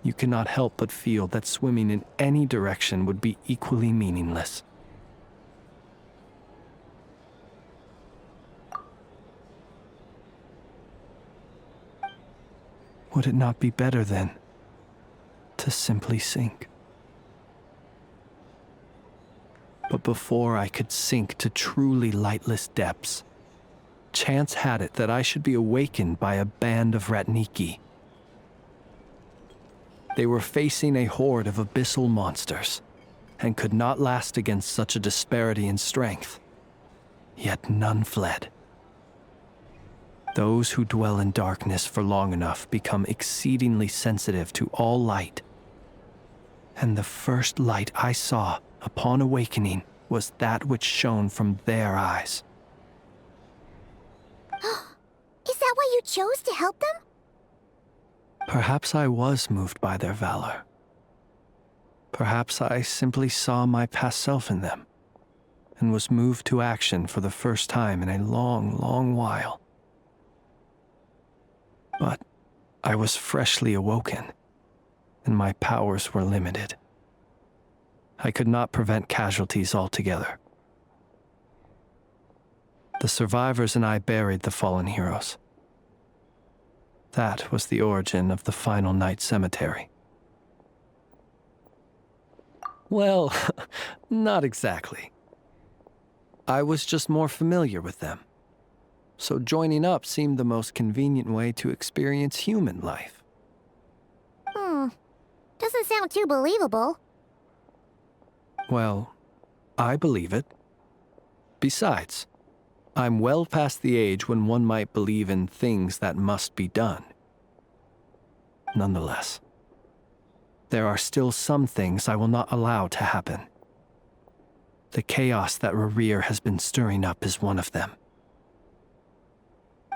you cannot help but feel that swimming in any direction would be equally meaningless. Would it not be better, then, to simply sink? But before I could sink to truly lightless depths, chance had it that I should be awakened by a band of Ratniki. They were facing a horde of abyssal monsters, and could not last against such a disparity in strength. Yet none fled. Those who dwell in darkness for long enough become exceedingly sensitive to all light. And the first light I saw upon awakening was that which shone from their eyes. Is that why you chose to help them? Perhaps I was moved by their valor. Perhaps I simply saw my past self in them, and was moved to action for the first time in a long, long while. But I was freshly awoken, and my powers were limited. I could not prevent casualties altogether. The survivors and I buried the fallen heroes. That was the origin of the final night cemetery. Well, not exactly. I was just more familiar with them, so joining up seemed the most convenient way to experience human life. Doesn't sound too believable. Well, I believe it. Besides, I'm well past the age when one might believe in things that must be done. Nonetheless, there are still some things I will not allow to happen. The chaos that Rerir has been stirring up is one of them.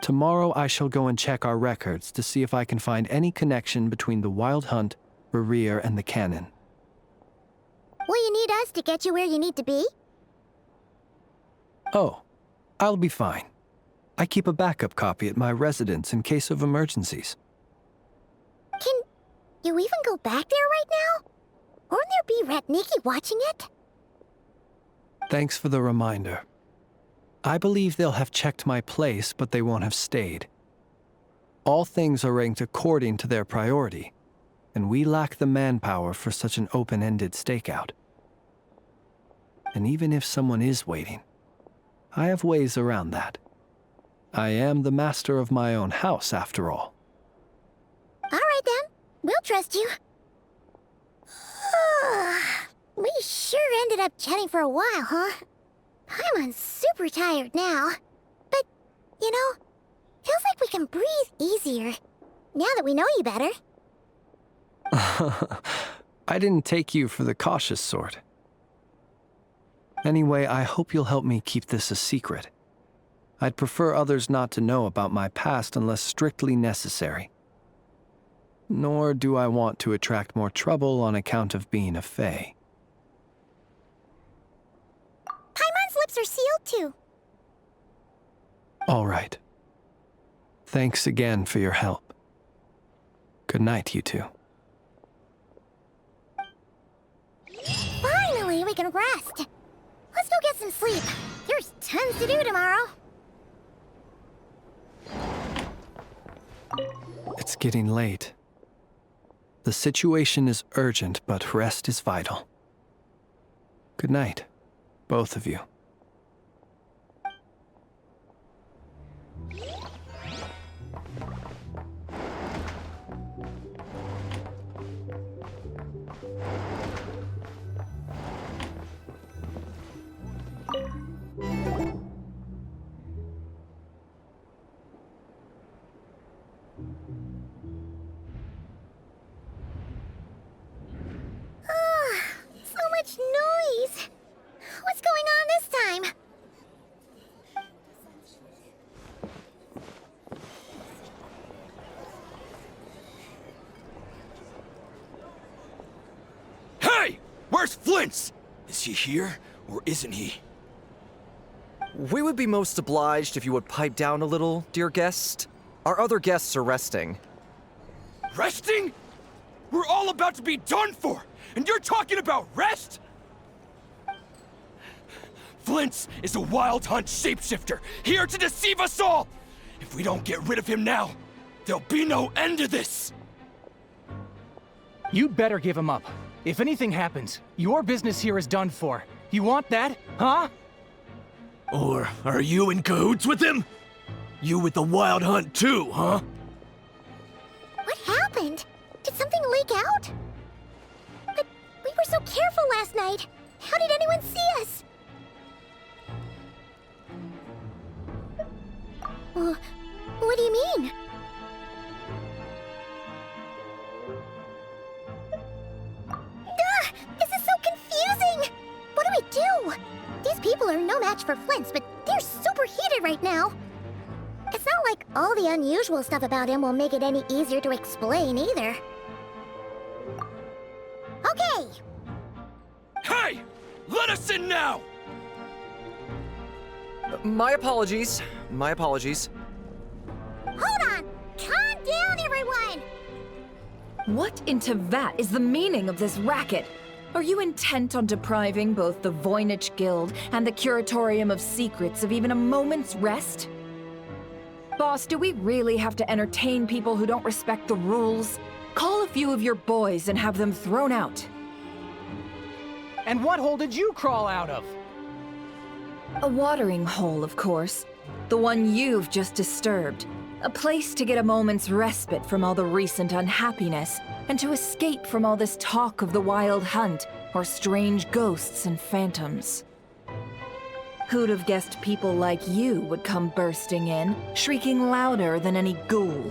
Tomorrow I shall go and check our records to see if I can find any connection between the Wild Hunt, Rear, and the cannon. Will you need us to get you where you need to be? Oh, I'll be fine. I keep a backup copy at my residence in case of emergencies. Can you even go back there right now? Won't there be Ratniki watching it? Thanks for the reminder. I believe they'll have checked my place, but they won't have stayed. All things are ranked according to their priority, and we lack the manpower for such an open-ended stakeout. And even if someone is waiting, I have ways around that. I am the master of my own house, after all. All right, then. We'll trust you. We sure ended up chatting for a while, huh? I'm super tired now. But, you know, feels like we can breathe easier, now that we know you better. I didn't take you for the cautious sort. Anyway, I hope you'll help me keep this a secret. I'd prefer others not to know about my past unless strictly necessary. Nor do I want to attract more trouble on account of being a fae. Paimon's lips are sealed too. All right. Thanks again for your help. Good night, you two. Finally, we can rest. Let's go get some sleep. There's tons to do tomorrow. It's getting late. The situation is urgent, but rest is vital. Good night, both of you. So much noise. What's going on this time? Hey! Where's Flint's? Is he here, or isn't he? We would be most obliged if you would pipe down a little, dear guest. Our other guests are resting. Resting? We're all about to be done for, and you're talking about rest? Flint's is a Wild Hunt shapeshifter, here to deceive us all! If we don't get rid of him now, there'll be no end to this! You'd better give him up. If anything happens, your business here is done for. You want that, huh? Or are you in cahoots with him? You with the Wild Hunt too, huh? What happened? Did something leak out? But we were so careful last night. How did anyone see us? What do you mean? This is so confusing! What do we do? These people are no match for Flint's, but they're super heated right now. It's not like all the unusual stuff about him will make it any easier to explain either. Okay! Hey! Let us in now! My apologies. My apologies. Hold on! Calm down, everyone! What in Tevat is the meaning of this racket? Are you intent on depriving both the Voynich Guild and the Curatorium of Secrets of even a moment's rest? Boss, do we really have to entertain people who don't respect the rules? Call a few of your boys and have them thrown out. And what hole did you crawl out of? A watering hole, of course. The one you've just disturbed. A place to get a moment's respite from all the recent unhappiness, and to escape from all this talk of the Wild Hunt, or strange ghosts and phantoms. Who'd have guessed people like you would come bursting in, shrieking louder than any ghoul?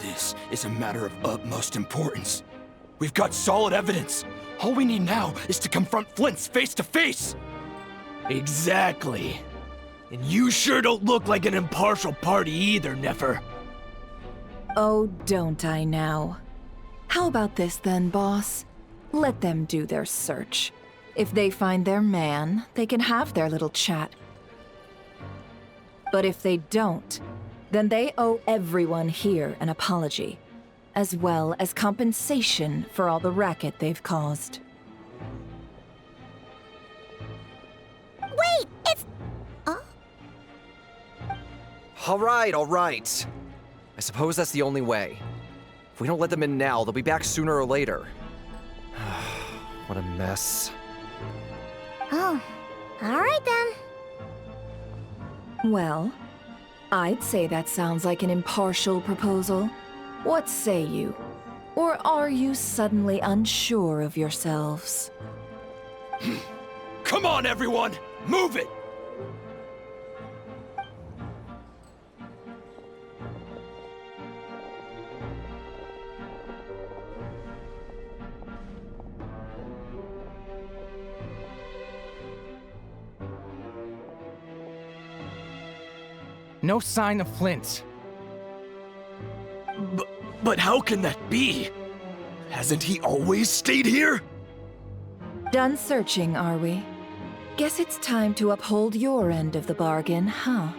This is a matter of utmost importance. We've got solid evidence. All we need now is to confront Flint's face to face. Exactly. And you sure don't look like an impartial party either, Nefer. Oh, don't I now? How about this then, boss? Let them do their search. If they find their man, they can have their little chat. But if they don't, then they owe everyone here an apology, as well as compensation for all the racket they've caused. Wait, it's... All right. I suppose that's the only way. If we don't let them in now, they'll be back sooner or later. What a mess. Oh, all right then. Well, I'd say that sounds like an impartial proposal. What say you? Or are you suddenly unsure of yourselves? Come on, everyone! Move it! No sign of Flint. But how can that be? Hasn't he always stayed here? Done searching, are we? Guess it's time to uphold your end of the bargain, huh?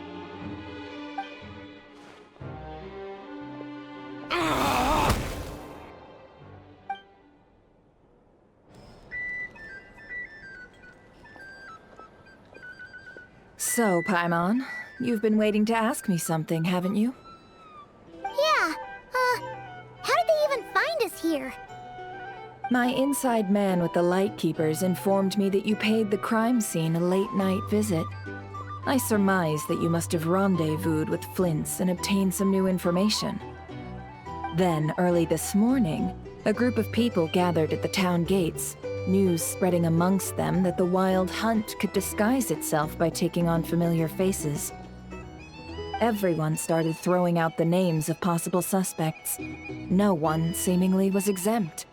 So, Paimon, you've been waiting to ask me something, haven't you? Yeah, how did they even find us here? My inside man with the Lightkeepers informed me that you paid the crime scene a late-night visit. I surmise that you must have rendezvoused with Flint's and obtained some new information. Then, early this morning, a group of people gathered at the town gates, news spreading amongst them that the Wild Hunt could disguise itself by taking on familiar faces. Everyone started throwing out the names of possible suspects. No one, seemingly, was exempt.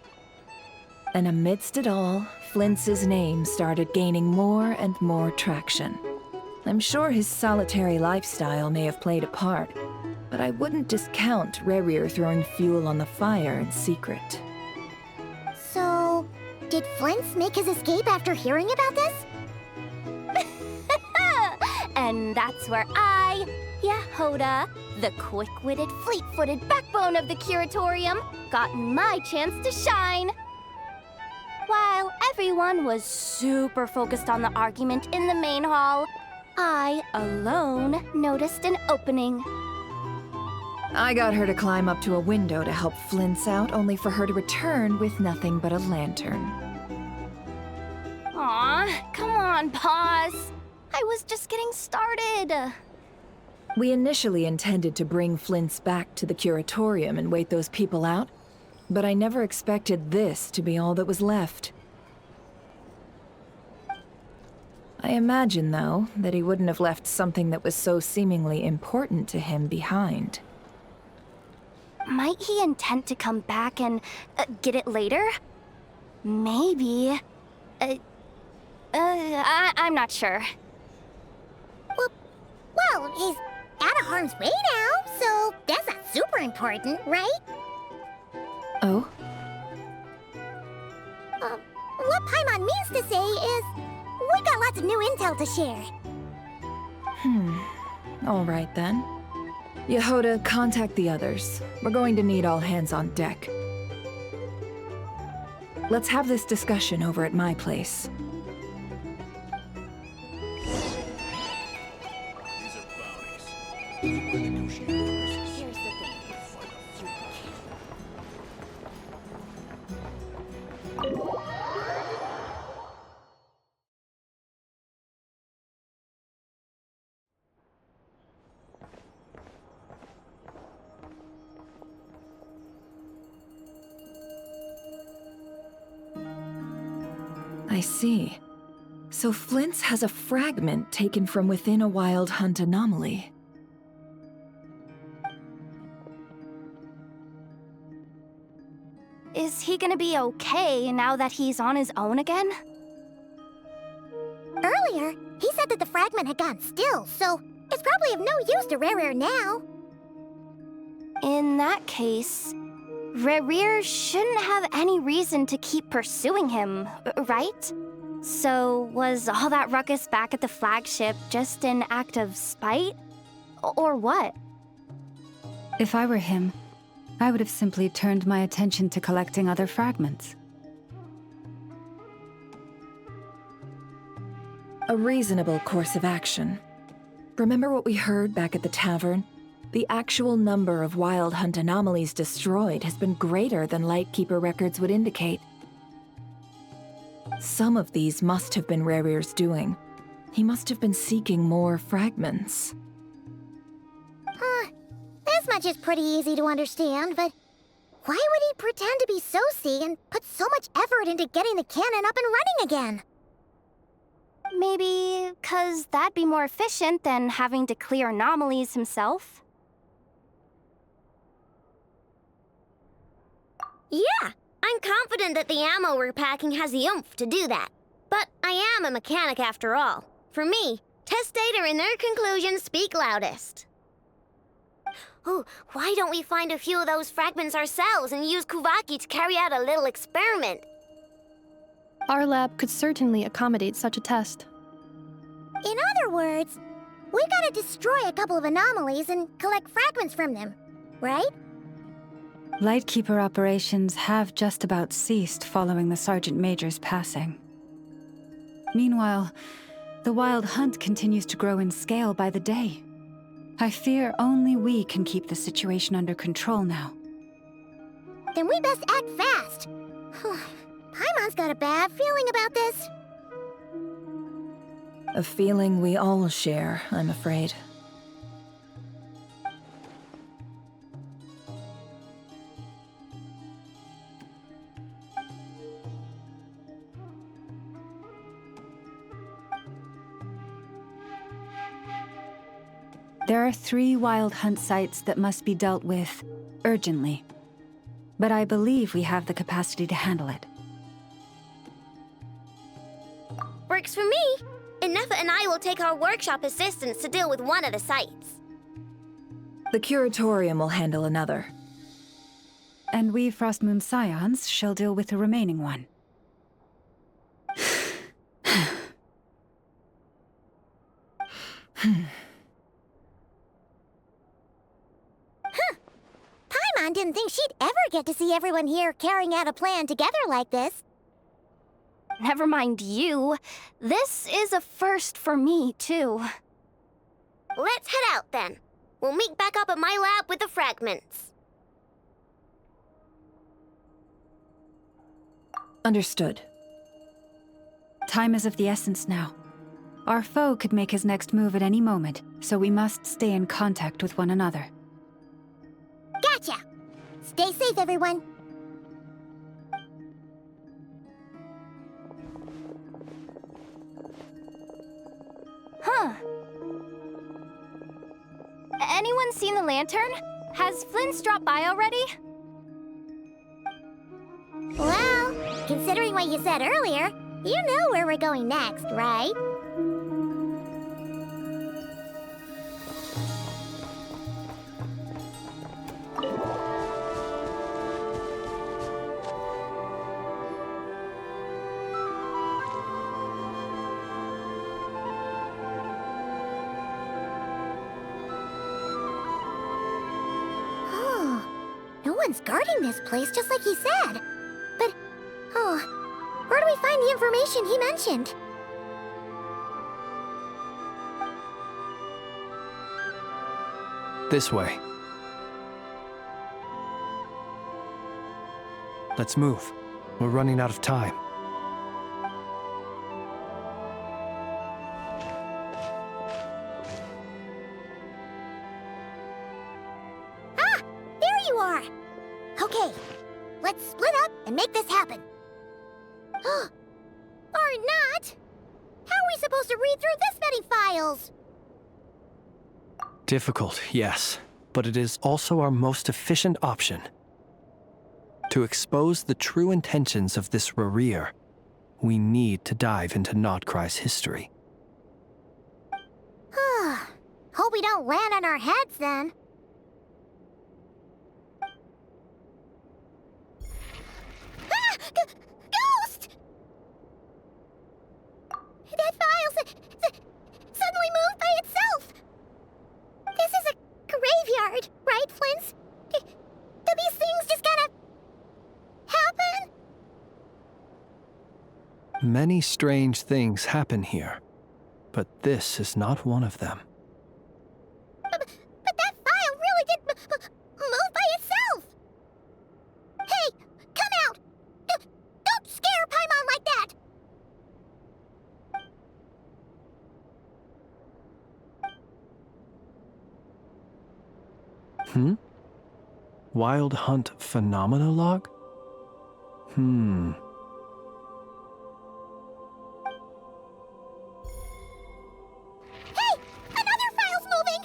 And amidst it all, Flint's name started gaining more and more traction. I'm sure his solitary lifestyle may have played a part, but I wouldn't discount Rerir throwing fuel on the fire in secret. So, did Flint's make his escape after hearing about this? And that's where I, Yehoda, the quick-witted, fleet-footed backbone of the Curatorium, got my chance to shine. While everyone was super focused on the argument in the main hall, I, alone, noticed an opening. I got her to climb up to a window to help Flint's out, only for her to return with nothing but a lantern. Aw, come on, boss. I was just getting started. We initially intended to bring Flint's back to the Curatorium and wait those people out, but I never expected this to be all that was left. I imagine, though, that he wouldn't have left something that was so seemingly important to him behind. Might he intend to come back and get it later? Maybe. I'm not sure. Well, he's out of harm's way now, so that's not super important, right? Oh? What Paimon means to say is, we got lots of new intel to share. All right then. Yehoda, contact the others. We're going to need all hands on deck. Let's have this discussion over at my place. I see. So Flint's has a fragment taken from within a Wild Hunt anomaly. Is he gonna be okay now that he's on his own again? Earlier, he said that the fragment had gone still, so it's probably of no use to Rerir now. In that case, Rerir shouldn't have any reason to keep pursuing him, right? So was all that ruckus back at the flagship just an act of spite? Or what? If I were him, I would have simply turned my attention to collecting other fragments. A reasonable course of action. Remember what we heard back at the tavern? The actual number of Wild Hunt anomalies destroyed has been greater than Lightkeeper records would indicate. Some of these must have been Rerir's doing. He must have been seeking more fragments. This much is pretty easy to understand, but why would he pretend to be Soci and put so much effort into getting the cannon up and running again? Maybe 'cause that'd be more efficient than having to clear anomalies himself? Yeah, I'm confident that the ammo we're packing has the oomph to do that. But I am a mechanic after all. For me, test data and their conclusions speak loudest. Oh, why don't we find a few of those fragments ourselves and use Kuvaki to carry out a little experiment? Our lab could certainly accommodate such a test. In other words, we gotta destroy a couple of anomalies and collect fragments from them, right? Lightkeeper operations have just about ceased following the Sergeant Major's passing. Meanwhile, the Wild Hunt continues to grow in scale by the day. I fear only we can keep the situation under control now. Then we best act fast. Paimon's got a bad feeling about this. A feeling we all share, I'm afraid. There are 3 Wild Hunt sites that must be dealt with urgently. But I believe we have the capacity to handle it. Works for me. Nefa and I will take our workshop assistants to deal with one of the sites. The Curatorium will handle another. And we Frostmoon Scions shall deal with the remaining one. Paimon didn't think she'd ever get to see everyone here carrying out a plan together like this. Never mind you. This is a first for me, too. Let's head out, then. We'll meet back up at my lab with the fragments. Understood. Time is of the essence now. Our foe could make his next move at any moment, so we must stay in contact with one another. Gotcha! Stay safe, everyone. Huh. Anyone seen the lantern? Has Flint's dropped by already? Well, considering what you said earlier, you know where we're going next, right? No one's guarding this place, just like he said. But, where do we find the information he mentioned? This way. Let's move. We're running out of time. Okay, let's split up and make this happen. Or not! How are we supposed to read through this many files? Difficult, yes, but it is also our most efficient option. To expose the true intentions of this Rerir, we need to dive into Nod-Krai's history. Hope we don't land on our heads then. Ah! Ghost! That file suddenly moved by itself. This is a graveyard, right, Flint? Do these things just gotta happen? Many strange things happen here, but this is not one of them. But that file really did move by itself! Hey, come out! Don't scare Paimon like that! Wild Hunt Phenomena Log? Hey! Another file's moving!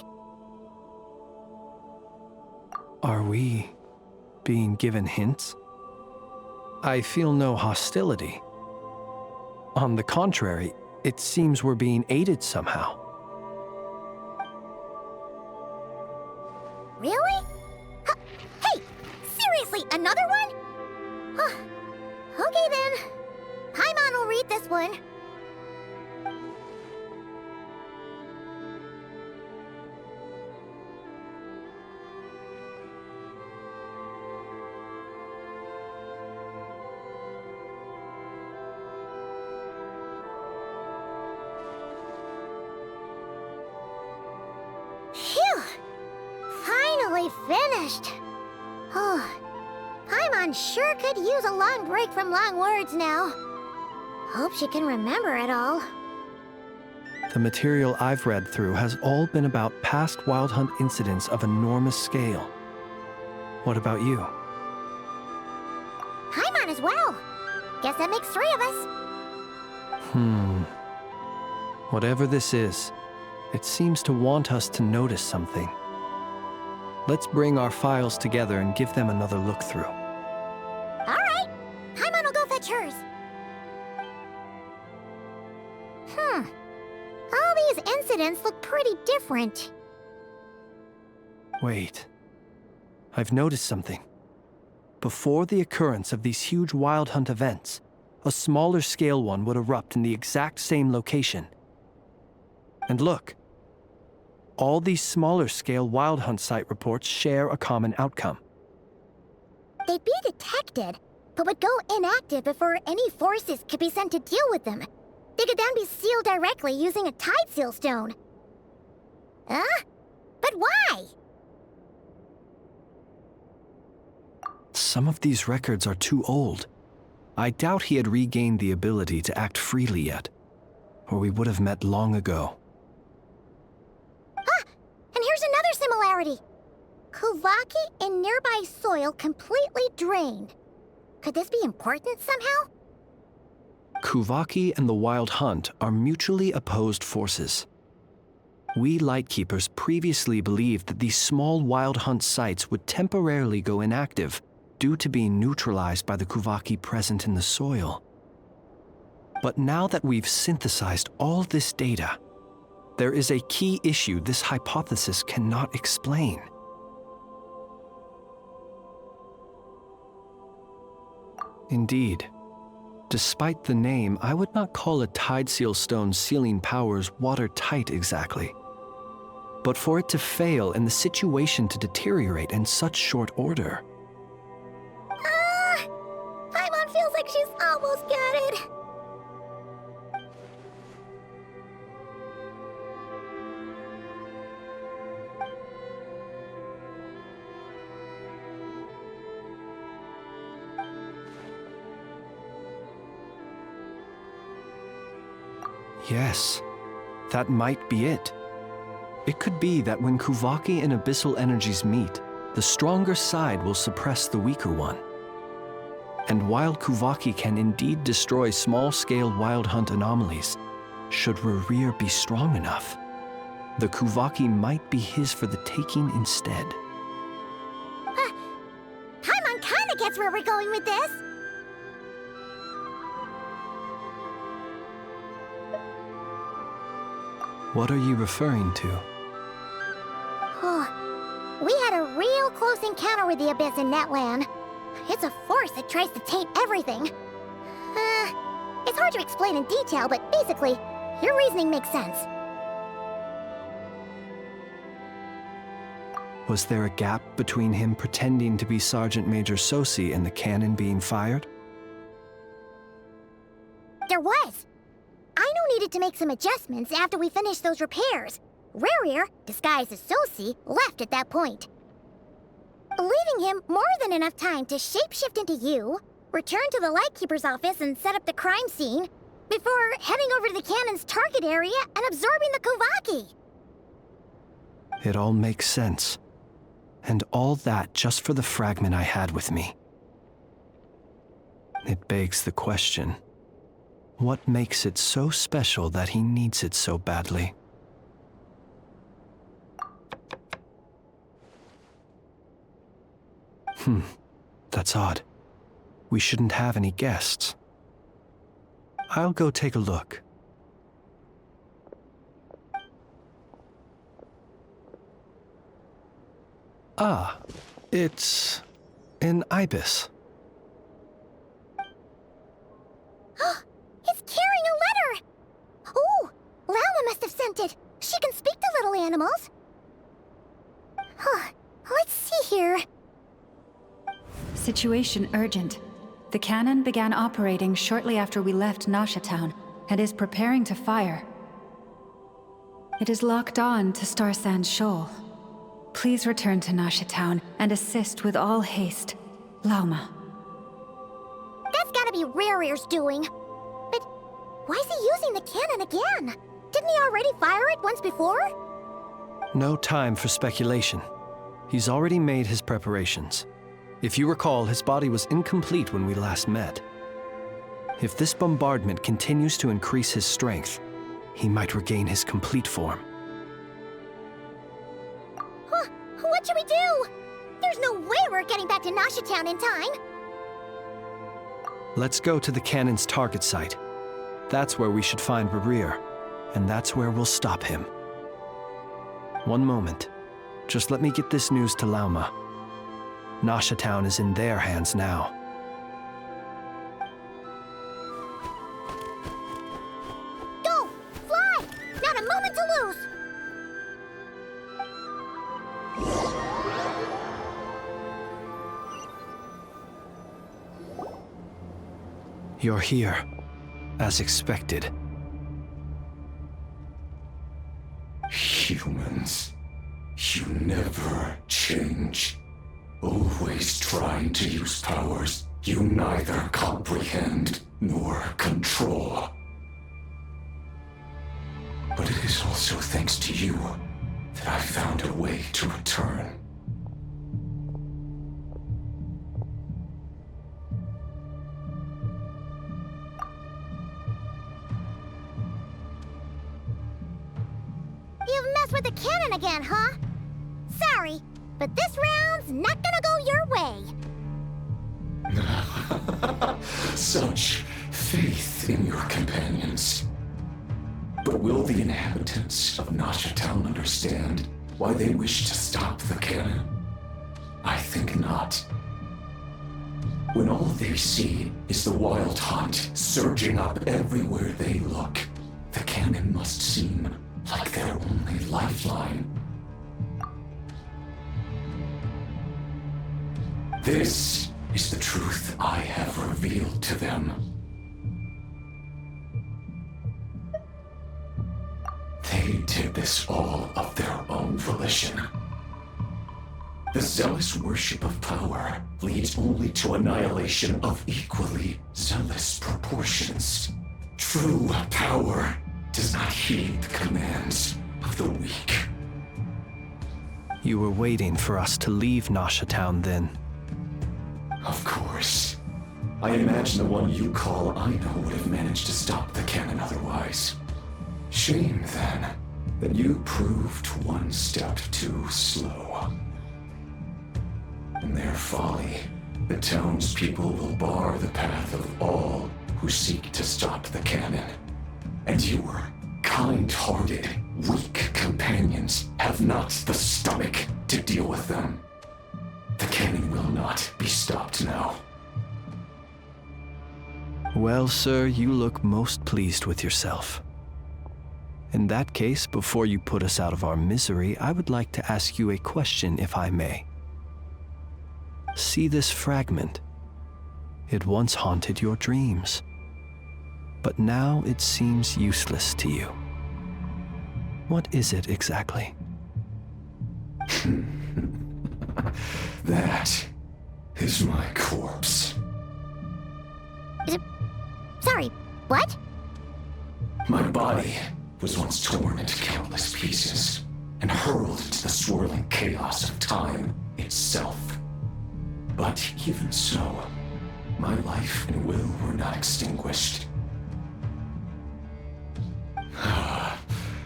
Are we being given hints? I feel no hostility. On the contrary, it seems we're being aided somehow. Really? Hey! Seriously, another one? Okay then. Paimon will read this one. Phew! Finally finished. Oh, Paimon sure could use a long break from long words now. Hope she can remember it all. The material I've read through has all been about past Wild Hunt incidents of enormous scale. What about you? Paimon as well. Guess that makes 3 of us. Whatever this is, it seems to want us to notice something. Let's bring our files together and give them another look through. All right. Paimon will go fetch hers. All these incidents look pretty different. Wait. I've noticed something. Before the occurrence of these huge Wild Hunt events, a smaller scale one would erupt in the exact same location. And look. All these smaller scale Wild Hunt site reports share a common outcome. They'd be detected, but would go inactive before any forces could be sent to deal with them. They could then be sealed directly using a tide seal stone. Huh? But why? Some of these records are too old. I doubt he had regained the ability to act freely yet, or we would have met long ago. And here's another similarity. Kuvaki in nearby soil completely drained. Could this be important somehow? Kuvaki and the Wild Hunt are mutually opposed forces. We Lightkeepers previously believed that these small Wild Hunt sites would temporarily go inactive due to being neutralized by the Kuvaki present in the soil. But now that we've synthesized all this data, there is a key issue this hypothesis cannot explain. Indeed. Despite the name, I would not call a tide seal stone's sealing powers watertight exactly. But for it to fail and the situation to deteriorate in such short order. Paimon feels like she's almost got it. Yes, that might be it. It could be that when Kuvaki and abyssal energies meet, the stronger side will suppress the weaker one. And while Kuvaki can indeed destroy small-scale Wild Hunt anomalies, should Rerir be strong enough, the Kuvaki might be his for the taking instead. Paimon kinda gets where we're going with this. What are you referring to? close encounter with the Abyss in Netland. It's a force that tries to taint everything. It's hard to explain in detail, but basically, your reasoning makes sense. Was there a gap between him pretending to be Sergeant Major Sosi and the cannon being fired? There was. Aino needed to make some adjustments after we finished those repairs. Rerir, disguised as Sosi, left at that point, leaving him more than enough time to shapeshift into you, return to the Lightkeeper's office and set up the crime scene, before heading over to the cannon's target area and absorbing the Kovaki. It all makes sense. And all that just for the fragment I had with me. It begs the question, what makes it so special that he needs it so badly? That's odd. We shouldn't have any guests. I'll go take a look. Ah, it's an ibis. It's carrying a letter! Oh, Lala must have sent it. She can speak to little animals. Let's see here. Situation urgent. The cannon began operating shortly after we left Nasha Town and is preparing to fire. It is locked on to Star Sand Shoal. Please return to Nasha Town and assist with all haste. Lauma. That's gotta be Rerir's doing. But why is he using the cannon again? Didn't he already fire it once before? No time for speculation. He's already made his preparations. If you recall, his body was incomplete when we last met. If this bombardment continues to increase his strength, he might regain his complete form. What should we do? There's no way we're getting back to Nasha Town in time. Let's go to the cannon's target site. That's where we should find Rerir, and that's where we'll stop him. One moment. Just let me get this news to Lauma. Nasha Town is in their hands now. Go! Fly! Not a moment to lose! You're here, as expected. Humans, you never change. Always trying to use powers you neither comprehend nor control. But it is also thanks to you that I found a way to return. You've messed with the cannon again, huh? Sorry, but this round's not gonna go your way. Such faith in your companions. But will the inhabitants of Nasha Town understand why they wish to stop the cannon? I think not. When all they see is the wild hunt surging up everywhere they look, the cannon must seem like their only lifeline. This is the truth I have revealed to them. They did this all of their own volition. The zealous worship of power leads only to annihilation of equally zealous proportions. True power does not heed the commands of the weak. You were waiting for us to leave Nasha Town then. Of course. I imagine the one you call Aino would have managed to stop the cannon otherwise. Shame, then, that you proved one step too slow. In their folly, the townspeople will bar the path of all who seek to stop the cannon. And your kind-hearted, weak companions have not the stomach to deal with them. The cannon will not be stopped now. Well, sir, you look most pleased with yourself. In that case, before you put us out of our misery, I would like to ask you a question, if I may. See this fragment? It once haunted your dreams, but now it seems useless to you. What is it exactly? That is my corpse. Sorry, what? My body was once torn into countless pieces and hurled into the swirling chaos of time itself. But even so, my life and will were not extinguished.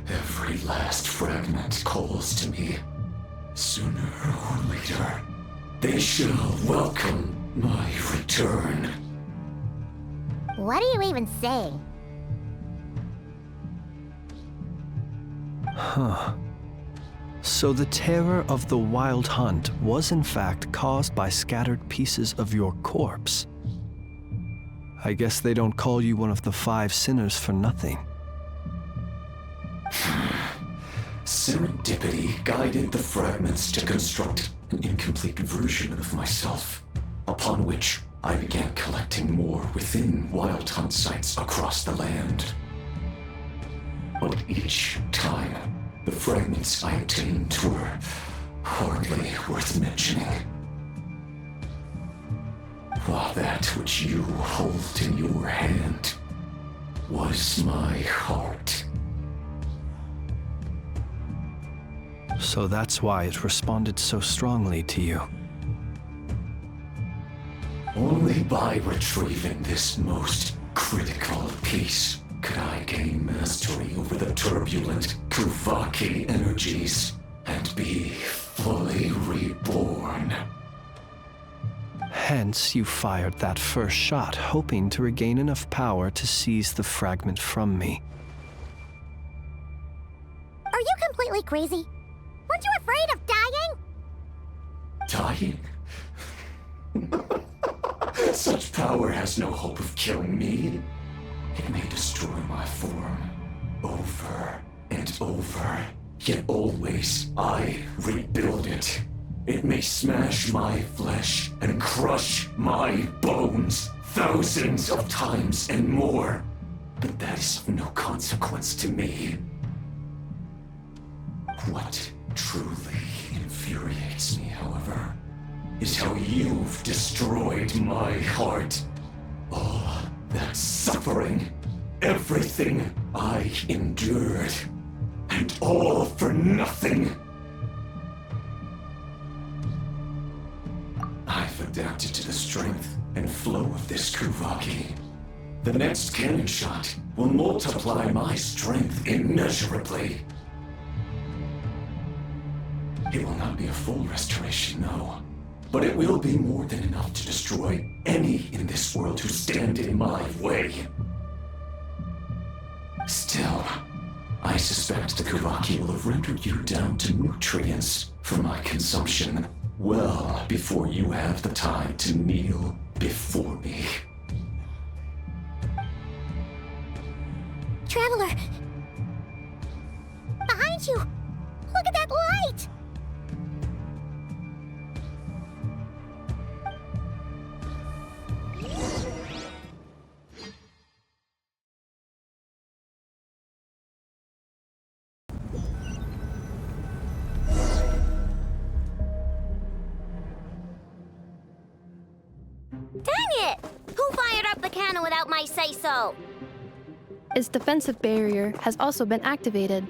Every last fragment calls to me. Sooner or later, they shall welcome my return. What are you even saying? Huh. So the terror of the Wild Hunt was in fact caused by scattered pieces of your corpse. I guess they don't call you one of the 5 sinners for nothing. Serendipity guided the fragments to construct an incomplete version of myself, upon which I began collecting more within Wild Hunt sites across the land. But each time, the fragments I obtained were hardly worth mentioning. While that which you hold in your hand was my heart. So that's why it responded so strongly to you. Only by retrieving this most critical piece could I gain mastery over the turbulent Kuvaki energies and be fully reborn. Hence, you fired that first shot, hoping to regain enough power to seize the fragment from me. Are you completely crazy? Weren't you afraid of dying? Dying? Such power has no hope of killing me. It may destroy my form over and over, yet always I rebuild it. It may smash my flesh and crush my bones thousands of times and more, but that is of no consequence to me. What truly infuriates me, however, is how you've destroyed my heart. All that suffering, everything I endured, and all for nothing. I've adapted to the strength and flow of this Kuvaki. The next cannon shot will multiply my strength immeasurably. It will not be a full restoration, no. But it will be more than enough to destroy any in this world who stand in my way. Still, I suspect the Kuvaki will have rendered you down to nutrients for my consumption well before you have the time to kneel before me. Traveler! Behind you! Look at that light! Dang it! Who fired up the cannon without my say-so? Its defensive barrier has also been activated,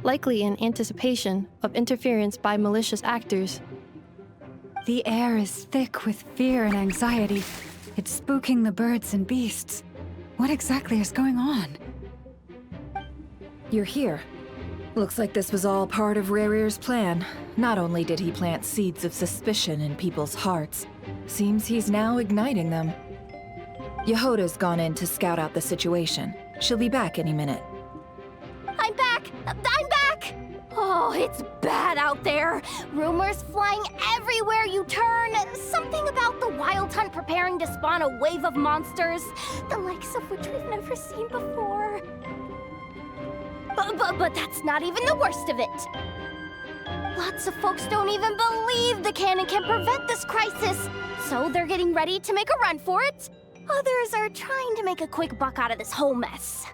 likely in anticipation of interference by malicious actors. The air is thick with fear and anxiety. It's spooking the birds and beasts. What exactly is going on? You're here. Looks like this was all part of Rerir's plan. Not only did he plant seeds of suspicion in people's hearts, seems he's now igniting them. Yehoda's gone in to scout out the situation. She'll be back any minute. I'm back! I'm back! Oh, it's bad out there. Rumors flying everywhere you turn. Something about the wild hunt preparing to spawn a wave of monsters, the likes of which we've never seen before. But that's not even the worst of it. Lots of folks don't even believe the cannon can prevent this crisis, so they're getting ready to make a run for it. Others are trying to make a quick buck out of this whole mess.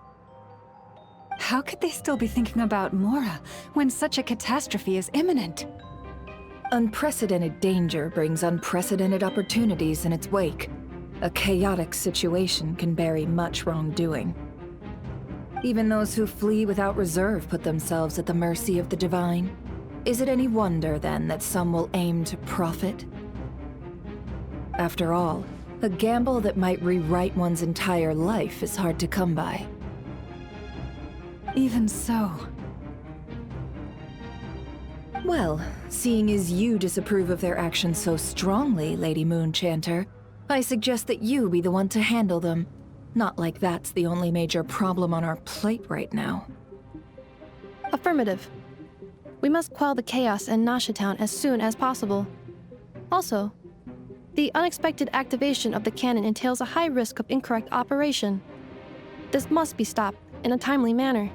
How could they still be thinking about Mora when such a catastrophe is imminent? Unprecedented danger brings unprecedented opportunities in its wake. A chaotic situation can bury much wrongdoing. Even those who flee without reserve put themselves at the mercy of the divine. Is it any wonder, then, that some will aim to profit? After all, a gamble that might rewrite one's entire life is hard to come by. Even so. Well, seeing as you disapprove of their actions so strongly, Lady Moonchanter, I suggest that you be the one to handle them. Not like that's the only major problem on our plate right now. Affirmative. We must quell the chaos in Nasha Town as soon as possible. Also, the unexpected activation of the cannon entails a high risk of incorrect operation. This must be stopped in a timely manner.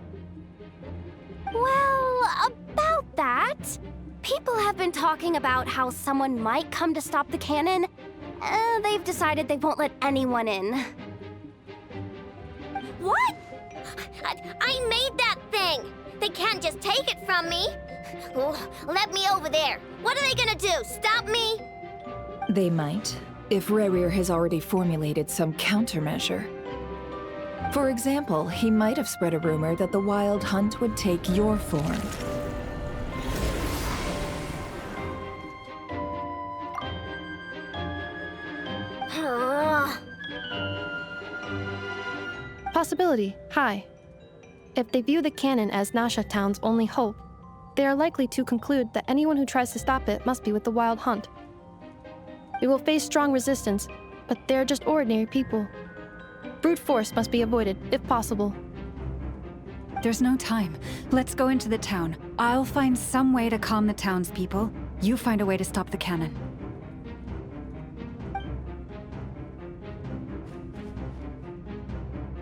Well, about that, people have been talking about how someone might come to stop the cannon. They've decided they won't let anyone in. What? I made that thing! They can't just take it from me! Oh, let me over there! What are they gonna do, stop me? They might, if Rerir has already formulated some countermeasure. For example, he might have spread a rumor that the wild hunt would take your form. Possibility high. If they view the cannon as Nasha Town's only hope, they are likely to conclude that anyone who tries to stop it must be with the wild hunt. We will face strong resistance, but they're just ordinary people. Brute force must be avoided, if possible. There's no time. Let's go into the town. I'll find some way to calm the townspeople. You find a way to stop the cannon.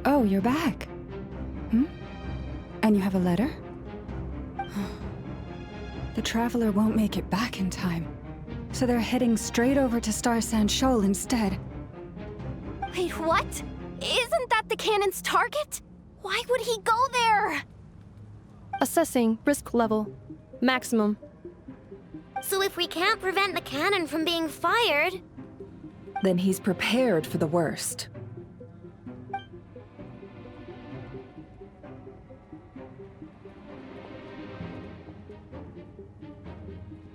Oh, you're back. And you have a letter? The Traveler won't make it back in time. So they're heading straight over to Star Sand Shoal instead. Wait, what? Isn't that the cannon's target? Why would he go there? Assessing risk level. Maximum. So if we can't prevent the cannon from being fired... Then he's prepared for the worst.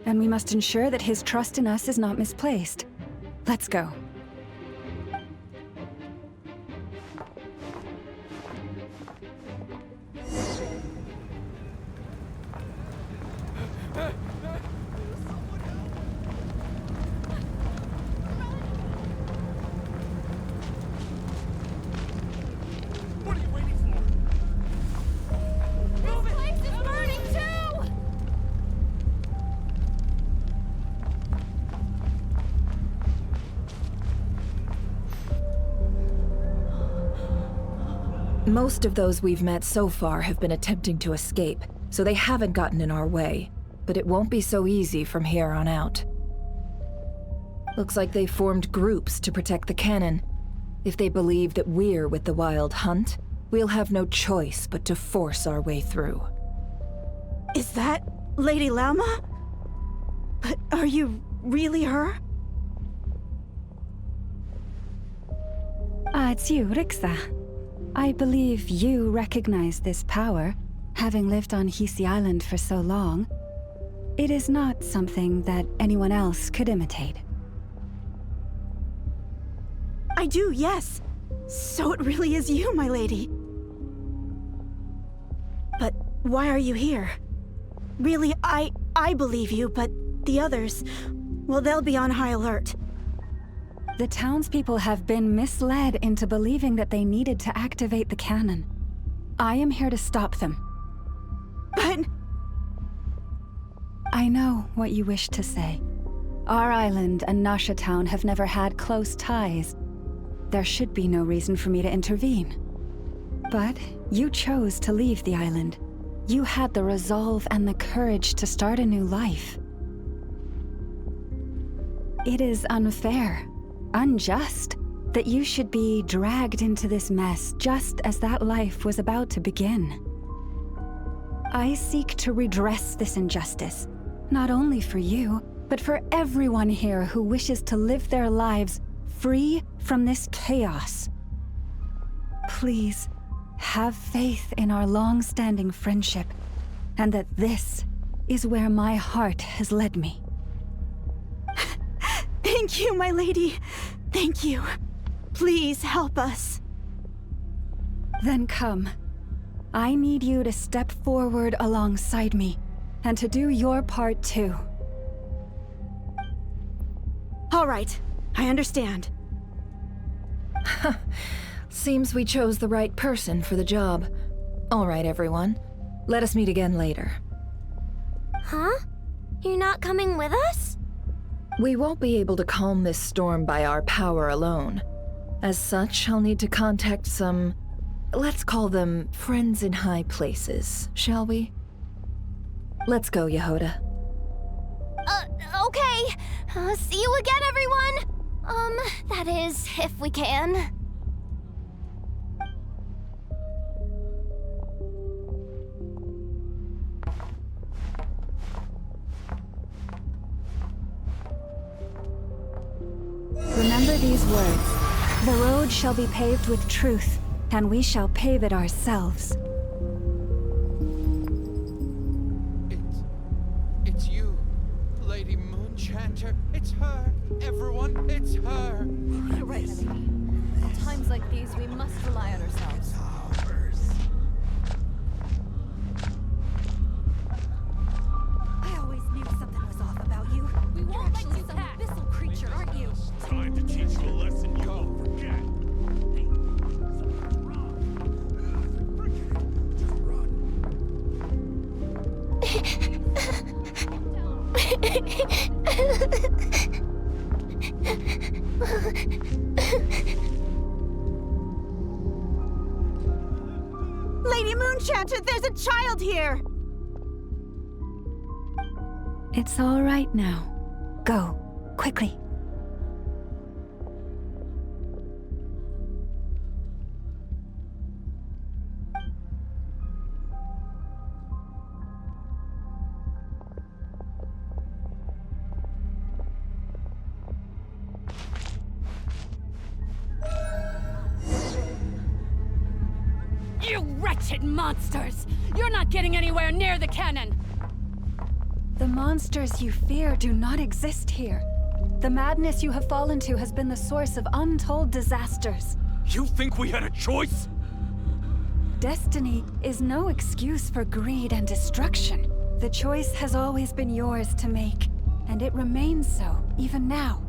And we must ensure that his trust in us is not misplaced. Let's go. What are you waiting for? This place is burning too! Most of those we've met so far have been attempting to escape, so they haven't gotten in our way. But it won't be so easy from here on out. Looks like they formed groups to protect the cannon. If they believe that we're with the wild hunt, we'll have no choice but to force our way through. Is that Lady Lauma? But are you really her? It's you, Rixa. I believe you recognize this power, having lived on Hisi Island for so long. It is not something that anyone else could imitate. I do, yes. So it really is you, my lady. But why are you here? Really, I believe you, but the others, well, they'll be on high alert. The townspeople have been misled into believing that they needed to activate the cannon. I am here to stop them. But... I know what you wish to say. Our island and Nasha Town have never had close ties. There should be no reason for me to intervene. But you chose to leave the island. You had the resolve and the courage to start a new life. It is unfair, unjust, that you should be dragged into this mess just as that life was about to begin. I seek to redress this injustice, not only for you, but for everyone here who wishes to live their lives free from this chaos. Please, have faith in our long-standing friendship, and that this is where my heart has led me. Thank you, my lady. Thank you. Please help us. Then come. I need you to step forward alongside me, and to do your part too. All right, I understand. Seems we chose the right person for the job. All right, everyone. Let us meet again later. Huh? You're not coming with us? We won't be able to calm this storm by our power alone. As such, I'll need to contact some... let's call them friends in high places, shall we? Let's go, Yehoda. Okay. See you again, everyone! That is, if we can. Remember these words. The road shall be paved with truth, and we shall pave it ourselves. It's you, Lady Moonchanter. It's her. Everyone, it's her. Right. At times like these, we must rely on ourselves. I always knew something was off about you. We won't let you some abyssal creature, aren't you? Time to teach you a lesson you won't forget. Lady Moonchanter, there's a child here! It's all right now. Go, quickly. You wretched monsters! You're not getting anywhere near the cannon! The monsters you fear do not exist here. The madness you have fallen to has been the source of untold disasters. You think we had a choice? Destiny is no excuse for greed and destruction. The choice has always been yours to make, and it remains so, even now.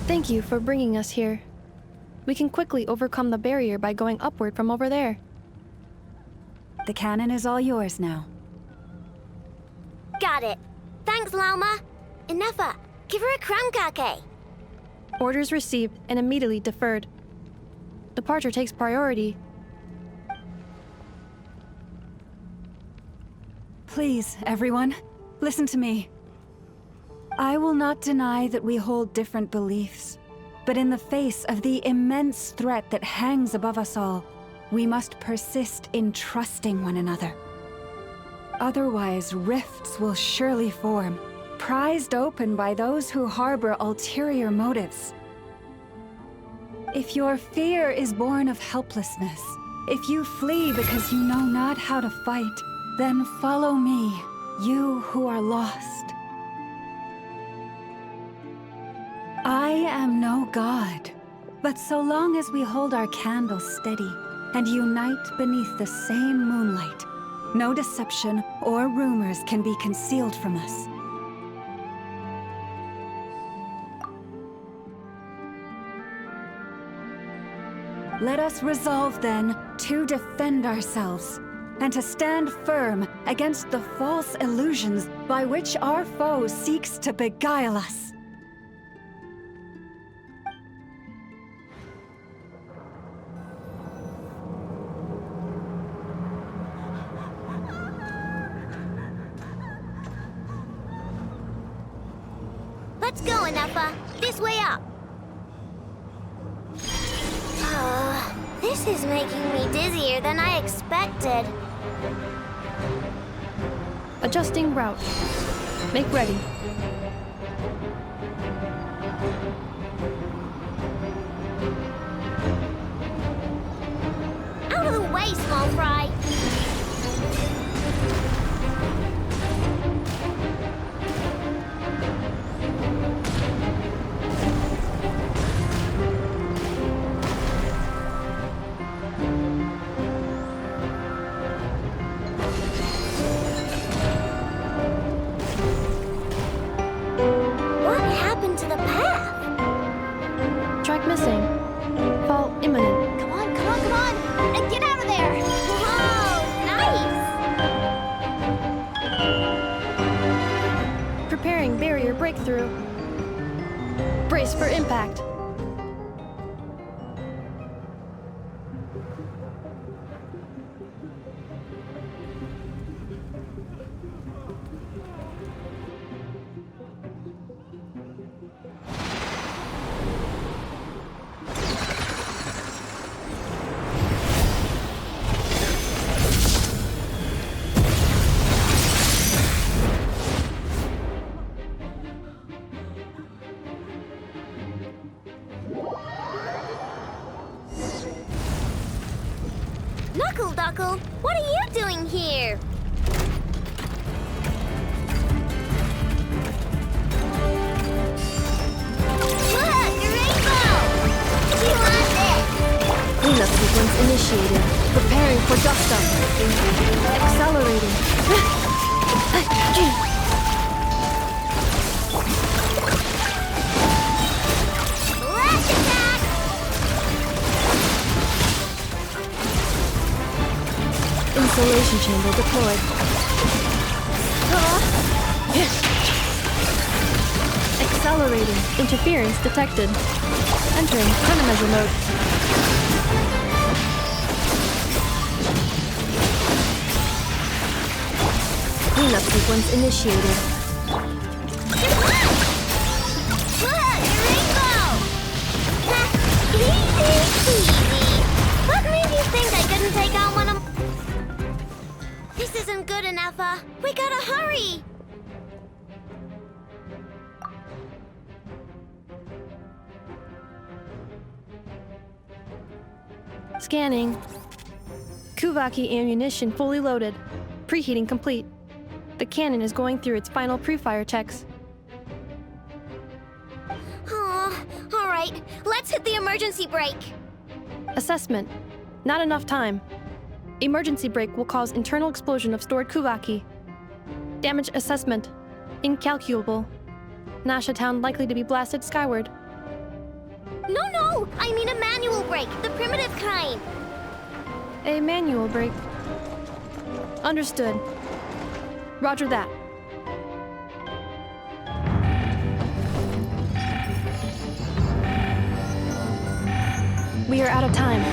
Thank you for bringing us here. We can quickly overcome the barrier by going upward from over there. The cannon is all yours now. Got it. Thanks, Lauma. Inefa, give her a crankake. Orders received and immediately deferred. Departure takes priority. Please, everyone, listen to me. I will not deny that we hold different beliefs, but in the face of the immense threat that hangs above us all, we must persist in trusting one another. Otherwise, rifts will surely form, prized open by those who harbor ulterior motives. If your fear is born of helplessness, if you flee because you know not how to fight, then follow me, you who are lost. I am no god, but so long as we hold our candles steady and unite beneath the same moonlight, No deception or rumors can be concealed from us. Let us resolve, then, to defend ourselves, and to stand firm against the false illusions by which our foe seeks to beguile us. Let's go, Enougha. This way up. This is making me dizzier than I expected. Adjusting route. Make ready. Out of the way, small fry. Missing. Fall imminent. Come on, come on, come on! And get out of there! Whoa, nice! Preparing barrier breakthrough. Brace for impact. What are you doing here? Look, a rainbow! You want this? Cleanup sequence initiated. Preparing for dust up. Accelerating. Flash attack! Insulation chamber deployed. Accelerating. Interference detected. Entering countermeasure mode. Cleanup sequence initiated. Look, a rainbow! Easy peasy. What made you think I couldn't take on one of... This isn't good enough, we gotta hurry! Scanning. Kuvaki ammunition fully loaded. Preheating complete. The cannon is going through its final pre-fire checks. Oh, all right. Let's hit the emergency brake. Assessment. Not enough time. Emergency brake will cause internal explosion of stored Kuvaki. Damage assessment. Incalculable. Nasha Town likely to be blasted skyward. No! I mean a manual brake, the primitive kind. A manual brake. Understood. Roger that. We are out of time.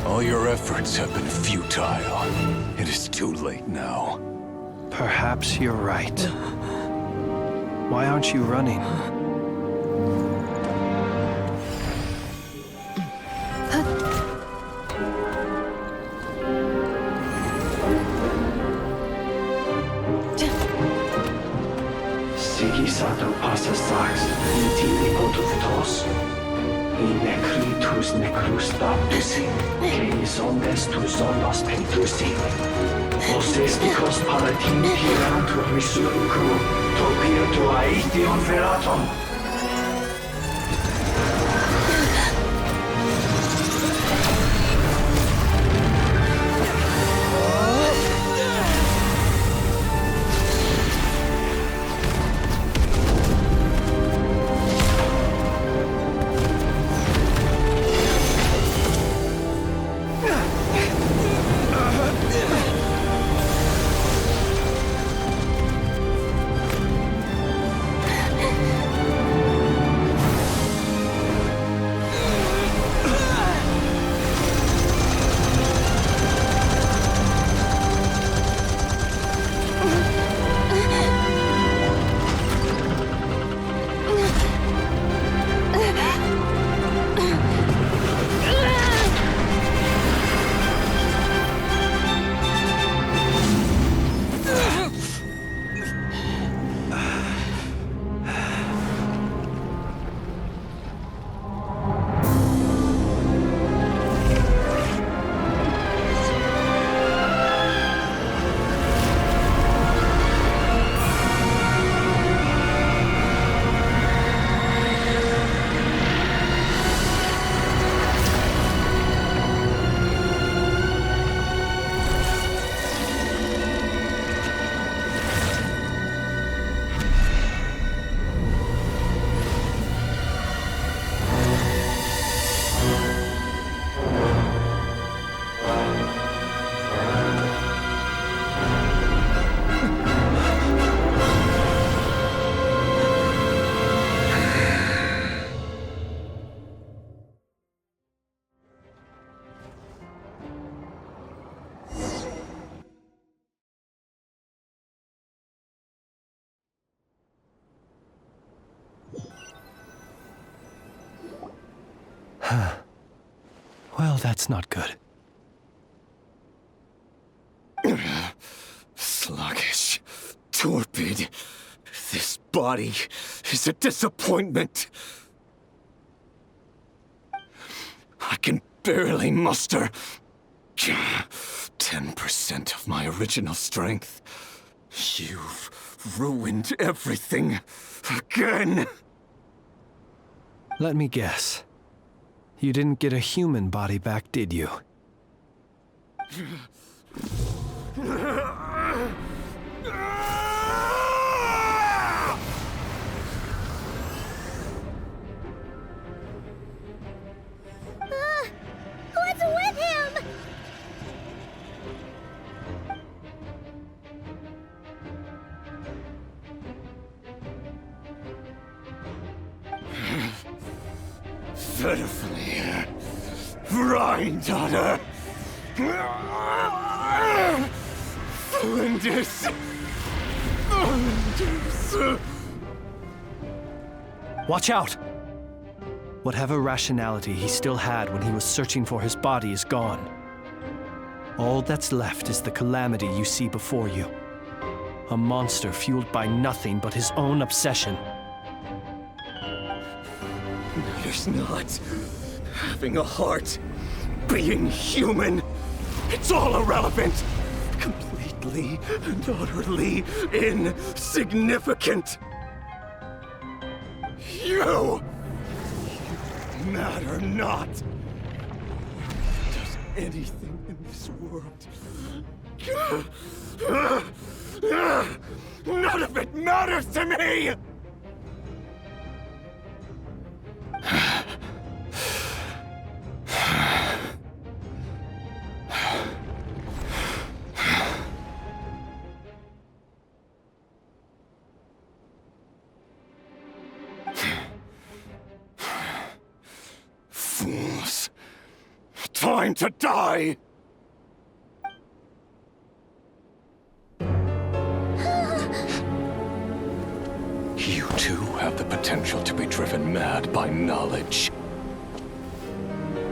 All your efforts have been futile. It is too late now. Perhaps you're right. Why aren't you running? Sigisato passa sax, intili potutos. Necrus baptisi, que is omnes tu solos pentusi. Os Sestikos palatin tirantur misuruku, topir aithion veraton. Well, that's not good. Sluggish, torpid. This body is a disappointment. I can barely muster 10% of my original strength. You've ruined everything again. Let me guess. You didn't get a human body back, did you? What's with him? Pitifully, Granddaughter. Flinders. Watch out! Whatever rationality he still had when he was searching for his body is gone. All that's left is the calamity you see before you. A monster fueled by nothing but his own obsession. Matters not. Having a heart. Being human. It's all irrelevant. Completely and utterly insignificant. You matter not. Does anything in this world. None of it matters to me! Fools. Time to die! You too have the potential to be driven mad by knowledge.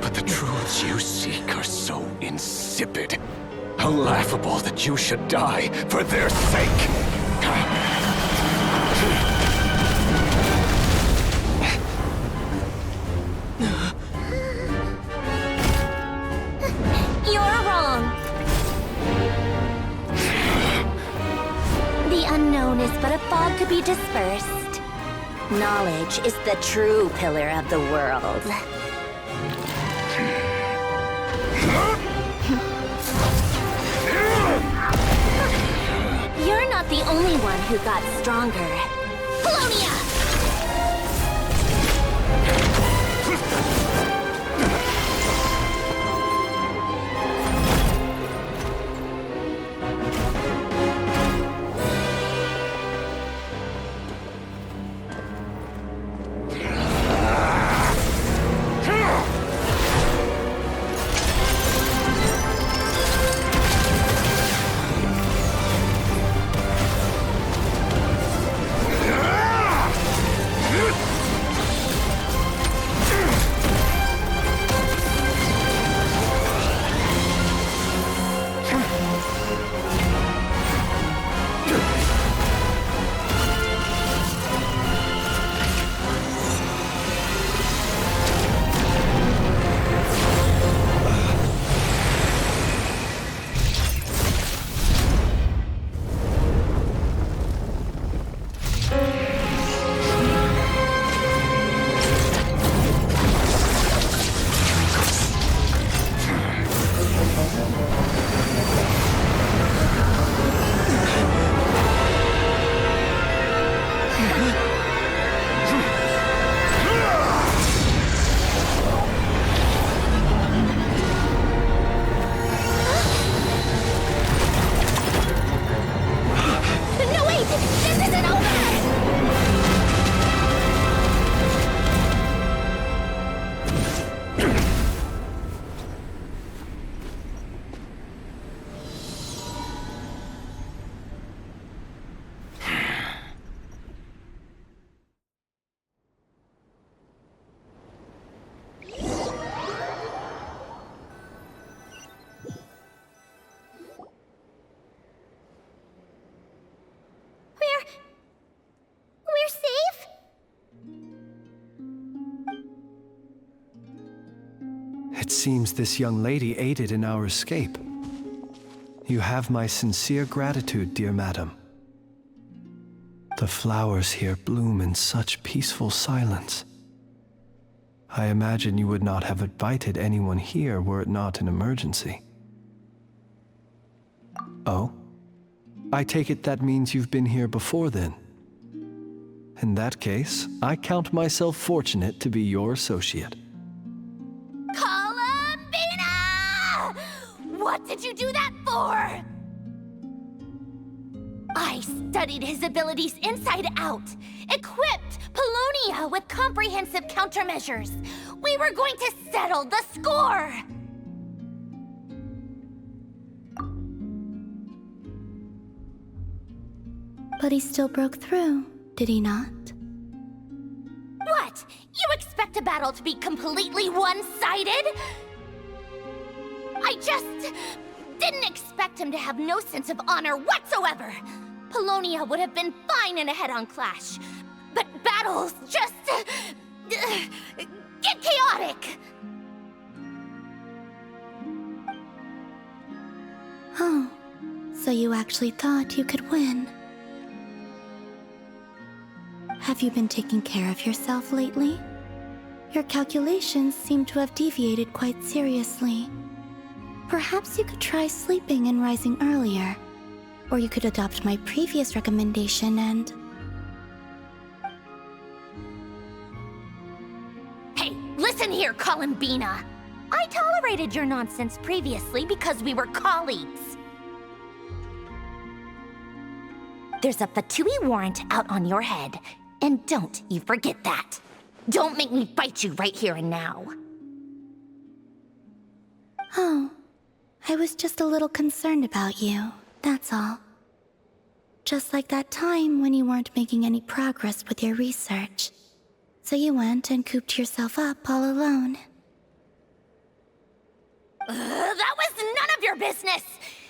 But the truths you seek are so insipid, how laughable that you should die for their sake. You're wrong. unknown is but a fog to be dispersed. Knowledge is the true pillar of the world. You're not the only one who got stronger. Polonia! We're safe? It seems this young lady aided in our escape. You have my sincere gratitude, dear madam. The flowers here bloom in such peaceful silence. I imagine you would not have invited anyone here were it not an emergency. Oh? I take it that means you've been here before then. In that case, I count myself fortunate to be your associate. Columbina! What did you do that for? I studied his abilities inside out, equipped Polonia with comprehensive countermeasures. We were going to settle the score! But he still broke through, did he not? What? You expect a battle to be completely one-sided? I just didn't expect him to have no sense of honor whatsoever. Polonia would have been fine in a head-on clash, but battles just get chaotic. Oh, so you actually thought you could win. Have you been taking care of yourself lately? Your calculations seem to have deviated quite seriously. Perhaps you could try sleeping and rising earlier. Or you could adopt my previous recommendation and... Hey, listen here, Columbina. I tolerated your nonsense previously because we were colleagues. There's a Fatui warrant out on your head, and don't you forget that. Don't make me fight you right here and now. Oh, I was just a little concerned about you, that's all. Just like that time when you weren't making any progress with your research. So you went and cooped yourself up all alone. That was none of your business!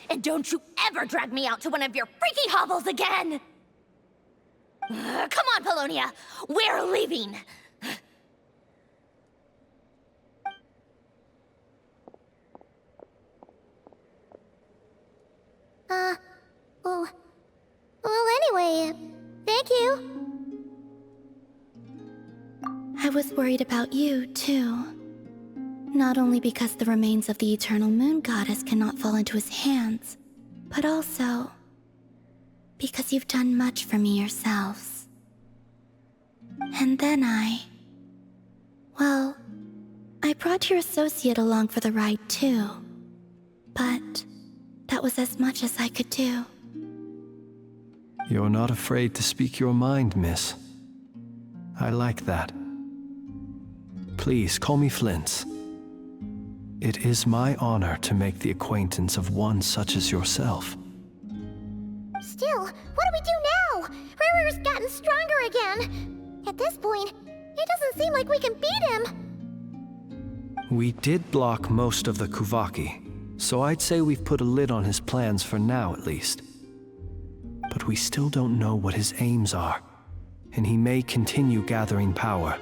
And don't you ever drag me out to one of your freaky hovels again! Come on, Polonia! We're leaving! Well, anyway, Thank you. I was worried about you, too. Not only because the remains of the eternal moon goddess cannot fall into his hands, but also because you've done much for me yourselves. And then well, I brought your associate along for the ride, too. But that was as much as I could do. You're not afraid to speak your mind, miss. I like that. Please, call me Flint. It is my honor to make the acquaintance of one such as yourself. Still, what do we do now? Riri's gotten stronger again. At this point, it doesn't seem like we can beat him. We did block most of the Kuvaki, so I'd say we've put a lid on his plans for now at least. But we still don't know what his aims are, and he may continue gathering power.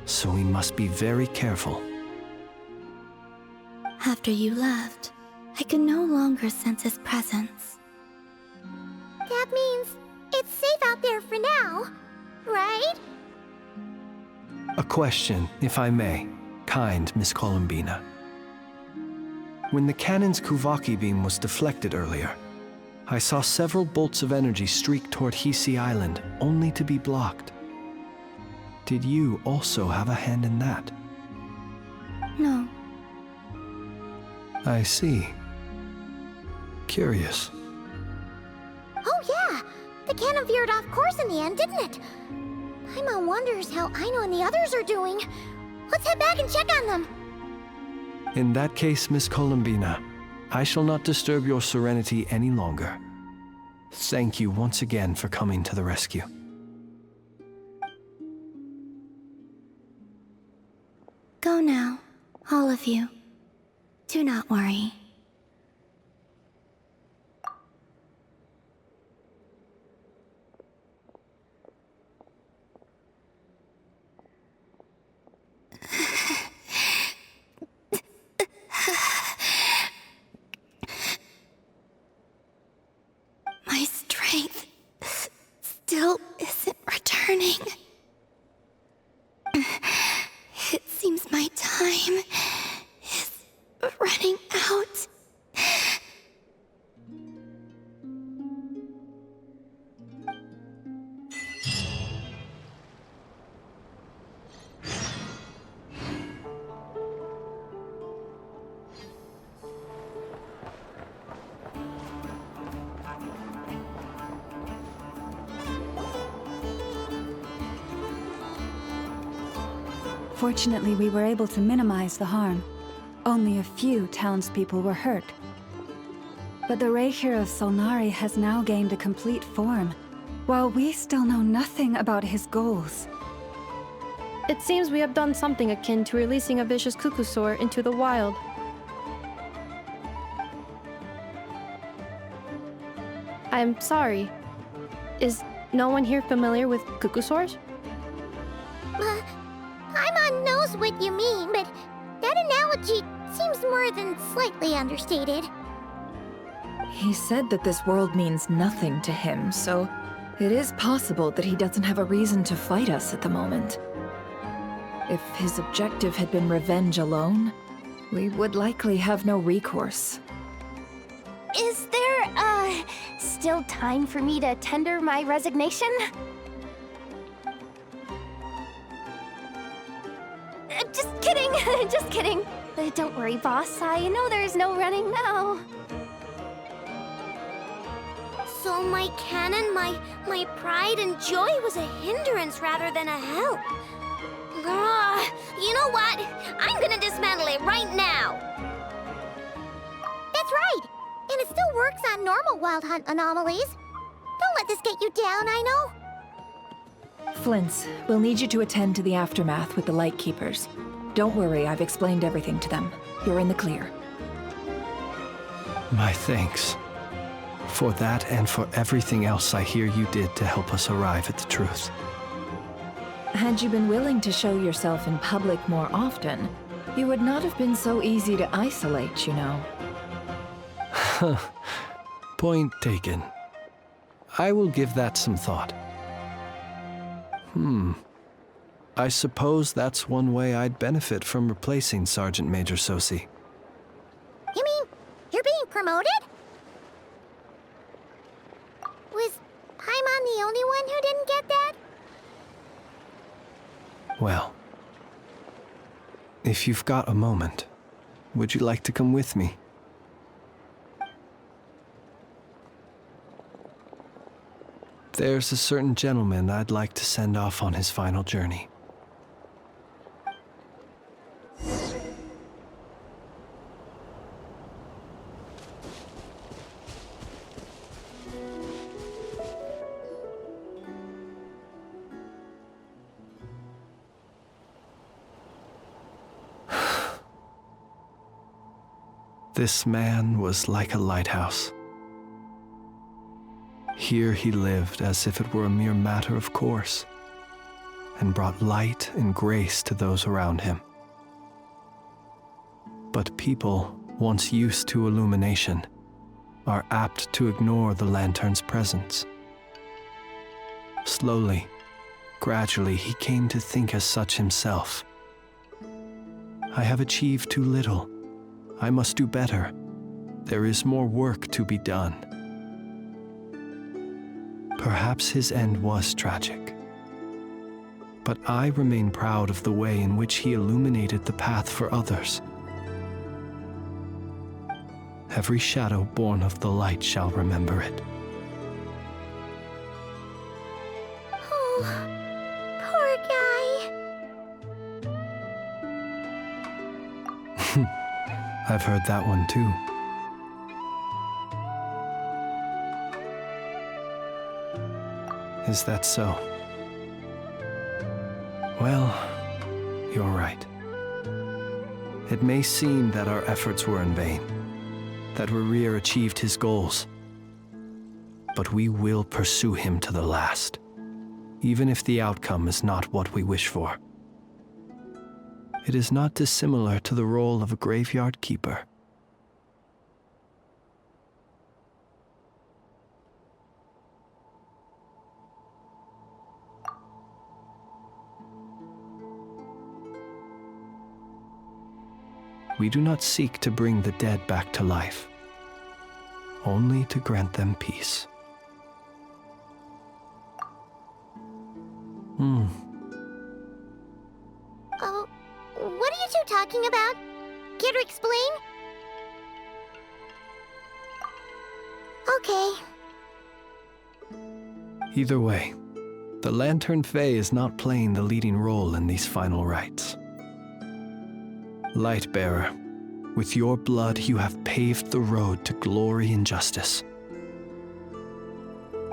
So we must be very careful. After you left, I could no longer sense his presence. That means it's safe out there for now, right? A question, if I may, kind Miss Columbina. When the cannon's Kuvaki beam was deflected earlier, I saw several bolts of energy streak toward Hisi Island, only to be blocked. Did you also have a hand in that? No. I see. Curious. Oh yeah! The cannon veered off course in the end, didn't it? Paimon wonders how Aino and the others are doing. Let's head back and check on them. In that case, Miss Columbina, I shall not disturb your serenity any longer. Thank you once again for coming to the rescue. Go now, all of you. Do not worry. My strength still isn't returning. It seems my time is running out. Fortunately, we were able to minimize the harm. Only a few townspeople were hurt. But the Rei hero Solnari has now gained a complete form, while we still know nothing about his goals. It seems we have done something akin to releasing a vicious Kukusaur into the wild. I'm sorry. Is no one here familiar with Kukusaurs? Paimon knows what you mean, but that analogy seems more than slightly understated. He said that this world means nothing to him, so it is possible that he doesn't have a reason to fight us at the moment. If his objective had been revenge alone, we would likely have no recourse. Is there, still time for me to tender my resignation? Just kidding, just kidding. Don't worry, boss. I know there's no running now. So my cannon, my pride and joy was a hindrance rather than a help. Ugh, you know what? I'm gonna dismantle it right now. That's right. And it still works on normal wild hunt anomalies. Don't let this get you down, I know. Flint, we'll need you to attend to the aftermath with the Lightkeepers. Don't worry, I've explained everything to them. You're in the clear. My thanks. For that and for everything else I hear you did to help us arrive at the truth. Had you been willing to show yourself in public more often, you would not have been so easy to isolate, you know. Point taken. I will give that some thought. I suppose that's one way I'd benefit from replacing Sergeant Major Sosi. You mean you're being promoted? Was Paimon the only one who didn't get that? Well, if you've got a moment, would you like to come with me? There's a certain gentleman I'd like to send off on his final journey. This man was like a lighthouse. Here he lived as if it were a mere matter of course, and brought light and grace to those around him. But people, once used to illumination, are apt to ignore the lantern's presence. Slowly, gradually, he came to think as such himself. I have achieved too little. I must do better. There is more work to be done. Perhaps his end was tragic. But I remain proud of the way in which he illuminated the path for others. Every shadow born of the light shall remember it. Oh, poor guy. I've heard that one too. Is that so? Well, you're right. It may seem that our efforts were in vain, that Rerir achieved his goals, but we will pursue him to the last, even if the outcome is not what we wish for. It is not dissimilar to the role of a graveyard keeper. We do not seek to bring the dead back to life, only to grant them peace. Oh, what are you two talking about? Care to explain? Okay. Either way, the Lantern Fae is not playing the leading role in these final rites. Lightbearer, with your blood you have paved the road to glory and justice.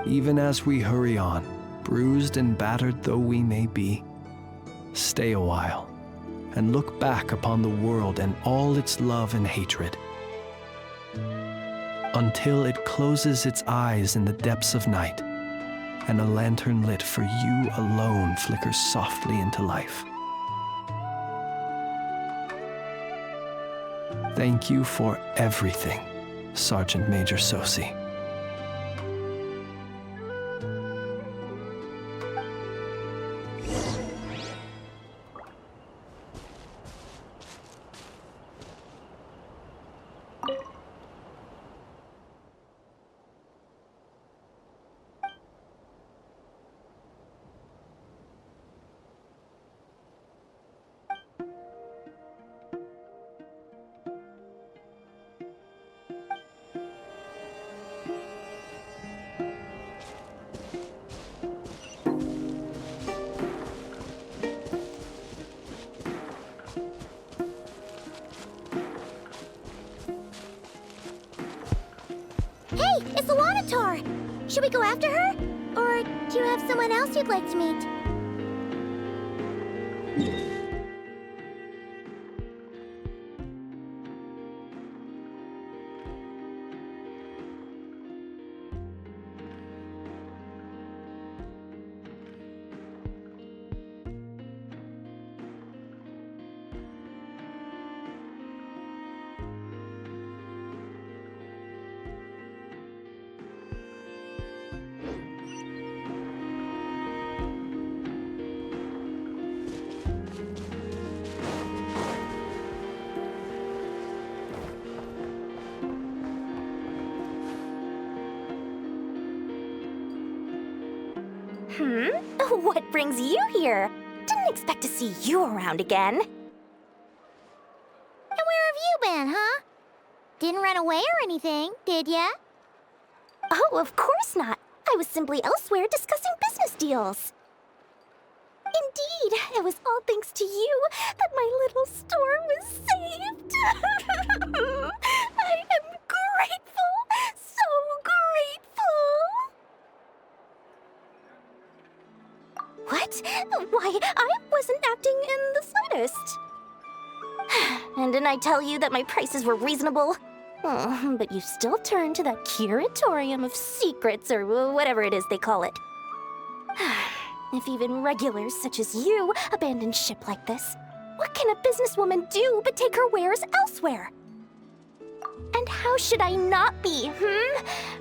Even as we hurry on, bruised and battered though we may be, stay a while and look back upon the world and all its love and hatred, until it closes its eyes in the depths of night and a lantern lit for you alone flickers softly into life. Thank you for everything, Sergeant Major Sosi. Should we go after her? Or do you have someone else you'd like to meet? What brings you here? Didn't expect to see you around again. And where have you been, huh? Didn't run away or anything, did ya? Oh, of course not. I was simply elsewhere discussing business deals. Indeed, it was all thanks to you that my little store was saved. I am grateful, so grateful. What? Why, I wasn't acting in the slightest. And didn't I tell you that my prices were reasonable? Oh, but you still turn to that curatorium of secrets, or whatever it is they call it. If even regulars such as you abandon ship like this, what can a businesswoman do but take her wares elsewhere? And how should I not be,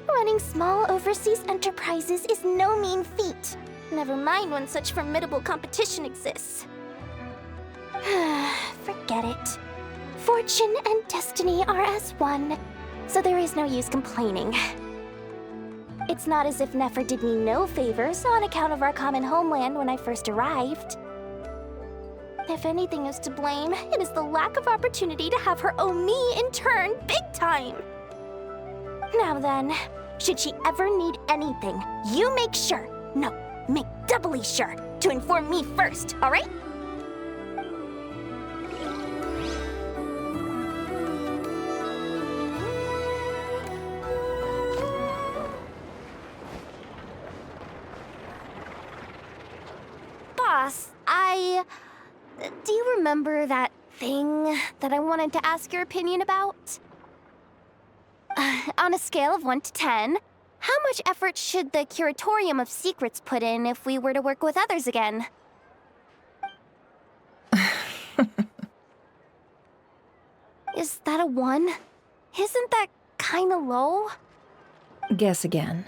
Running small overseas enterprises is no mean feat. Never mind when such formidable competition exists. Forget it. Fortune and destiny are as one, so there is no use complaining. It's not as if Nefer did me no favors on account of our common homeland when I first arrived. If anything is to blame, it is the lack of opportunity to have her owe me in turn big time. Now then, should she ever need anything, you make sure, no, make doubly sure, to inform me first, all right? Boss, do you remember that thing that I wanted to ask your opinion about? On a scale of 1 to 10, how much effort should the Curatorium of Secrets put in if we were to work with others again? Is that a 1? Isn't that kinda low? Guess again.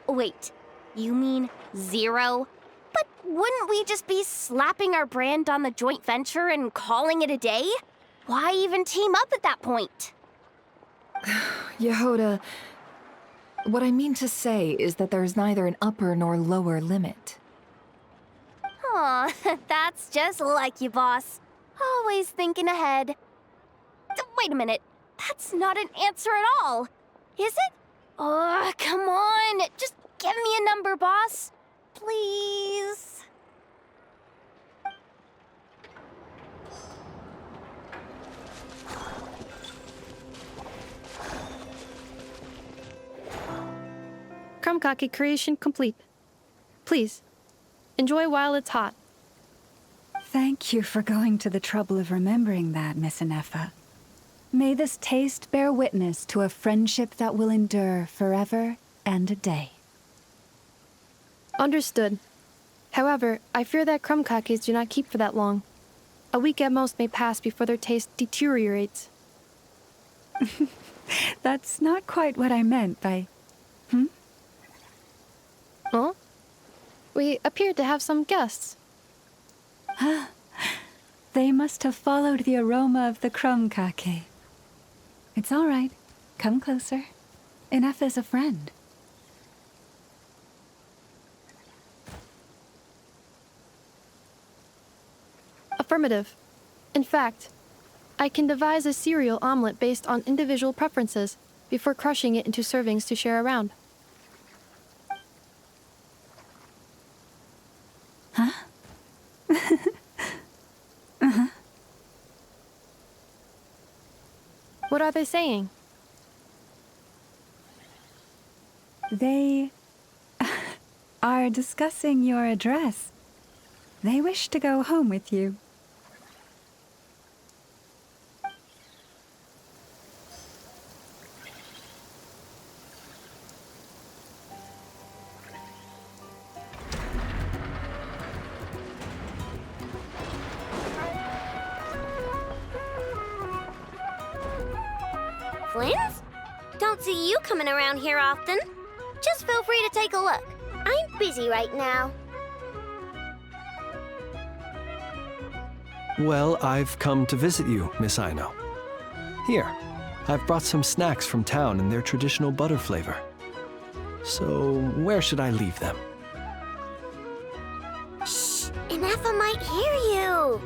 Wait. You mean 0? But wouldn't we just be slapping our brand on the joint venture and calling it a day? Why even team up at that point? Yehoda, what I mean to say is that there's neither an upper nor lower limit. Aw, that's just like you, boss. Always thinking ahead. Wait a minute. That's not an answer at all. Is it? Oh, come on. Just give me a number, boss. Please. Krumkake creation complete. Please, enjoy while it's hot. Thank you for going to the trouble of remembering that, Miss Anefa. May this taste bear witness to a friendship that will endure forever and a day. Understood. However, I fear that krumkakes do not keep for that long. A week at most may pass before their taste deteriorates. That's not quite what I meant by... Huh? We appear to have some guests. They must have followed the aroma of the krumkake. It's all right. Come closer. Anefa's a friend. Affirmative. In fact, I can devise a cereal omelet based on individual preferences before crushing it into servings to share around. Huh? What are they saying? They are discussing your address. They wish to go home with you. Flins? Don't see you coming around here often. Just feel free to take a look. I'm busy right now. Well, I've come to visit you, Miss Aino. Here, I've brought some snacks from town in their traditional butter flavor. So, where should I leave them? Shh! Ineffa might hear you!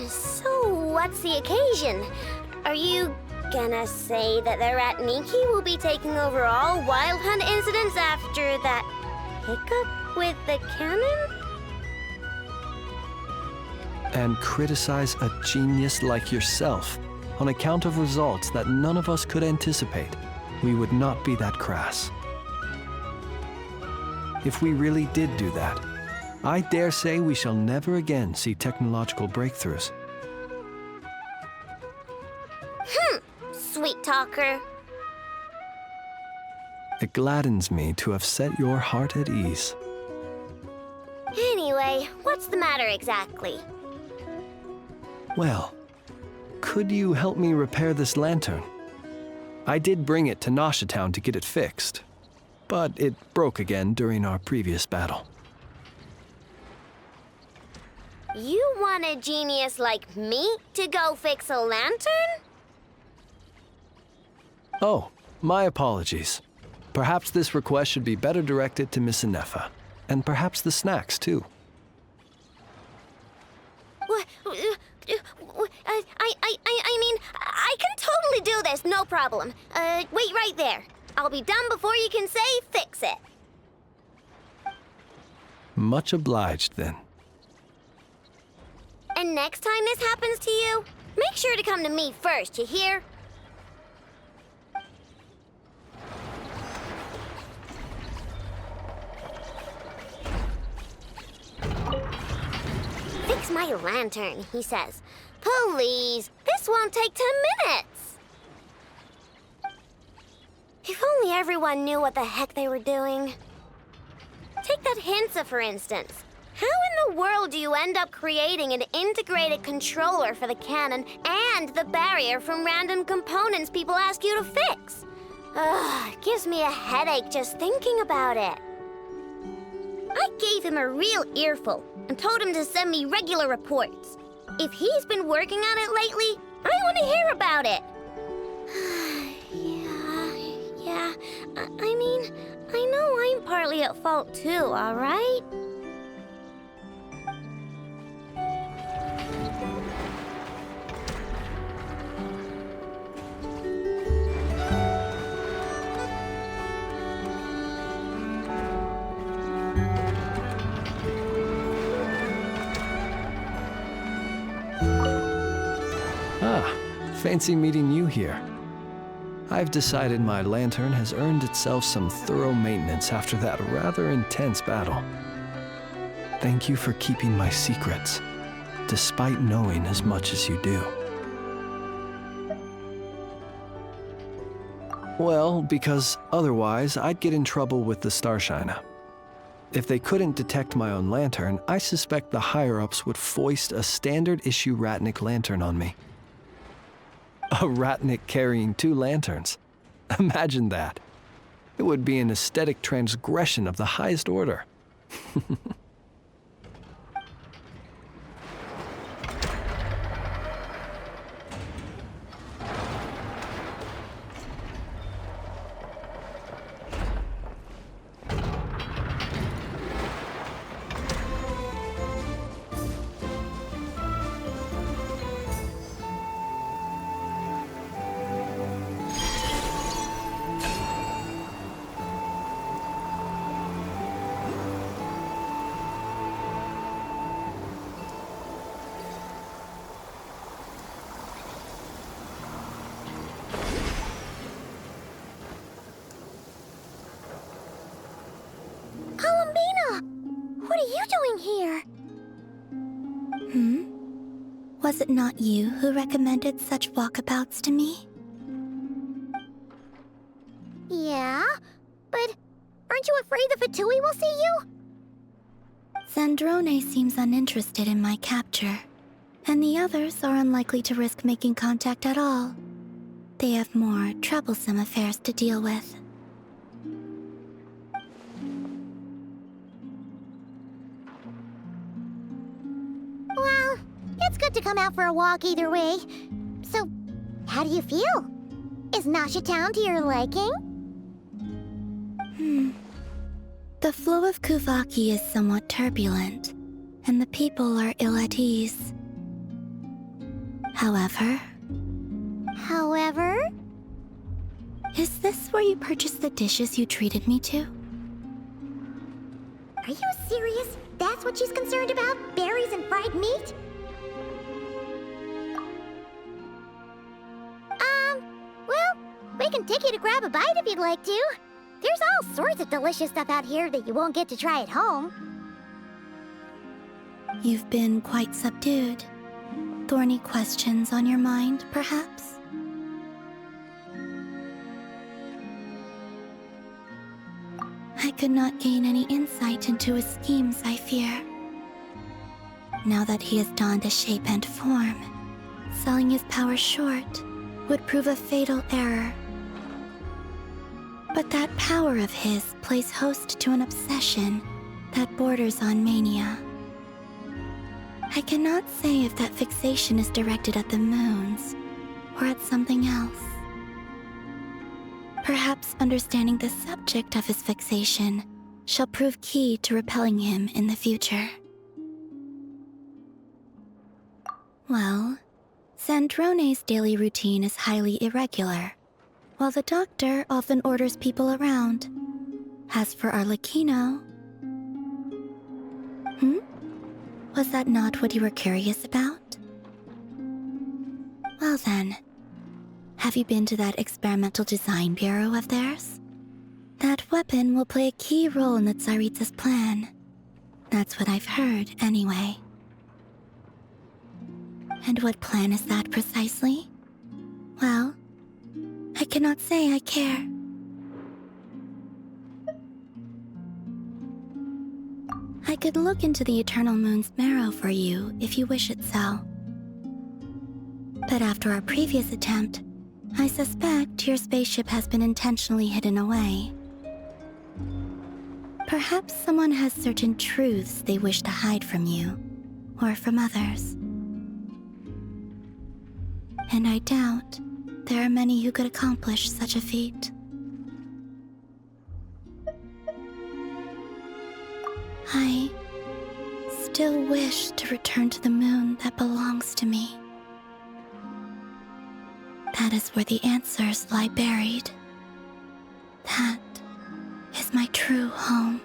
So, what's the occasion? Are you gonna say that the rat Niki will be taking over all Wild Hunt incidents after that hiccup with the cannon? And criticize a genius like yourself on account of results that none of us could anticipate? We would not be that crass. If we really did do that, I dare say we shall never again see technological breakthroughs. Sweet talker. It gladdens me to have set your heart at ease. Anyway, what's the matter exactly? Well, could you help me repair this lantern? I did bring it to Nasha Town to get it fixed, but it broke again during our previous battle. You want a genius like me to go fix a lantern? Oh, my apologies. Perhaps this request should be better directed to Miss Ineffa, and perhaps the snacks, too. I mean, I can totally do this, no problem. Wait right there. I'll be done before you can say fix it. Much obliged, then. And next time this happens to you, make sure to come to me first, you hear? Fix my lantern, he says. Please, this won't take 10 minutes. If only everyone knew what the heck they were doing. Take that Hinsa, for instance. How in the world do you end up creating an integrated controller for the cannon and the barrier from random components people ask you to fix? Ugh, it gives me a headache just thinking about it. I gave him a real earful and told him to send me regular reports. If he's been working on it lately, I want to hear about it. Yeah, I mean, I know I'm partly at fault too, all right? Fancy meeting you here. I've decided my lantern has earned itself some thorough maintenance after that rather intense battle. Thank you for keeping my secrets, despite knowing as much as you do. Well, because otherwise I'd get in trouble with the Starshiner. If they couldn't detect my own lantern, I suspect the higher-ups would foist a standard-issue Ratnik lantern on me. A Ratnik carrying 2 lanterns. Imagine that. It would be an aesthetic transgression of the highest order. What are you doing here? Was it not you who recommended such walkabouts to me? Yeah, but aren't you afraid the Fatui will see you? Zandrone seems uninterested in my capture, and the others are unlikely to risk making contact at all. They have more troublesome affairs to deal with. Well, it's good to come out for a walk either way. So, how do you feel? Is Nasha Town to your liking? The flow of Kuvaki is somewhat turbulent, and the people are ill at ease. However... However? Is this where you purchased the dishes you treated me to? Are you serious? That's what she's concerned about? Berries and fried meat? Well, we can take you to grab a bite if you'd like to. There's all sorts of delicious stuff out here that you won't get to try at home. You've been quite subdued. Thorny questions on your mind, perhaps? I could not gain any insight into his schemes, I fear. Now that he has donned a shape and form, selling his power short would prove a fatal error. But that power of his plays host to an obsession that borders on mania. I cannot say if that fixation is directed at the moons or at something else. Perhaps understanding the subject of his fixation shall prove key to repelling him in the future. Well, Sandrone's daily routine is highly irregular, while the doctor often orders people around. As for Arlecchino... Was that not what you were curious about? Well then, have you been to that experimental design bureau of theirs? That weapon will play a key role in the Tsaritsa's plan. That's what I've heard, anyway. And what plan is that precisely? Well, I cannot say I care. I could look into the Eternal Moon's marrow for you if you wish it so. But after our previous attempt, I suspect your spaceship has been intentionally hidden away. Perhaps someone has certain truths they wish to hide from you, or from others. And I doubt there are many who could accomplish such a feat. I still wish to return to the moon that belongs to me. That is where the answers lie buried. That is my true home.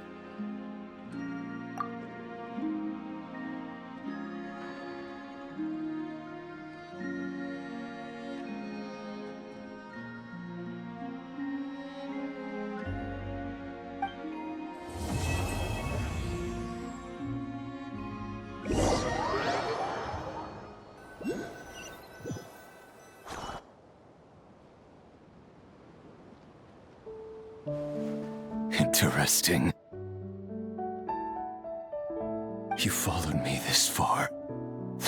Interesting. You followed me this far.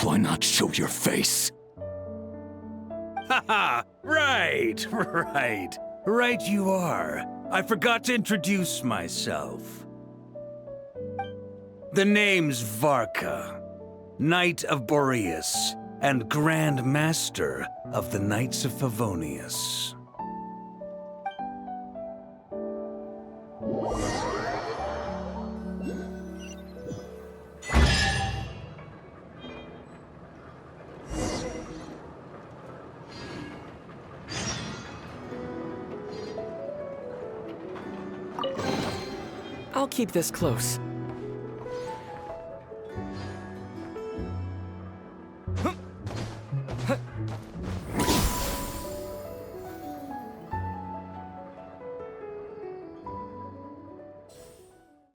Why not show your face? Haha! Right! Right you are. I forgot to introduce myself. The name's Varka, Knight of Boreas, and Grand Master of the Knights of Favonius. I'll keep this close.